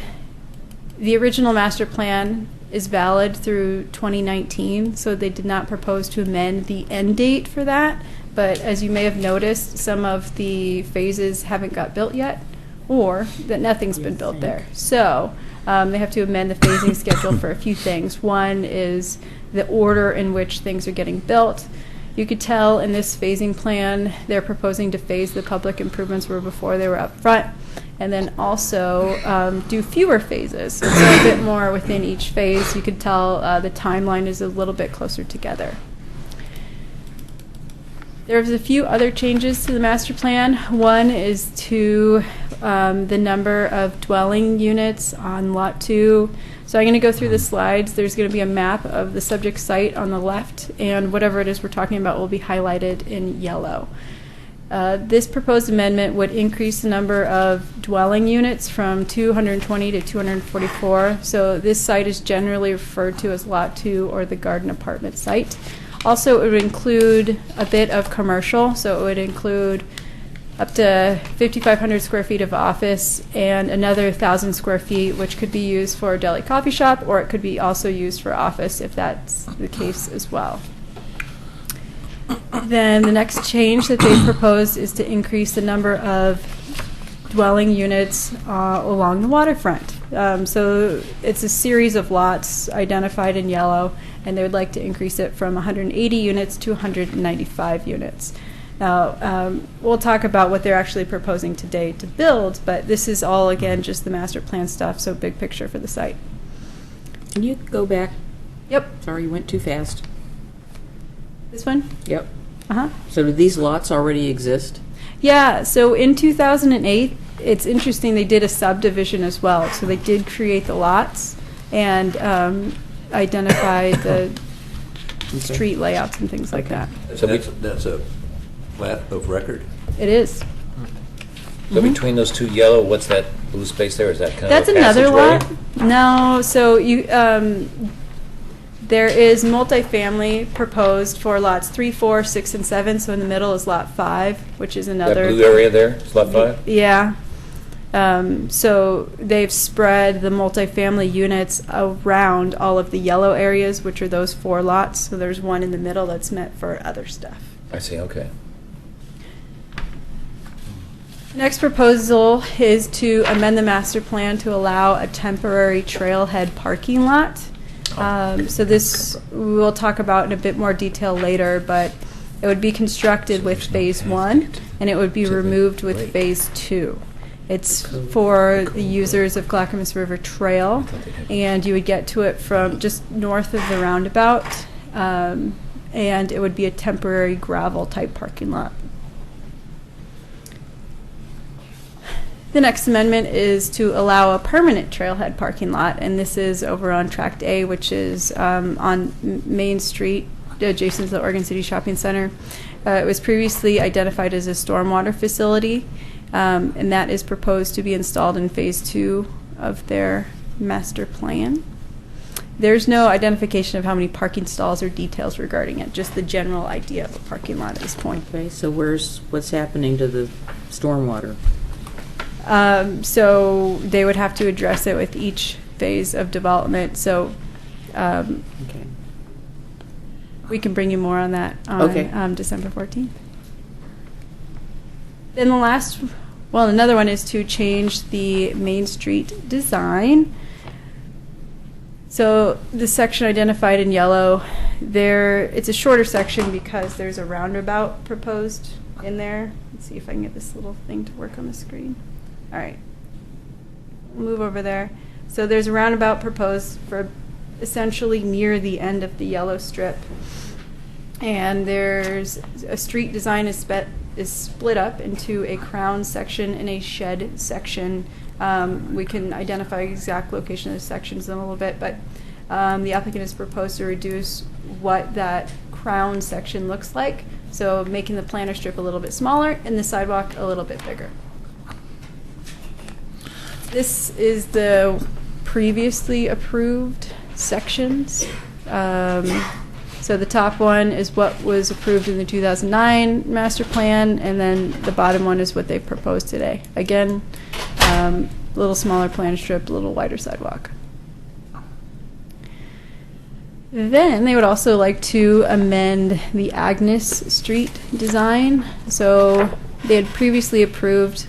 the original master plan is valid through 2019, so they did not propose to amend the end date for that. But as you may have noticed, some of the phases haven't got built yet, or that nothing's been built there. So they have to amend the phasing schedule for a few things. One is the order in which things are getting built. You could tell in this phasing plan they're proposing to phase the public improvements where before they were up front, and then also do fewer phases. So a bit more within each phase. You could tell the timeline is a little bit closer together. There's a few other changes to the master plan. One is to the number of dwelling units on Lot 2. So I'm going to go through the slides. There's going to be a map of the subject site on the left, and whatever it is we're talking about will be highlighted in yellow. This proposed amendment would increase the number of dwelling units from 220 to 244. So this site is generally referred to as Lot 2 or the garden apartment site. Also, it would include a bit of commercial, so it would include up to 5,500 square feet of office and another 1,000 square feet, which could be used for a deli coffee shop, or it could be also used for office if that's the case as well. Then the next change that they proposed is to increase the number of dwelling units along the waterfront. So it's a series of lots identified in yellow, and they would like to increase it from 180 units to 195 units. Now, we'll talk about what they're actually proposing today to build, but this is all, again, just the master plan stuff, so big picture for the site. Can you go back? Yep. Sorry, you went too fast. This one? Yep. Uh-huh. So do these lots already exist? Yeah, so in 2008, it's interesting, they did a subdivision as well. So they did create the lots and identify the street layouts and things like that. So That's a plat of record? It is. So between those two yellow, what's that blue space there? Is that kind That's of a another passageway? lot. No, so you there is multifamily proposed for lots 3, 4, 6, and 7. So in the middle is lot 5, which is another. That blue area there is lot 5? Yeah. So they've spread the multifamily units around all of the yellow areas, which are those 4 lots. So there's one in the middle that's meant for other stuff. I see, okay. Next proposal is to amend the master plan to allow a temporary trailhead parking lot. So this we'll talk about in a bit more detail later, but it would be constructed with phase 1 and it would be removed with phase 2. It's for the users of Clackamas River Trail, and you would get to it from just north of the roundabout, and it would be a temporary gravel type parking lot. The next amendment is to allow a permanent trailhead parking lot, and this is over on Tract A, which is on Main Street, adjacent to the Oregon City Shopping Center. It was previously identified as a stormwater facility, and that is proposed to be installed in phase 2 of their master plan. There's no identification of how many parking stalls or details regarding it, just the general idea of a parking lot at this point. Okay, so what's happening to the stormwater? So they would have to address it with each phase of development. So Okay. we can bring you more on that on December 14th. Then another one is to change the Main Street design. So the section identified in yellow, it's a shorter section because there's a roundabout proposed in there. Let's see if I can get this little thing to work on the screen. All right, we'll move over there. So there's a roundabout proposed for essentially near the end of the yellow strip. And there's a street design is split up into a crown section and a shed section. We can identify exact location of the sections in a little bit, but the applicant has proposed to reduce what that crown section looks like, so making the planter strip a little bit smaller and the sidewalk a little bit bigger. This is the previously approved sections. So the top one is what was approved in the 2009 master plan, and then the bottom one is what they've proposed today. Again, a little smaller planter strip, a little wider sidewalk. Then they would also like to amend the Agnes Street design. So they had previously approved,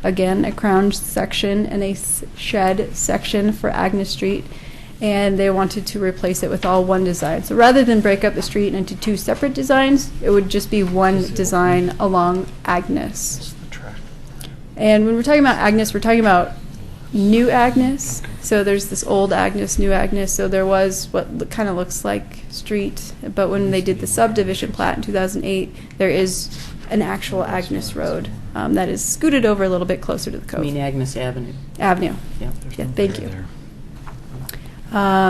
again, a crown section and a shed section for Agnes Street, and they wanted to replace it with all one design. So rather than break up the street into two separate designs, it would just be one design along Agnes. And when we're talking about Agnes, we're talking about new Agnes. So there's this old Agnes, new Agnes. So there was what kind of looks like street, but when they did the subdivision plat in 2008, there is an actual Agnes Road that is scooted over a little bit closer to the cove. I mean Agnes Avenue. Avenue. Yeah. Yeah, thank you.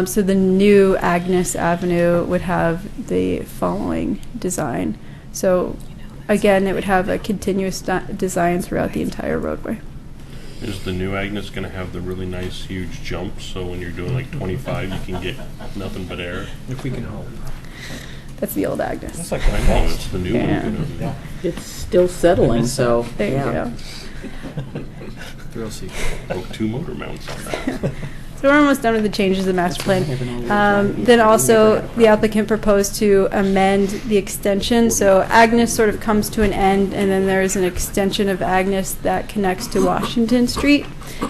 So the new Agnes Avenue would have the following design. So again, it would have a continuous design throughout the entire roadway. Is the new Agnes going to have the really nice huge jumps, so when you're doing like 25, you can get nothing but air? If we can hope. That's the old Agnes. That's like I know, it's the new Yeah. one. It's still settling, so There yeah. you go. Thrill seeker. Oh, 2 motor mounts on that. So we're almost done with the changes of the master plan. Then also, the applicant proposed to amend the extension. So Agnes sort of comes to an end, and then there is an extension of Agnes that connects to Washington Street.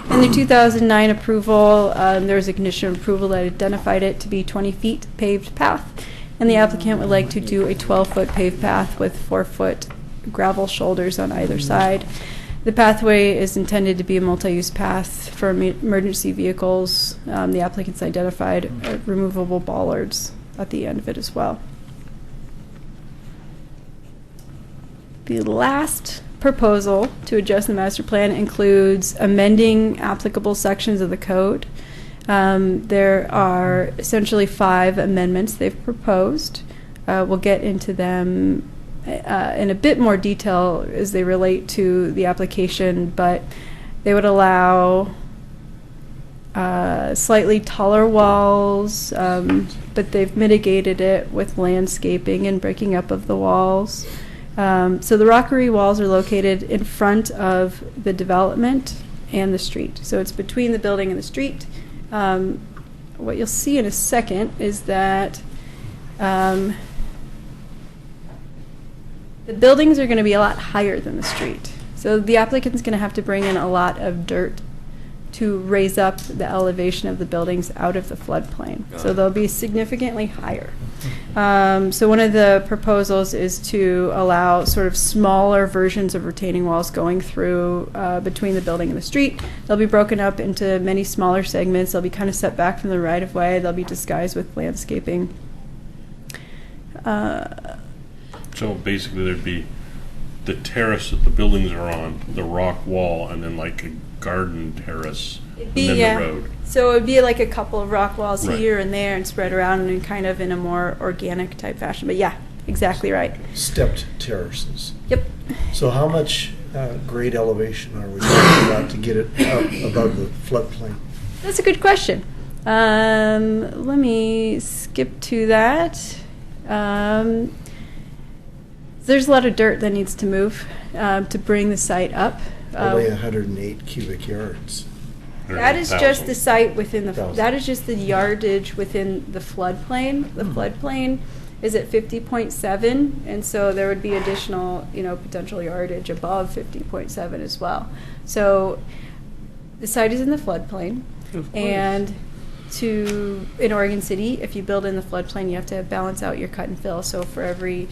In the 2009 approval, there was a condition of approval that identified it to be 20 feet paved path. And the applicant would like to do a 12-foot paved path with 4-foot gravel shoulders on either side. The pathway is intended to be a multi-use path for emergency vehicles. The applicant's identified removable bollards at the end of it as well. The last proposal to adjust the master plan includes amending applicable sections of the code. There are essentially 5 amendments they've proposed. We'll get into them in a bit more detail as they relate to the application, but they would allow slightly taller walls, but they've mitigated it with landscaping and breaking up of the walls. So the rockery walls are located in front of the development and the street. So it's between the building and the street. What you'll see in a second is that the buildings are going to be a lot higher than the street. So the applicant's going to have to bring in a lot of dirt to raise up the elevation of the buildings out of the floodplain. So they'll be significantly higher. So one of the proposals is to allow sort of smaller versions of retaining walls going through between the building and the street. They'll be broken up into many smaller segments. They'll be kind of set back from the right-of-way. They'll be disguised with landscaping. So basically there'd be the terrace that the buildings are on, the rock wall, and then like a garden terrace, and then the road. So it would be like a couple of rock walls Right. here and there and spread around and kind of in a more organic type fashion. But yeah, exactly right. Stepped terraces. Yep. So how much grade elevation are we talking about to get it up above the floodplain? That's a good question. Let me skip to that. There's a lot of dirt that needs to move to bring the site up. Only 108 cubic yards. That is just the site within the, Thousand. that is just the yardage within the floodplain. The floodplain is at 50.7, and so there would be additional, potential yardage above 50.7 as well. So the site is in the floodplain, and in Oregon City, if you build in the floodplain, you have to balance out your cut and fill. So for every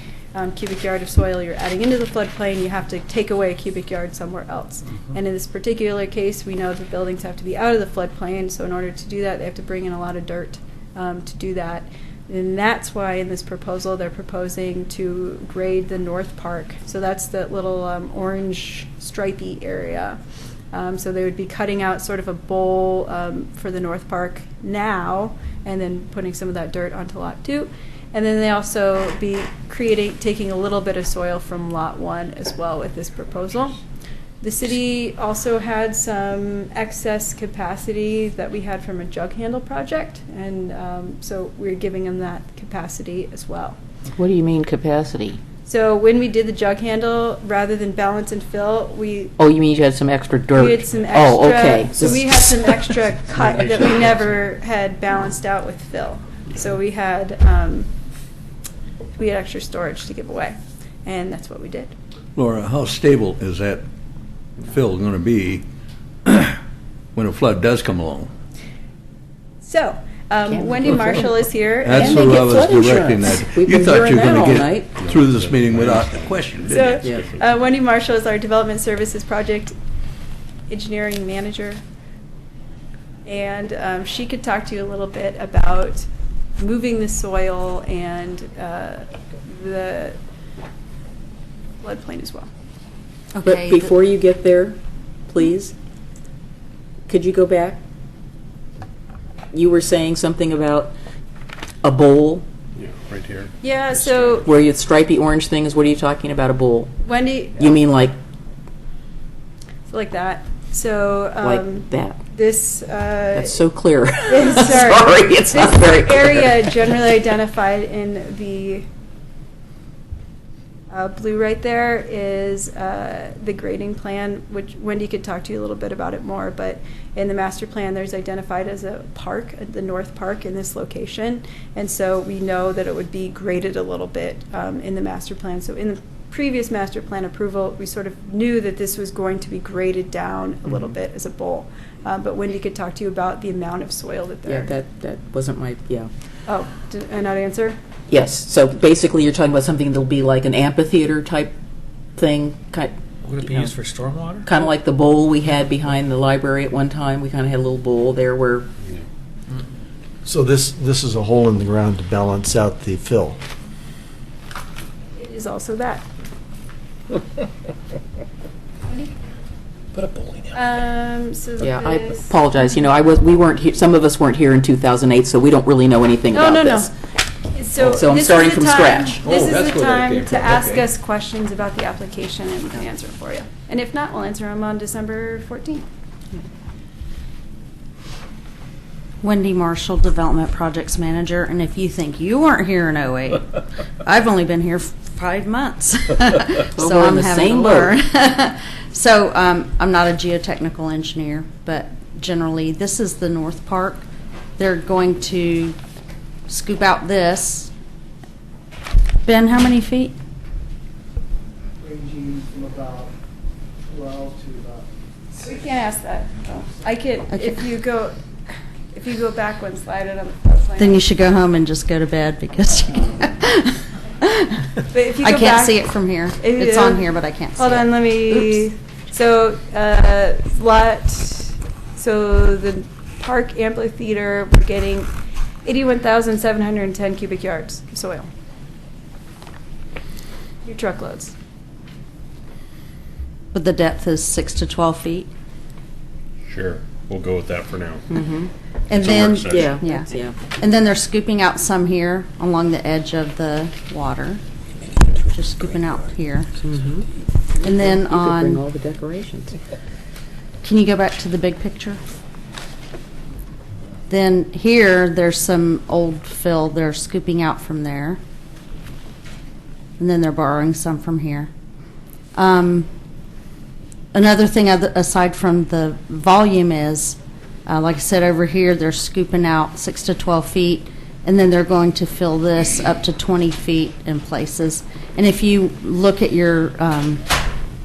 cubic yard of soil you're adding into the floodplain, you have to take away a cubic yard somewhere else. And in this particular case, we know the buildings have to be out of the floodplain, so in order to do that, they have to bring in a lot of dirt to do that. And that's why in this proposal, they're proposing to grade the North Park. So that's that little orange stripy area. So they would be cutting out sort of a bowl for the North Park now, and then putting some of that dirt onto Lot 2. And then they also be taking a little bit of soil from Lot 1 as well with this proposal. The city also had some excess capacity that we had from a jug handle project, and so we're giving them that capacity as well. What do you mean capacity? So when we did the jug handle, rather than balance and fill, we... Oh, you mean you had some extra dirt? We had some extra... Oh, okay. So we had some extra cut that we never had balanced out with fill. So we had extra storage to give away, and that's what we did. Laura, how stable is that fill going to be when a flood does come along? So, Wendy Marshall is here. That's what I was directing that. You thought you were going to get through this meeting without a question, didn't you? So, Wendy Marshall is our Development Services Project Engineering Manager. And she could talk to you a little bit about moving the soil and the floodplain as well. But before you get there, please, could you go back? You were saying something about a bowl. Yeah, right here. Yeah, so... Where you stripy orange thing is, what are you talking about, a bowl? Wendy... You mean like... So like that. So... like that. This... That's so clear. Sorry, it's not very clear. Area generally identified in the blue right there is the grading plan, which Wendy could talk to you a little bit about it more, but in the master plan there's identified as a park, the North Park in this location, and so we know that it would be graded a little bit in the master plan. So in the previous master plan approval, we sort of knew that this was going to be graded down a little bit as a bowl, but Wendy could talk to you about the amount of soil that there. Yeah, that wasn't my, yeah. Oh, did I not answer? Yes, so basically you're talking about something that'll be like an amphitheater type thing. Would it be used for stormwater? Kind of like the bowl we had behind the library at one time. We kind of had a little bowl there where... So this is a hole in the ground to balance out the fill. It is also that. Put a bowling alley. So yeah, I apologize. You know, we weren't here, some of us weren't here in 2008, so we don't really know anything about this. So I'm starting from scratch. This is the time to ask us questions about the application, and we can answer it for you. And if not, we'll answer them on December 14th. Wendy Marshall, Development Projects Manager, and if you think you weren't here in 08, I've only been here 5 months, so we're I'm in the having same to learn. So I'm not a geotechnical engineer, but generally this is the North Park. They're going to scoop out this. Ben, how many feet? Ranging from about 12 to about... We can't ask that. I could, Okay. if you go back one slide on the floodplain. Then you should go home and just go to bed because you But if you I go can't back- see it from here. if It's you- on here, but I can't see Hold it. on, let me. Oops. So the park amphitheater, we're getting 81,710 cubic yards of soil. Your truckloads. But the depth is 6 to 12 feet. Sure, we'll go with that for now. And It's a then, work session. yeah. And then they're scooping out some here along the edge of the water. Just scooping out here. And then You could bring all on, the decorations. can you go back to the big picture? Then here, there's some old fill they're scooping out from there. And then they're borrowing some from here. Another thing aside from the volume is, like I said, over here, they're scooping out 6 to 12 feet, and then they're going to fill this up to 20 feet in places. And if you look at your,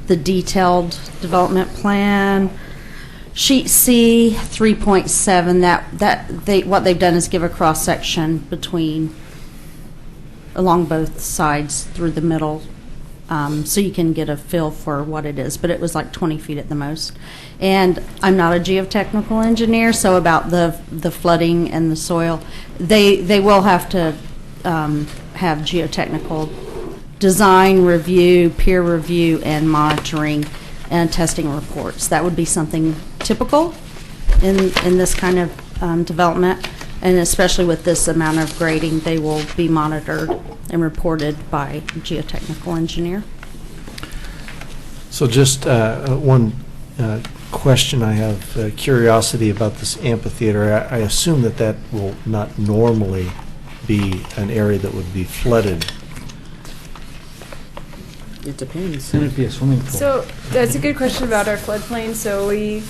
the detailed development plan, sheet C 3.7, what they've done is give a cross-section along both sides through the middle, so you can get a feel for what it is. But it was like 20 feet at the most. And I'm not a geotechnical engineer, so about the flooding and the soil, they will have to have geotechnical design review, peer review, and monitoring and testing reports. That would be something typical in this kind of development, and especially with this amount of grading, they will be monitored and reported by a geotechnical engineer. So just one question I have, curiosity about this amphitheater. I assume that that will not normally be an area that would be flooded. It depends. It would be a swimming pool. So that's a good question about our floodplain. So we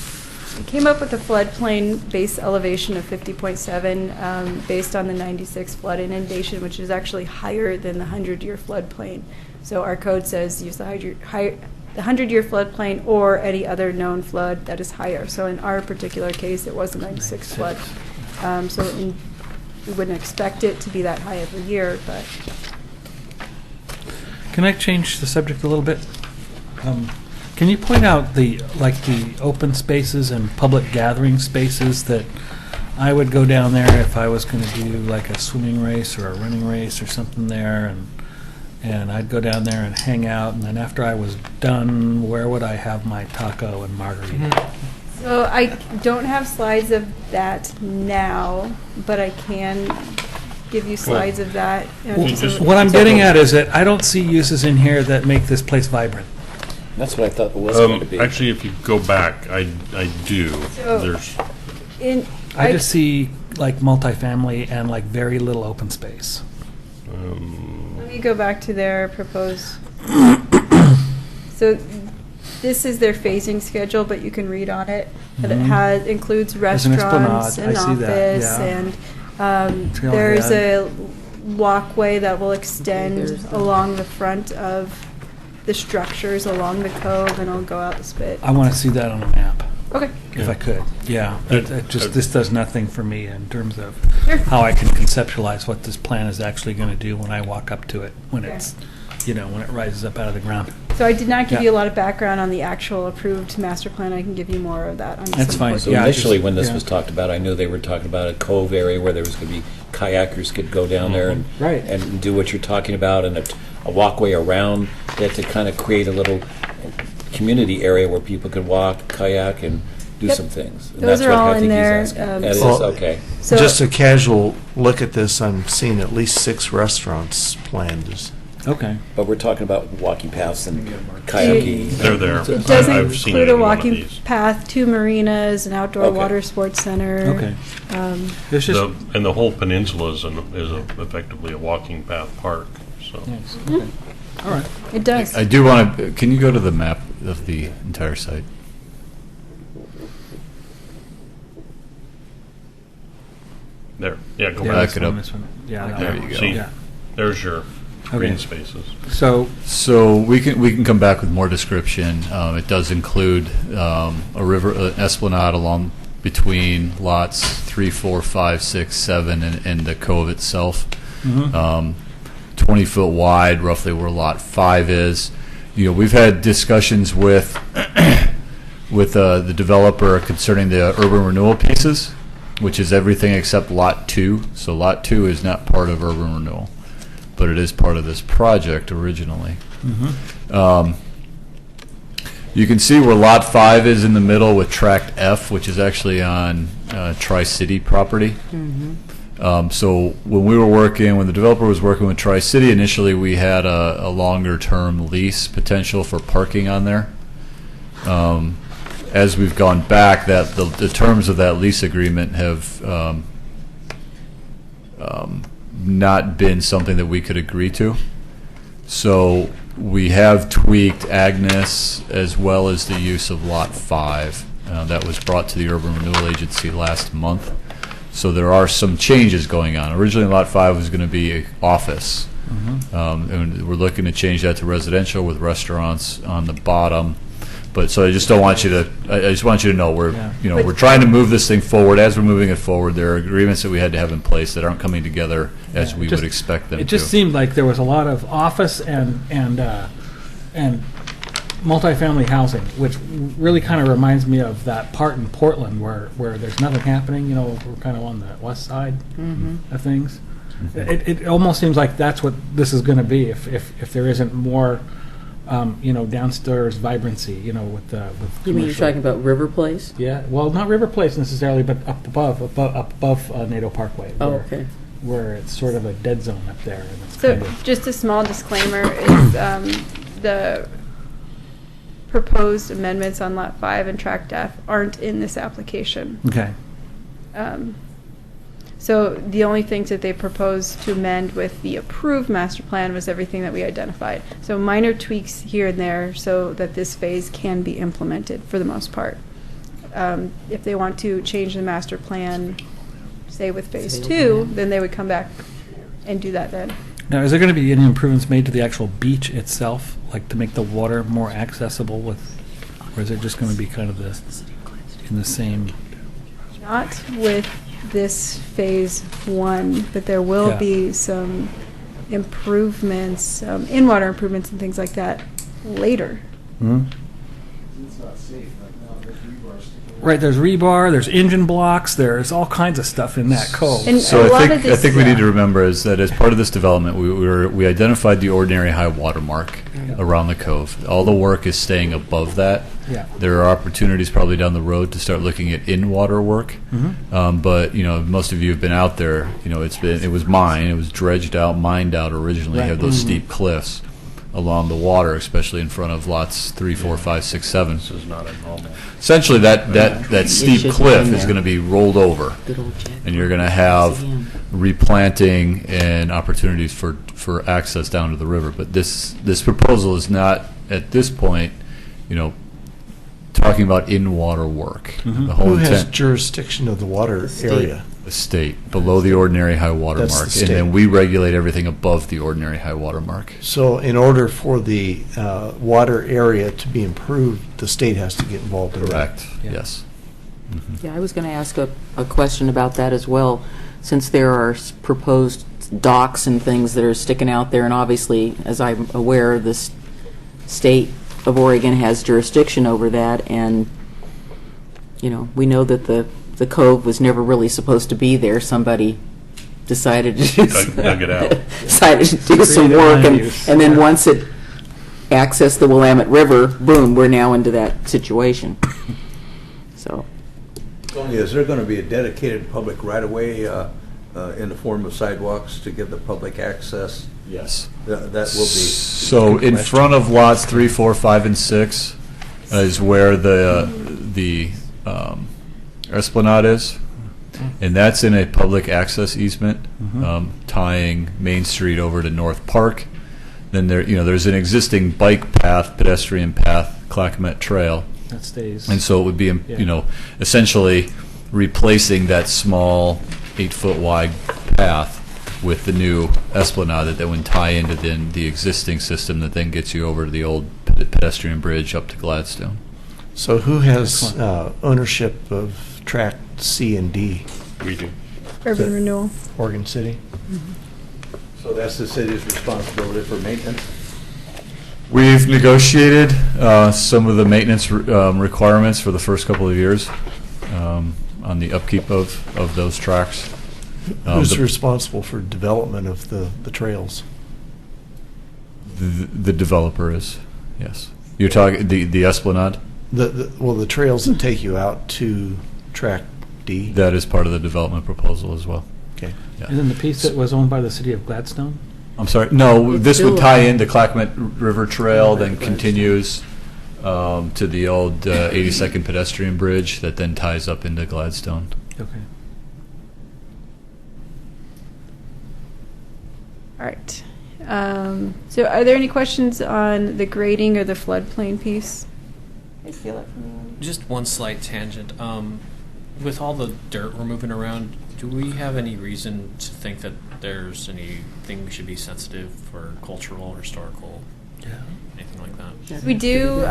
came up with a floodplain base elevation of 50.7 based on the 96 flood inundation, which is actually higher than the 100-year floodplain. So our code says use the 100-year floodplain or any other known flood that is higher. So in our particular case, it was a 96 flood. We wouldn't expect it to be that high every year, but. Can I change the subject a little bit? Can you point out the open spaces and public gathering spaces that I would go down there if I was going to do like a swimming race or a running race or something there, and I'd go down there and hang out, and then after I was done, where would I have my taco and margarita? So I don't have slides of that now, but I can give you slides of that. What I'm getting at is that I don't see uses in here that make this place vibrant. That's what I thought it was going to be. Actually, if you go back, I do. So There's. I just see like multifamily and like very little open space. Let me go back to their proposed. So this is their phasing schedule, but you can read on it that it includes There's an restaurants esplanade. and I see that, office, yeah. and there's a walkway that will extend along the front of the structures along the cove, and it'll go out the spit. I want to see that on a map. Okay. If I could, yeah. This does nothing for me in terms of how I can conceptualize what this plan is actually going to do when I walk up to it, when it's, when it rises up out of the ground. So I did not give you a lot of background on the actual approved master plan. I can give you more of that. That's fine. So initially, when this was talked about, I knew they were talking about a cove area where there was going to be kayakers could go down there and do what you're talking about, and a walkway around it to kind of create a little community area where people could walk, kayak, and do some things. And Those that's are what all I think in there. he's asking. That is okay. So just a casual look at this, I'm seeing at least 6 restaurants planned. Okay. But we're talking about walking paths and kayaking. They're there. It does I've seen include it a in one of walking these. path, 2 marinas, an outdoor water sports center. Okay. And the whole peninsula is effectively a walking path park. So. Nice. Okay. All right. It does. I do want to. Can you go to the map of the entire site? There. Yeah, go Back back. it up. This one. Yeah, that There one. you go. See, Yeah. there's your Okay. green spaces. So we can come back with more description. It does include a river, esplanade along between lots 3, 4, 5, 6, 7, and the cove itself. 20 foot wide, roughly where lot 5 is. We've had discussions with the developer concerning the urban renewal pieces, which is everything except lot 2. So lot 2 is not part of urban renewal, but it is part of this project originally. You can see where lot 5 is in the middle with tract F, which is actually on Tri-City property. So when the developer was working with Tri-City, initially we had a longer-term lease potential for parking on there. As we've gone back, that the terms of that lease agreement have not been something that we could agree to. So we have tweaked Agnes as well as the use of lot 5. That was brought to the Urban Renewal Agency last month. So there are some changes going on. Originally, lot 5 was going to be an office. And we're looking to change that to residential with restaurants on the bottom. But so I just don't want you to. I just want you to know we're trying to move this thing forward. As we're moving it forward, there are agreements that we had to have in place that aren't coming together as we would expect them to. It just seemed like there was a lot of office and multifamily housing, which really kind of reminds me of that part in Portland where there's nothing happening. We're kind of on the west side of things. It almost seems like that's what this is going to be if there isn't more, downstairs vibrancy, with You mean you're commercial. talking about River Place? Yeah, well, not River Place necessarily, but up above NATO Parkway. Oh, where- okay. Where it's sort of a dead zone up there, and it's So kind of. just a small disclaimer is the proposed amendments on Lot 5 and Tract F aren't in this application. Okay. So the only things that they proposed to amend with the approved master plan was everything that we identified. So minor tweaks here and there so that this phase can be implemented for the most part. If they want to change the master plan, say with phase 2, then they would come back and do that then. Now, is there going to be any improvements made to the actual beach itself, like to make the water more accessible or is it just going to be kind of in the same? Not with this phase 1, but there will Yeah. be some improvements, in-water improvements and things like that later. Hmm? It's not safe right now. There's rebar sticking out. Right, there's rebar, there's engine blocks, there's all kinds of stuff in that cove. And So a lot I of think this- we need to remember is that as part of this development, we identified the ordinary high water mark around the cove. All the work is staying above that. Yeah. There are opportunities probably down the road to start looking at in-water work. But most of you have been out there. It was mined, it was dredged out, mined out originally. You have those steep cliffs along the water, especially in front of lots 3, 4, 5, 6, 7. This is not a normal. Essentially, that steep should cliff be is there. going to be rolled over, Good old Jack. and you're going to have Again. replanting and opportunities for access down to the river. But this proposal is not at this point, talking about in-water work. The whole Who has intent, jurisdiction of the water area? the state, below the ordinary high water That's the mark, and state. then we regulate everything above the ordinary high water mark. So in order for the water area to be improved, the state has to get involved in that. Correct. Yes. Yeah, I was going to ask a question about that as well, since there are proposed docks and things that are sticking out there, and obviously, as I'm aware, the state of Oregon has jurisdiction over that, and, we know that the cove was never really supposed to be there. Somebody decided to Dug it out. decided to do some Creative work, land use. and then once it accessed the Willamette River, boom, we're now into that situation. So. Tony, is there going to be a dedicated public right-of-way in the form of sidewalks to give the public access? Yes. That will be. So in front of lots 3, 4, 5, and 6 is where the Esplanade is, and that's in a public access easement tying Main Street over to North Park. Then there's an existing bike path, pedestrian path, Clackamas Trail, That stays. and so it would be essentially replacing that small 8-foot wide path with the new Esplanade that would tie into then the existing system that then gets you over to the old pedestrian bridge up to Gladstone. So who has ownership of tract C and D? We do. Urban renewal. Oregon City? So that's the city's responsibility for maintenance? We've negotiated some of the maintenance requirements for the first couple of years on the upkeep of those tracks. Who's responsible for development of the trails? The developer is, yes. You're talking the Esplanade? The trails that take you out to tract D? That is part of the development proposal as well. Okay. Yeah. And then the piece that was owned by the city of Gladstone? I'm sorry. No, It's this would still- tie into Clackamas River Trail, then continues to the old 82nd pedestrian bridge that then ties up into Gladstone. Okay. All right. So are there any questions on the grading or the floodplain piece? I feel it from you. Just one slight tangent. With all the dirt we're moving around, do we have any reason to think that there's anything we should be sensitive for cultural or historical? Anything like that? We do,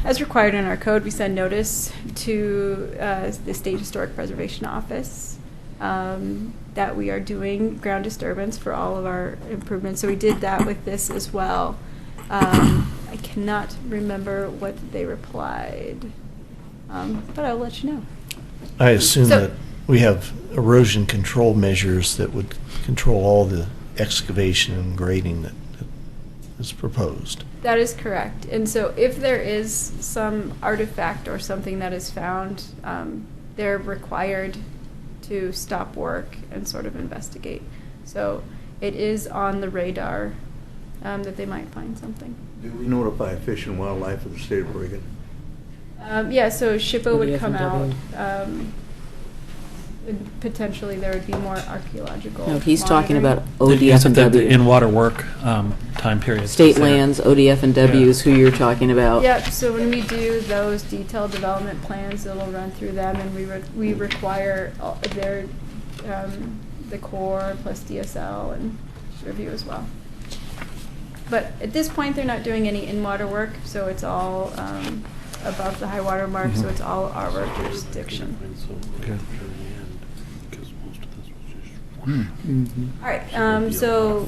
as required in our code, we send notice to the State Historic Preservation Office that we are doing ground disturbance for all of our improvements. So we did that with this as well. I cannot remember what they replied, but I'll let you know. I assume So- that we have erosion control measures that would control all the excavation and grading that is proposed. That is correct. And so if there is some artifact or something that is found, they're required to stop work and sort of investigate. So it is on the radar that they might find something. Do we notify Fish and Wildlife of the state of Oregon? Yeah, so SHPO would come out. ODFW. And potentially there would be more archaeological. No, he's talking monitoring. about ODF Yes, and the W. in-water work time period. State lands, ODF and W is who you're talking about. Yep, so when we do those detailed development plans, it'll run through them, and we require their, the Corps plus DSL and review as well. But at this point, they're not doing any in-water work, so it's all above the high water mark, so it's all our jurisdiction. Okay. All right, so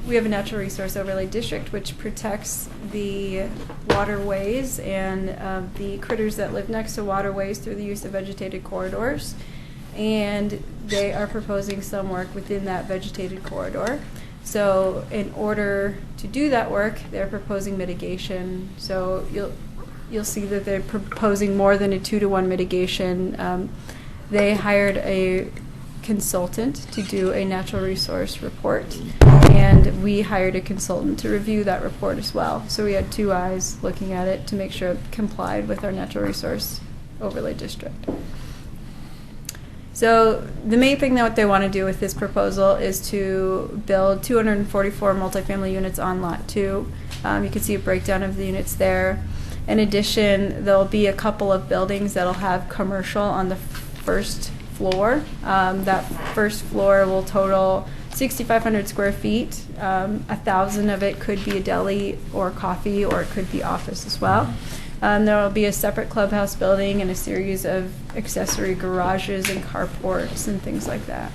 we have a natural resource overlay district which protects the waterways and the critters that live next to waterways through the use of vegetated corridors. And they are proposing some work within that vegetated corridor. So in order to do that work, they're proposing mitigation. So you'll see that they're proposing more than a 2-to-1 mitigation. They hired a consultant to do a natural resource report, and we hired a consultant to review that report as well. So we had 2 eyes looking at it to make sure it complied with our natural resource overlay district. So the main thing that what they want to do with this proposal is to build 244 multifamily units on Lot 2. You can see a breakdown of the units there. In addition, there'll be a couple of buildings that'll have commercial on the first floor. That first floor will total 6,500 square feet. 1,000 of it could be a deli or coffee, or it could be office as well. There will be a separate clubhouse building and a series of accessory garages and carports and things like that.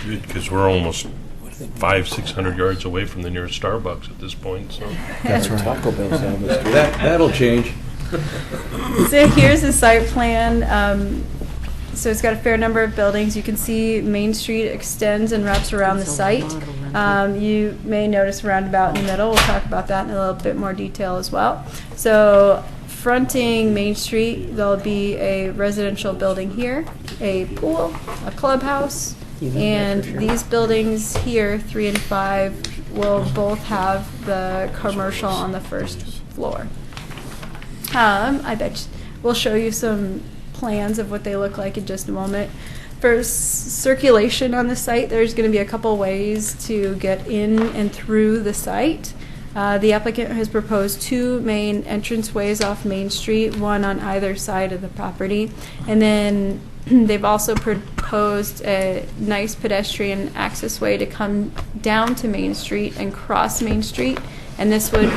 Good, because we're almost 500-600 yards away from the nearest Starbucks at this point. So That's right. Taco Bell's down the street. That'll change. So here's the site plan. So it's got a fair number of buildings. You can see Main Street extends and wraps around the site. You may notice a roundabout in the middle. We'll talk about that in a little bit more detail as well. So fronting Main Street, there'll be a residential building here, a pool, a clubhouse, and these buildings here, 3 and 5, will both have the commercial on the first floor. I bet we'll show you some plans of what they look like in just a moment. For circulation on the site, there's going to be a couple ways to get in and through the site. The applicant has proposed 2 main entranceways off Main Street, one on either side of the property. And then they've also proposed a nice pedestrian access way to come down to Main Street and cross Main Street. And this would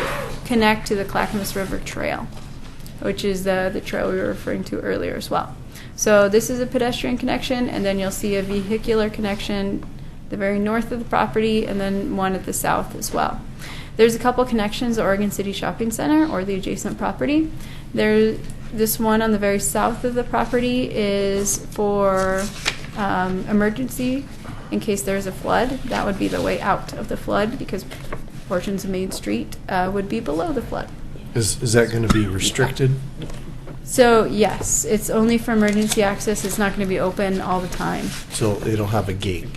connect to the Clackamas River Trail, which is the trail we were referring to earlier as well. So this is a pedestrian connection, and then you'll see a vehicular connection the very north of the property, and then one at the south as well. There's a couple connections at Oregon City Shopping Center or the adjacent property. This one on the very south of the property is for emergency in case there's a flood. That would be the way out of the flood, because portions of Main Street would be below the flood. Is that going to be restricted? So yes, it's only for emergency access. It's not going to be open all the time. So it'll have a gate.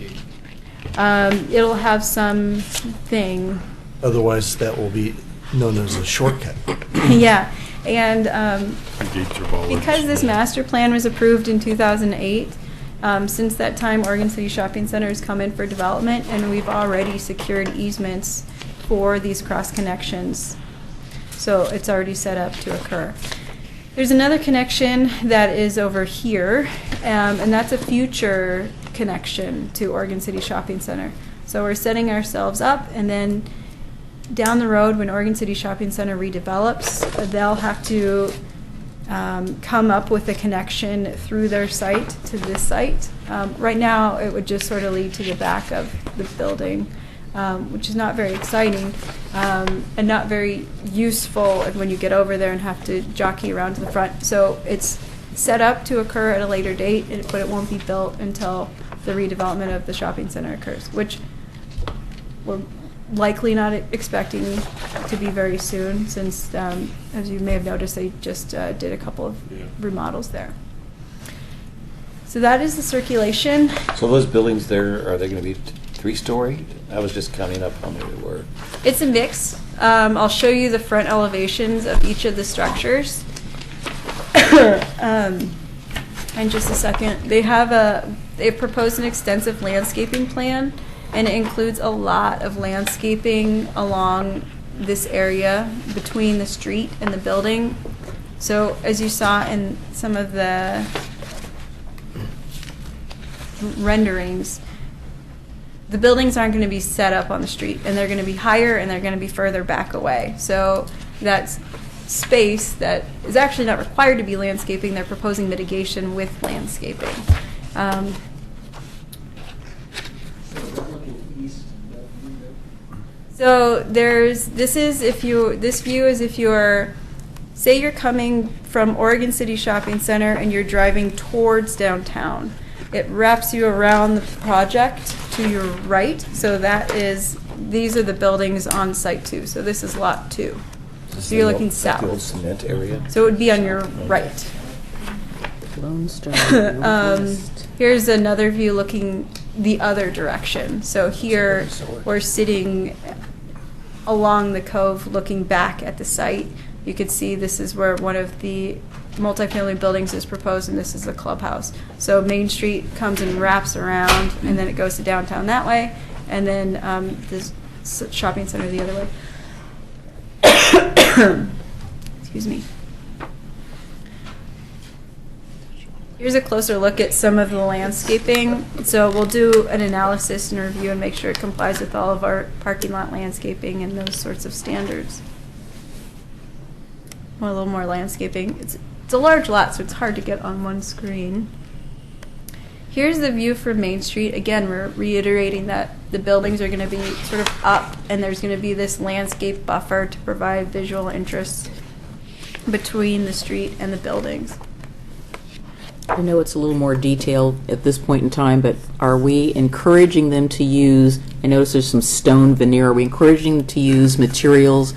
It'll have something. Otherwise, that will be known as a shortcut. Yeah, and gates are bollards. because this master plan was approved in 2008, since that time, Oregon City Shopping Center has come in for development, and we've already secured easements for these cross connections. So it's already set up to occur. There's another connection that is over here, and that's a future connection to Oregon City Shopping Center. So we're setting ourselves up, and then down the road, when Oregon City Shopping Center redevelops, they'll have to come up with a connection through their site to this site. Right now, it would just sort of lead to the back of the building, which is not very exciting and not very useful when you get over there and have to jockey around to the front. So it's set up to occur at a later date, but it won't be built until the redevelopment of the shopping center occurs, which we're likely not expecting to be very soon, since, as you may have noticed, they just did a couple of remodels there. So that is the circulation. So those buildings there, are they going to be 3-story? I was just counting up how many there were. It's a mix. I'll show you the front elevations of each of the structures in just a second. They've proposed an extensive landscaping plan, and it includes a lot of landscaping along this area between the street and the building. So as you saw in some of the renderings, the buildings aren't going to be set up on the street, and they're going to be higher and they're going to be further back away. So that's space that is actually not required to be landscaping. They're proposing mitigation with landscaping. So this view is if you're, say you're coming from Oregon City Shopping Center and you're driving towards downtown. It wraps you around the project to your right. So these are the buildings on site 2. So this is lot 2. So you're looking south. The old cement area? So it would be on your right. Lone Star. Here's another view looking the other direction. So here we're sitting along the cove looking back at the site. You could see this is where one of the multifamily buildings is proposed, and this is the clubhouse. So Main Street comes and wraps around, and then it goes to downtown that way, and then this shopping center the other way. Excuse me. Here's a closer look at some of the landscaping. So we'll do an analysis and review and make sure it complies with all of our parking lot landscaping and those sorts of standards. A little more landscaping. It's a large lot, so it's hard to get on one screen. Here's the view from Main Street. Again, we're reiterating that the buildings are going to be sort of up, and there's going to be this landscape buffer to provide visual interest between the street and the buildings. I know it's a little more detailed at this point in time, but are we encouraging them to use, I notice there's some stone veneer, are we encouraging them to use materials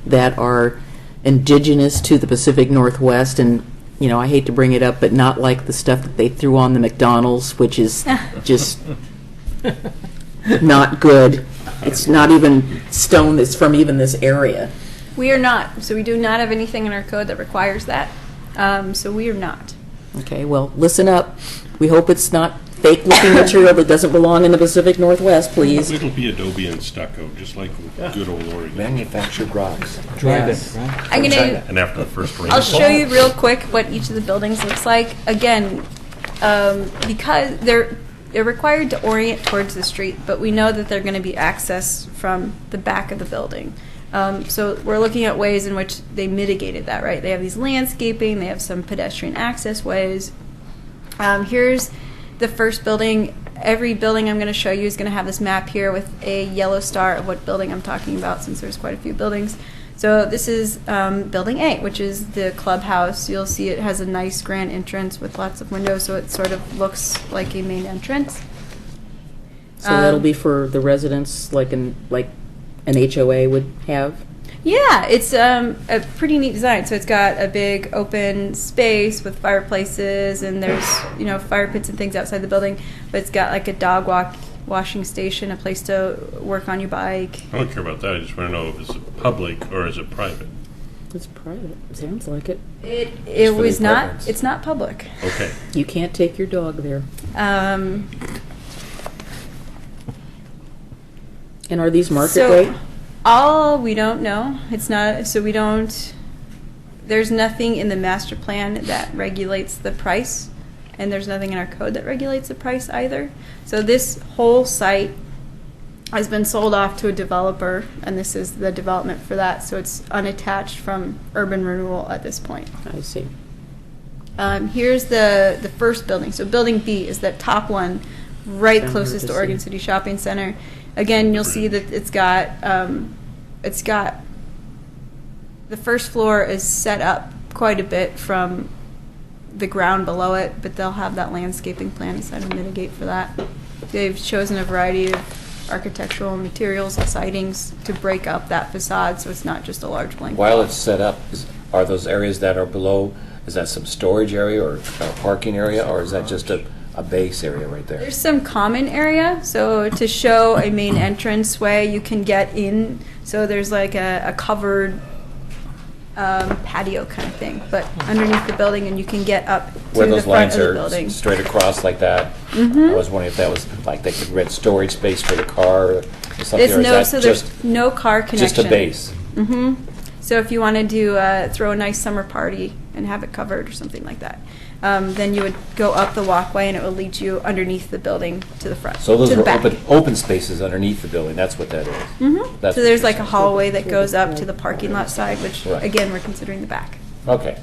that are indigenous to the Pacific Northwest? And, you know, I hate to bring it up, but not like the stuff that they threw on the McDonald's, which is just not good. It's not even stone that's from even this area. We are not. So we do not have anything in our code that requires that. So we are not. Okay, well, listen up. We hope it's not fake-looking material that doesn't belong in the Pacific Northwest, please. It'll be adobe and stucco, just like good old Oregon. Manufactured rocks. Yes. I'm gonna. And after the first rain. I'll show you real quick what each of the buildings looks like. Again, because they're required to orient towards the street, but we know that they're going to be accessed from the back of the building. So we're looking at ways in which they mitigated that, right? They have these landscaping, they have some pedestrian access ways. Here's the first building. Every building I'm going to show you is going to have this map here with a yellow star of what building I'm talking about, since there's quite a few buildings. So this is building A, which is the clubhouse. You'll see it has a nice grand entrance with lots of windows, so it sort of looks like a main entrance. So that'll be for the residents, like an HOA would have? Yeah, it's a pretty neat design. So it's got a big open space with fireplaces, and there's fire pits and things outside the building. But it's got like a dog washing station, a place to work on your bike. I don't care about that. I just want to know if it's public or is it private. It's private. Sounds like it. It was not. It's not public. Okay. You can't take your dog there. And are these market rate? We don't know. It's not, so we don't, there's nothing in the master plan that regulates the price, and there's nothing in our code that regulates the price either. So this whole site has been sold off to a developer, and this is the development for that, so it's unattached from urban renewal at this point. I see. Here's the first building. So building B is that top one, right closest to Oregon City Shopping Center. Again, you'll see that it's got the first floor is set up quite a bit from the ground below it, but they'll have that landscaping plan to kind of mitigate for that. They've chosen a variety of architectural materials and sidings to break up that facade, so it's not just a large blank While wall. it's set up, are those areas that are below, is that some storage area or a parking area, or is that just a base area right there? There's some common area, so to show a main entrance way, you can get in, so there's like a covered patio kind of thing, but underneath the building, and you can get up Where to the those front lines of the are building. straight across like that? Mhm. I was wondering if that was, like, they could rent storage space for the car or something, It's or is no, that so just, there's no car connection. just a base? Mm-hmm. So if you wanted to throw a nice summer party and have it covered or something like that, then you would go up the walkway and it would lead you underneath the building to the front, So those to the are back. open spaces underneath the building, that's what that is? Mm-hmm. That's So what there's you're like a hallway that goes up to the parking lot side, which Right. again, we're considering the back. Okay.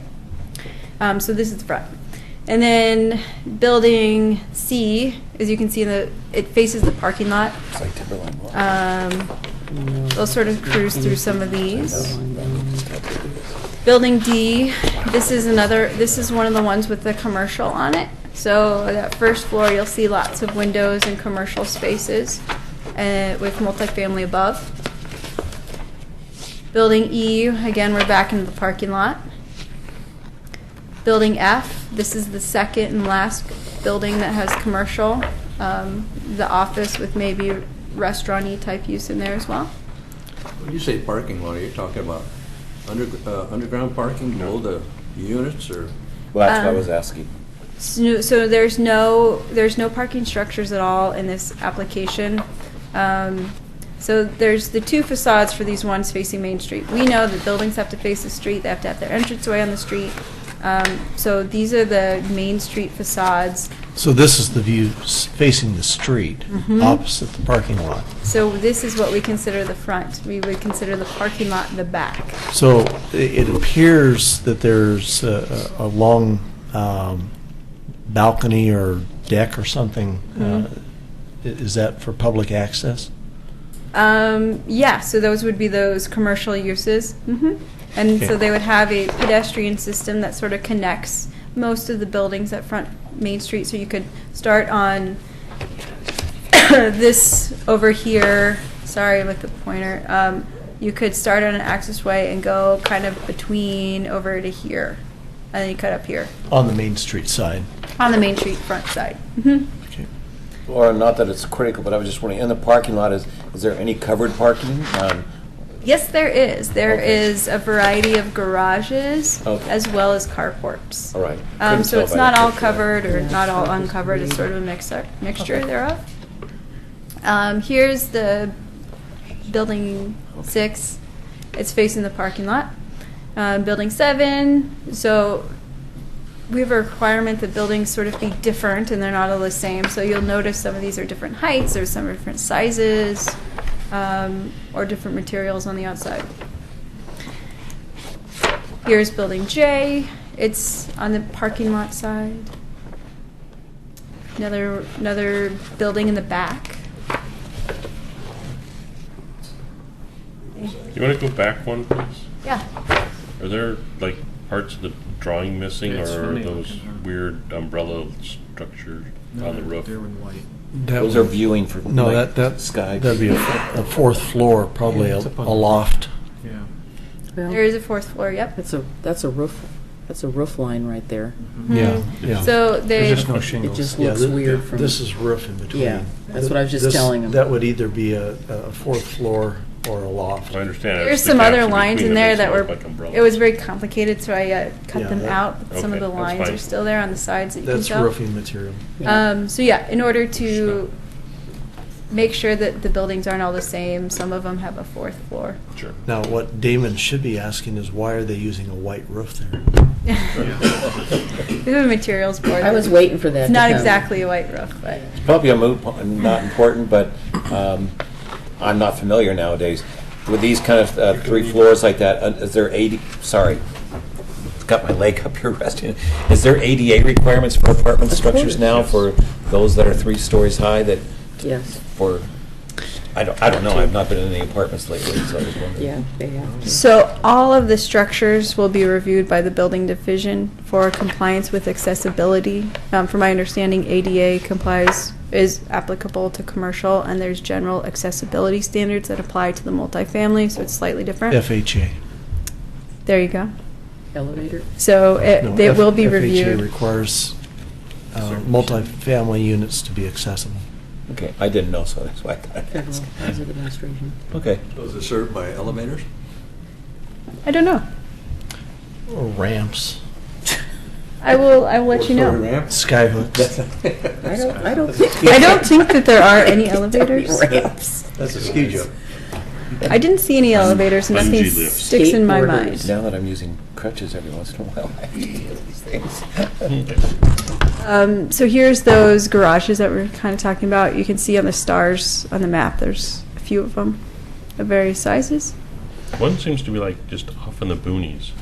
So this is the front. And then building C, as you can see, it faces the parking lot. It's like Timberline. We'll sort of cruise through some of these. Building D, this is one of the ones with the commercial on it. So that first floor, you'll see lots of windows and commercial spaces with multifamily above. Building E, again, we're back into the parking lot. Building F, this is the second and last building that has commercial, the office with maybe restaurant-y type use in there as well. When you say parking lot, are you talking about underground parking below the units, or? Well, that's what I was asking. So there's no parking structures at all in this application. So there's the two facades for these ones facing Main Street. We know that buildings have to face the street, they have to have their entranceway on the street. So these are the Main Street facades. So this is the view facing the street, Mhm. opposite the parking lot. So this is what we consider the front. We would consider the parking lot the back. So it appears that there's a long balcony or deck or something. Is that for public access? Yeah, so those would be those commercial uses. And so Okay. they would have a pedestrian system that sort of connects most of the buildings at front Main Street. So you could start on this over here, sorry with the pointer, you could start on an access way and go kind of between over to here. And then you cut up here On the Main Street side? on the Main Street front side. Or not that it's critical, but I was just wondering, in the parking lot, is there any covered parking? Yes, there is. There Okay. is a variety of garages Okay. as well as carports. All right. Couldn't So tell it's by not the all picture. covered or not all uncovered. It's sort of a mixture thereof. Here's the building 6. It's facing the parking lot. Building 7. So we have a requirement that buildings sort of be different and they're not all the same. So you'll notice some of these are different heights, there's some are different sizes, or different materials on the outside. Here's building J. It's on the parking lot side. Another building in the back. You want to go back one, please? Yeah. Are there, like, parts of the drawing missing, Yeah, it's or are funny those looking. weird umbrella structures on the roof? They're in white. Those are viewing for No, like, that sky. that'd be a fourth floor, probably Yeah, a it's up on a the- loft. Yeah. There is a 4th floor, yep. That's a roof line right there. Yeah, yeah. So they, There's just no shingles. It just Yeah, looks weird from. This is roof in between. Yeah, that's what I was just telling him. That would either be a fourth floor or a loft. I understand. there's It's the some other gaps lines between in that there makes that it were, look like umbrellas. it was very complicated, so I cut Yeah, them that- out. But some of Okay, the that's lines fine. are still there on the sides that you That's can tell. roofing material. So yeah, in order to make sure that the buildings aren't all the same, some of them have a 4th floor. Sure. Now, what Damon should be asking is why are they using a white roof there? We have a materials board. I was waiting for that It's to not come. exactly a white roof, but It's probably a moot point, not important, but I'm not familiar nowadays. With these kind of 3 floors like that, is there 80, sorry, it's got my leg up here resting. Is there ADA requirements for apartment structures now for those that are 3 stories high that, Yes. for, I don't know, I've not been in any apartments lately, so I was wondering. Yeah, they have to. So all of the structures will be reviewed by the building division for compliance with accessibility. From my understanding, ADA is applicable to commercial, and there's general accessibility standards that apply to the multifamily, so it's slightly different. FHA. There you go. Elevator? So No, they will be FHA reviewed. requires multifamily units to be accessible. Okay, I didn't know, so that's why I thought I'd Federal ask. Hazard Administration. Okay. So is it served by elevators? I don't know. Or ramps. I will let you know. Skyhooks. I don't think. I don't think that there are any elevators. Ramps. That's a ski jump. I didn't see any elevators. Nothing Bungee lifts. sticks in my Skateboarders. mind. Now that I'm using crutches every once in a while, I have to deal with these things. So here's those garages that we're kind of talking about. You can see on the stars on the map, there's a few of them of various sizes. One seems to be like just off in the boonies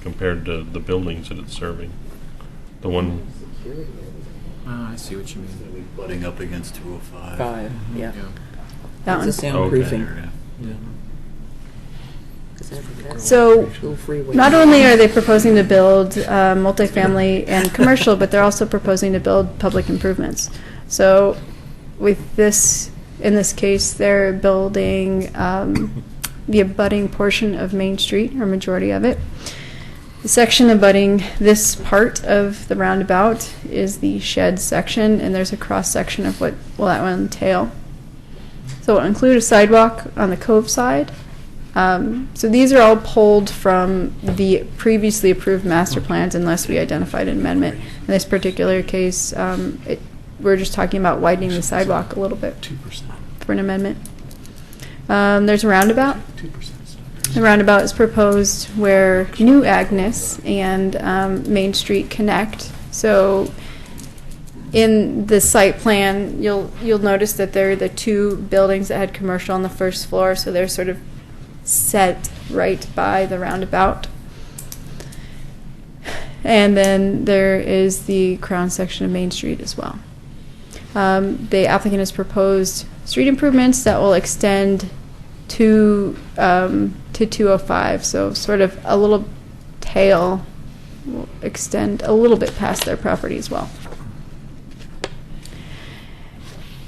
compared to the buildings that it's serving. The one, I see what you mean. Butting up against 205. 5, yeah. That It's a one. soundproofing. Yeah. So Little freeway. not only are they proposing to build multifamily and commercial, but they're also proposing to build public improvements. So with this, in this case, they're building the abutting portion of Main Street, or majority of it. The section abutting this part of the roundabout is the shed section, and there's a cross-section of what will that will entail. So it'll include a sidewalk on the Cove side. So these are all pulled from the previously approved master plans unless we identified an amendment. In this particular case, we're just talking about widening the sidewalk a little bit 2%. for an amendment. There's a roundabout. 2%. The roundabout is proposed where New Agnes and Main Street connect. So in the site plan, you'll notice that there are the two buildings that had commercial on the first floor, so they're sort of set right by the roundabout. And then there is the crown section of Main Street as well. The applicant has proposed street improvements that will extend to 205, so sort of a little tail will extend a little bit past their property as well.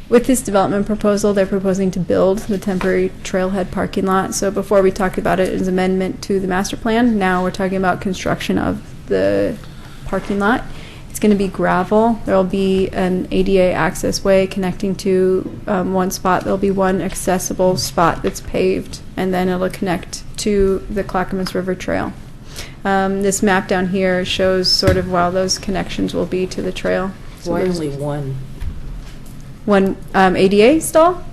With this development proposal, they're proposing to build the temporary trailhead parking lot. So before we talked about it as an amendment to the master plan, now we're talking about construction of the parking lot. It's going to be gravel. There will be an ADA access way connecting to one spot. There'll be one accessible spot that's paved, and then it'll connect to the Clackamas River Trail. This map down here shows sort of how those connections will be to the trail. So Why there's only one? one ADA stall?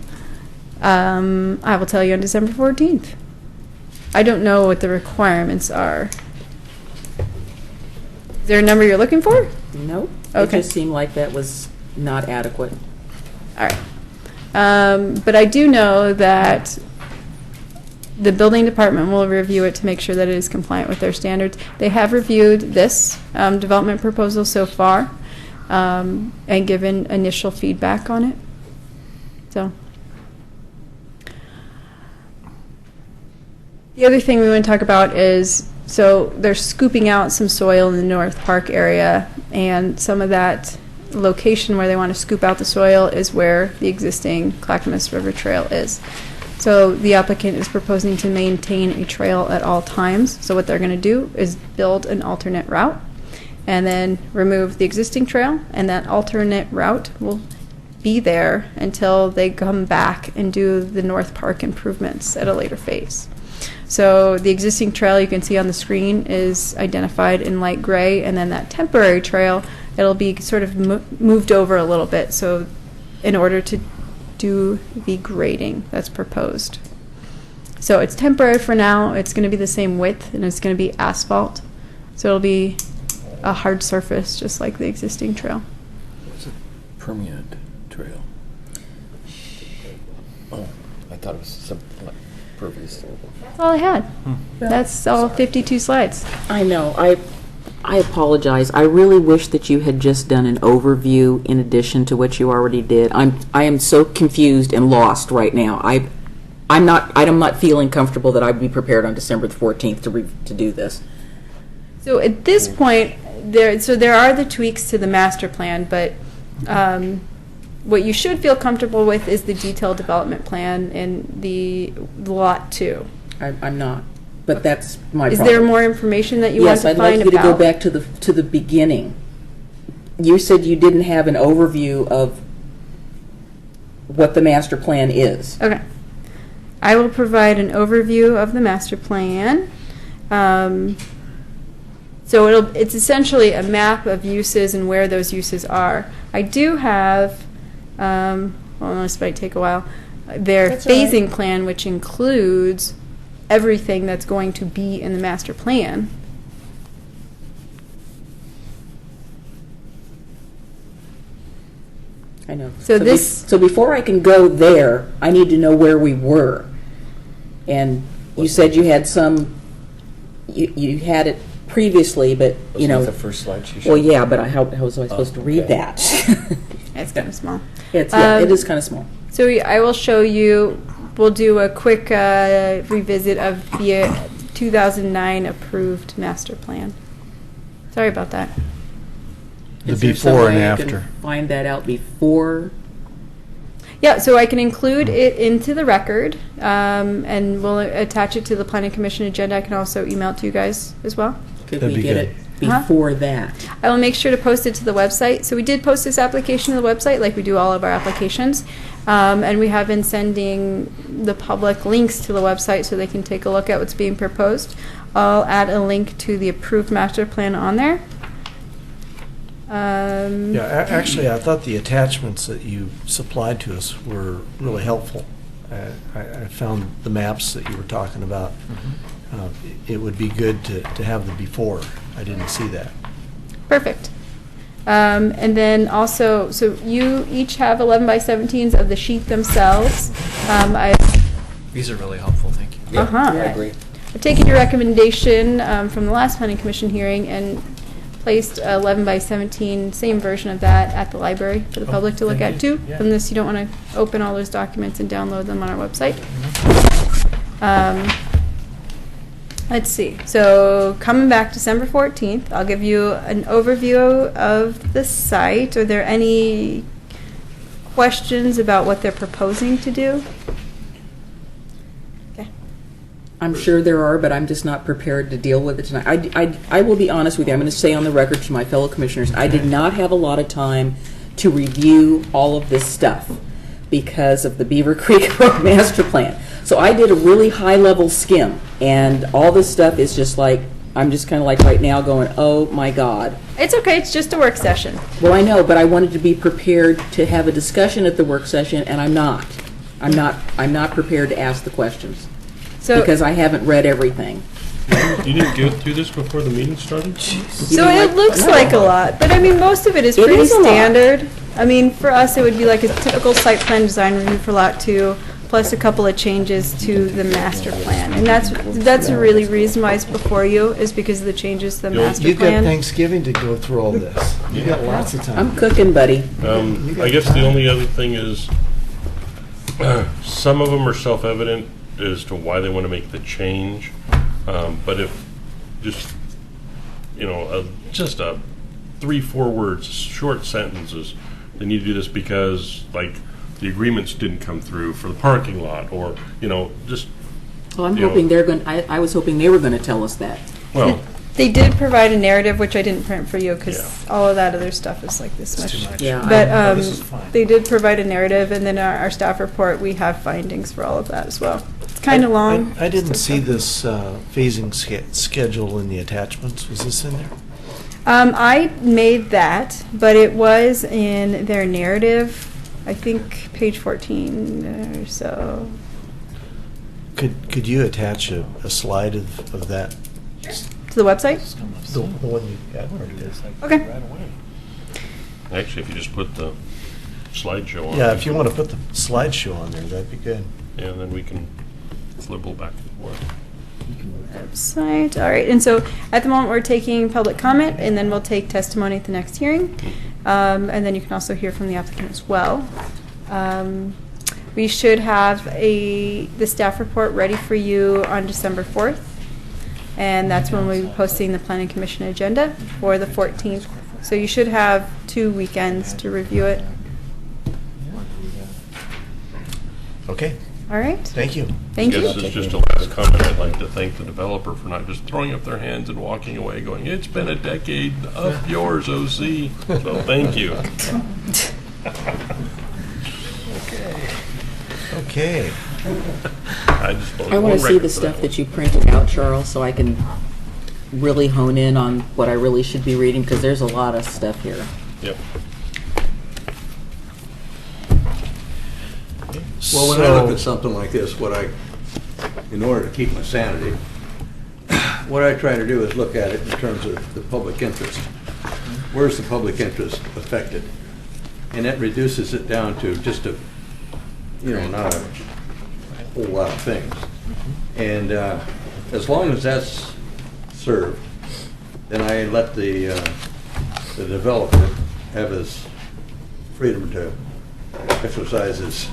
I will tell you on December 14th. I don't know what the requirements are. Is there a number you're looking for? No. Okay. It just seemed like that was not adequate. All right. But I do know that the building department will review it to make sure that it is compliant with their standards. They have reviewed this development proposal so far and given initial feedback on it. So the other thing we want to talk about is, so they're scooping out some soil in the North Park area, and some of that location where they want to scoop out the soil is where the existing Clackamas River Trail is. So the applicant is proposing to maintain a trail at all times. So what they're going to do is build an alternate route and then remove the existing trail, and that alternate route will be there until they come back and do the North Park improvements at a later phase. So the existing trail you can see on the screen is identified in light gray, and then that temporary trail, it'll be sort of moved over a little bit, so in order to do the grading that's proposed. So it's temporary for now. It's going to be the same width, and it's going to be asphalt. So it'll be a hard surface, just like the existing trail. It's a permanent trail. Oh, I thought it was something like pervious. That's all I had. That's all 52 slides. I know. I apologize. I really wish that you had just done an overview in addition to what you already did. I am so confused and lost right now. I'm not feeling comfortable that I'd be prepared on December the 14th to do this. So at this point, there are the tweaks to the master plan, but what you should feel comfortable with is the detailed development plan in the Lot 2. I'm not, but that's my Is problem. there more information that you want Yes, to I'd find like you to go about? back to the beginning. You said you didn't have an overview of what the master plan is. Okay. I will provide an overview of the master plan. So it's essentially a map of uses and where those uses are. I do have, well, this might take a while, their That's all right. phasing plan, which includes everything that's going to be in the master plan. I know. So this- So before I can go there, I need to know where we were. And you said you had you had it previously, but, you Wasn't know. that the first slide she showed? Well, yeah, but how was I supposed to read okay. that? It's kind of small. It Um, is kind of small. So I will show you, we'll do a quick revisit of the 2009 approved master plan. Sorry about that. The Is there some before and way I can after. Find that out before. Yeah, so I can include it into the record, and we'll attach it to the planning commission agenda. I can also email it to you guys as well. Could That'd we be get good. it Uh-huh. before that? I will make sure to post it to the website. So we did post this application to the website, like we do all of our applications. And we have been sending the public links to the website so they can take a look at what's being proposed. I'll add a link to the approved master plan on there. Yeah, actually, I thought the attachments that you supplied to us were really helpful. I found the maps that you were talking about. It would be good to have the before. I didn't see that. Perfect. And then also, so you each have 11 by 17s of the sheet themselves. These are really helpful, thank you. Yeah, Uh-huh. I agree. I've taken your recommendation from the last planning commission hearing and placed 11 by 17, same version of that at the library for the public to look thank at you. too. Yeah. Unless you don't want to open all those documents and download them on our website. Let's see. So coming back December 14th, I'll give you an overview of the site. Are there any questions about what they're proposing to do? Okay. I'm sure there are, but I'm just not prepared to deal with it tonight. I will be honest with you. I'm going to say on the record to my fellow commissioners, I did not have a lot of time to review all of this stuff because of the Beaver Creek Road Master Plan. So I did a really high-level skim, and all this stuff is just like, I'm just kind of like right now going, oh my God. It's okay. It's just a work session. Well, I know, but I wanted to be prepared to have a discussion at the work session, and I'm not. I'm not prepared to ask the questions So because I haven't read everything. You didn't go through this before the meeting started? So it looks like a lot, but I mean, most of it is It pretty is a lot. standard. I mean, for us, it would be like a typical site plan design review for Lot 2, plus a couple of changes to the master plan. And that's a really reason why it's before you, is because of the changes to the master You've got plan. Thanksgiving to go through all this. You've got lots of time. I'm cooking, buddy. I guess the only other thing is, some of them are self-evident as to why they want to make the change. But if just, just a 3-4 words, short sentences, they need to do this because, like, the agreements didn't come through for the parking lot, or, just, Well, I'm you know. hoping they're going, I was hoping they were going to tell us that. well, They did provide a narrative, which I didn't print for you, because Yeah. all of that other stuff is like this much. too much. Yeah. But this is fine. they did provide a narrative, and then our staff report, we have findings for all of that as well. It's kind of long. I didn't see this phasing schedule in the attachments. Was this in there? I made that, but it was in their narrative, I think page 14 or so. Could you attach a slide of that? To the website? The one you got right there. Okay. actually, if you just put the slideshow on. Yeah, if you want to put the slideshow on there, that'd be good. Yeah, then we can flibble back and forth. Website. All right, and so at the moment we're taking public comment, and then we'll take testimony at the next hearing, and then you can also hear from the applicant as well. We should have the staff report ready for you on December 4th, and that's when we'll be posting the Planning Commission agenda for the 14th. So you should have 2 weekends to review it. Okay. All right. Thank you. Thank you. This is just a last comment. I'd like to thank the developer for not just throwing up their hands and walking away going, it's been a decade of yours, OC. So thank you. Okay. I want to see the stuff that you printed out, Charles, so I can really hone in on what I really should be reading, because there's a lot of stuff here. Yep. Well, when I look at something like this, in order to keep my sanity, what I try to do is look at it in terms of the public interest. Where's the public interest affected? And that reduces it down to just not a whole lot of things. And as long as that's served, then I let the developer have his freedom to exercise his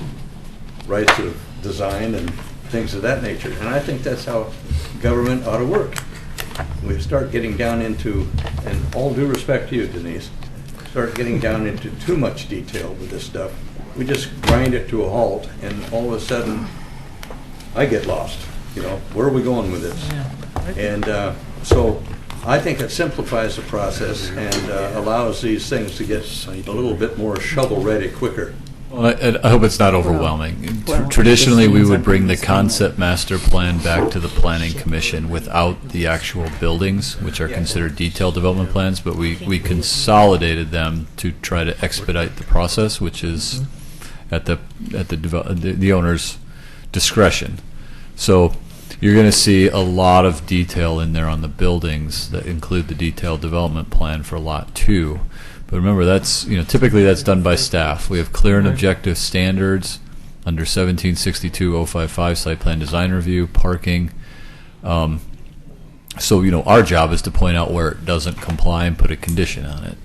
rights of design and things of that nature. And I think that's how government ought to work. We start getting down into, and all due respect to you, Denise, start getting down into too much detail with this stuff. We just grind it to a halt, and all of a sudden, I get lost. Where are we going with this? And so I think it simplifies the process and allows these things to get a little bit more shovel-ready quicker. Well, I hope it's not overwhelming. Traditionally, we would bring the concept master plan back to the Planning Commission without the actual buildings, which are considered detailed development plans, but we consolidated them to try to expedite the process, which is at the owner's discretion. So you're going to see a lot of detail in there on the buildings that include the detailed development plan for Lot 2. But remember, that's typically that's done by staff. We have clear and objective standards under 1762-055 site plan design review, parking. So our job is to point out where it doesn't comply and put a condition on it.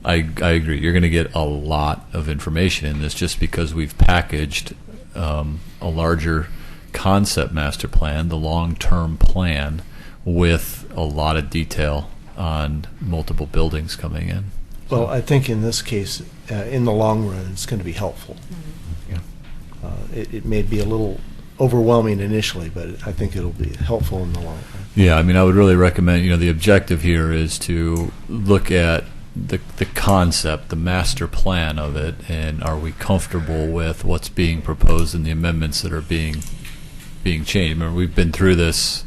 I agree. You're going to get a lot of information in this just because we've packaged a larger concept master plan, the long-term plan, with a lot of detail on multiple buildings coming in. Well, I think in this case, in the long run, it's going to be helpful. Yeah. It may be a little overwhelming initially, but I think it'll be helpful in the long run. Yeah, I would really recommend, the objective here is to look at the concept, the master plan of it, and are we comfortable with what's being proposed and the amendments that are being changed. Remember, we've been through this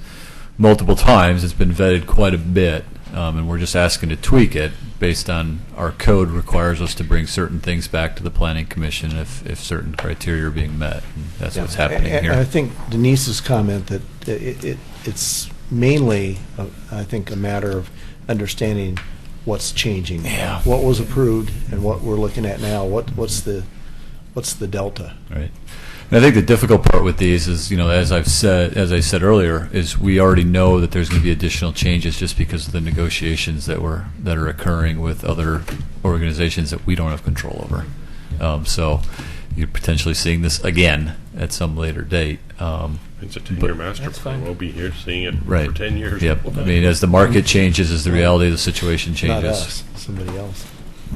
multiple times. It's been vetted quite a bit. And we're just asking to tweak it based on our code requires us to bring certain things back to the Planning Commission if certain criteria are being met. And that's what's happening here. I think Denise's comment that it's mainly, I think, a matter of understanding what's changing. Yeah. What was approved and what we're looking at now. What's the delta? Right. And I think the difficult part with these is, as I said earlier, is we already know that there's going to be additional changes just because of the negotiations that are occurring with other organizations that we don't have control over. So you're potentially seeing this again at some later date. It's a 10-year master plan. We'll be here seeing it for 10 years. Yep. As the market changes, as the reality of the situation changes. Not us, somebody else.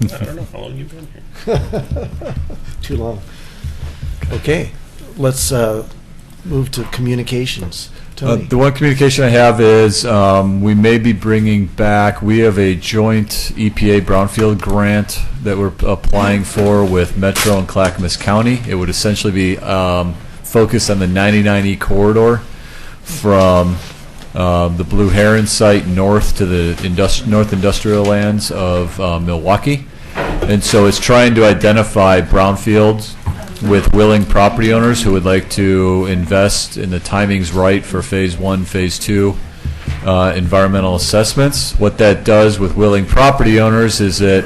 I don't know how long you've been here. Too long. Okay. Let's move to communications. Tony. The one communication I have is we may be bringing back, we have a joint EPA brownfield grant that we're applying for with Metro and Clackamas County. It would essentially be focused on the 99E corridor from the Blue Heron site north to the North Industrial Lands of Milwaukee. And so it's trying to identify brownfields with willing property owners who would like to invest in the timings right for phase 1, phase 2 environmental assessments. What that does with willing property owners is it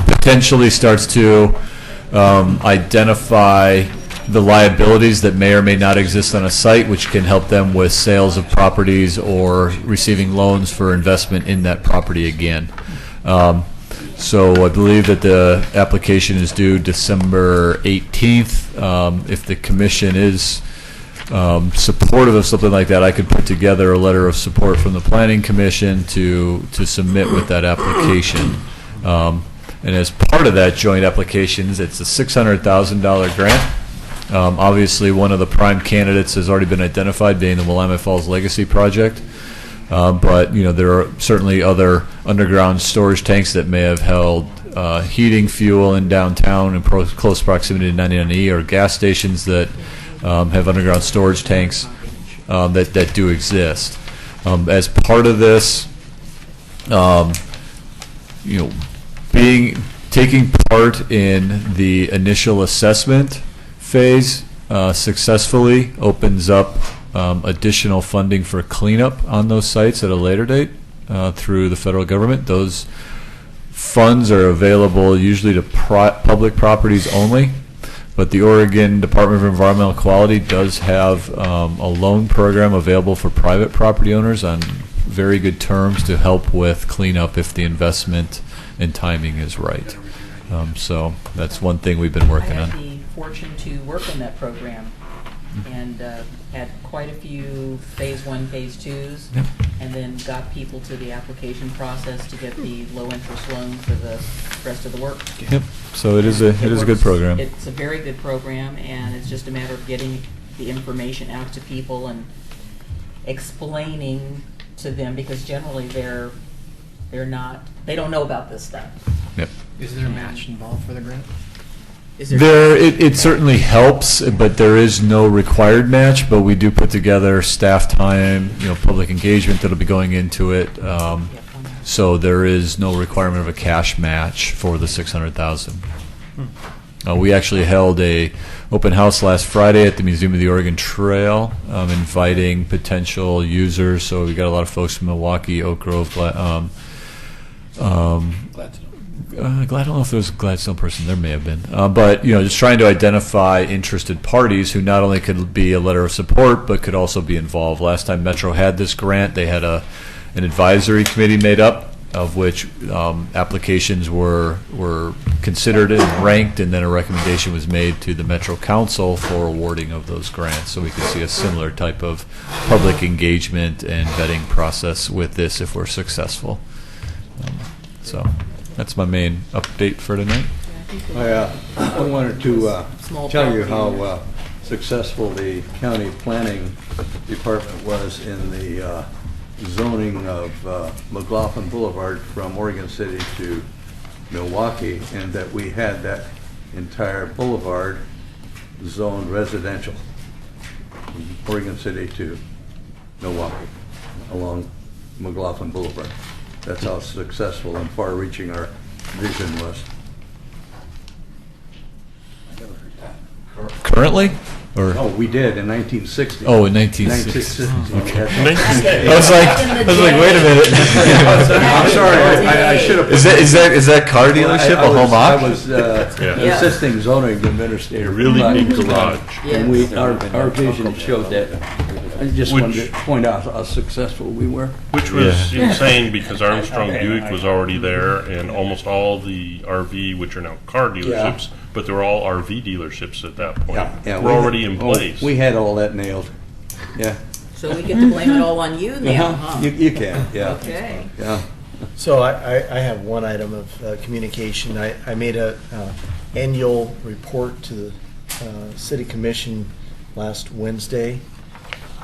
potentially starts to identify the liabilities that may or may not exist on a site, which can help them with sales of properties or receiving loans for investment in that property again. So I believe that the application is due December 18th. If the commission is supportive of something like that, I could put together a letter of support from the Planning Commission to submit with that application. And as part of that joint applications, it's a $600,000 grant. Obviously, one of the prime candidates has already been identified, being the Willamette Falls Legacy Project. But there are certainly other underground storage tanks that may have held heating fuel in downtown in close proximity to 99E, or gas stations that have underground storage tanks that do exist. As part of this, taking part in the initial assessment phase successfully opens up additional funding for cleanup on those sites at a later date through the federal government. Those funds are available usually to public properties only, but the Oregon Department of Environmental Quality does have a loan program available for private property owners on very good terms to help with cleanup if the investment and timing is right. So that's one thing we've been working on. I had the fortune to work in that program and had quite a few phase 1, phase 2s, Yep. and then got people to the application process to get the low interest loan for the rest of the work. Yep. So it is a good works. program. It's a very good program, and it's just a matter of getting the information out to people and explaining to them, because generally they don't know about this stuff. Yep. Is there a match involved for the grant? Is there It certainly helps, but there is no required match. But we do put together staff time, public engagement that'll be going into it. So there is no requirement of a cash match for the $600,000. We actually held a open house last Friday at the Museum of the Oregon Trail, inviting potential users. So we got a lot of folks from Milwaukee, Oak Grove, I don't know if there was a Gladstone person. There may have been. But, just trying to identify interested parties who not only could be a letter of support, but could also be involved. Last time Metro had this grant, they had an advisory committee made up, of which applications were considered and ranked, and then a recommendation was made to the Metro Council for awarding of those grants. So we could see a similar type of public engagement and vetting process with this if we're successful. So that's my main update for tonight. I wanted to Small tell you property how successful the county planning department was in the zoning of McLaughlin Boulevard from Oregon City to Milwaukee, and that we had that entire boulevard zoned residential from Oregon City to Milwaukee along McLaughlin Boulevard. That's how successful and far-reaching our vision was. Currently? Or Oh, we did in 1960. Oh, in 1960. 1960. I was like, wait a minute. I'm sorry, I should have. Is that car dealership a home I op? was assisting zoning administrator. Really big garage. And our vision showed that. I just wanted to point out how successful we were. Which was insane, because Armstrong Buick was already there, and almost all the RV, which are now car dealerships, but they were all RV dealerships at that point. Were already in place. We had all that nailed. Yeah. So we get to blame it all on you now, huh? You can, yeah. Okay. Yeah. So I have one item of communication. I made a annual report to the City Commission last Wednesday.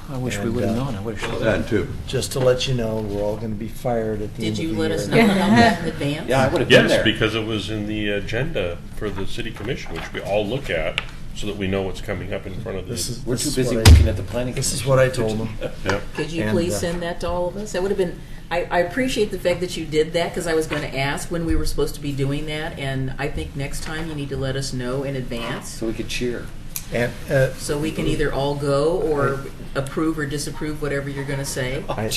I wish we would have known. I would have shown That too. Just to let you know, we're all going to be fired at the end Did of you the let year. us know about that in advance? Yeah, I would have been Yes, there. because it was in the agenda for the city commission, which we all look at, so that we know what's coming up in front of This this. is We're this too is busy what I- looking at the planning. This is commission. what I told them. Yep. Could you And, please send that to all of us? That would have been, I appreciate the fact that you did that, because I was going to ask when we were supposed to be doing that, and I think next time you need to let us know in advance, So we could cheer. And so we can either all go or approve or disapprove whatever you're going to say. I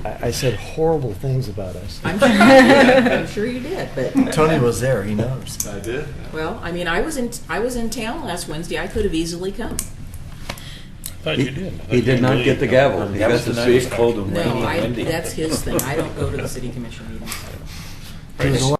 I said horrible things about us. I'm sure you did, but. Tony was there, he knows. I did. Well, I mean, I was in town last Wednesday. I could have easily come. Thought you did. He did not get the gavel. He That got was the the night it was suit. cold and rainy No, and windy. that's his thing. I don't go to the city commission meetings. There was a lot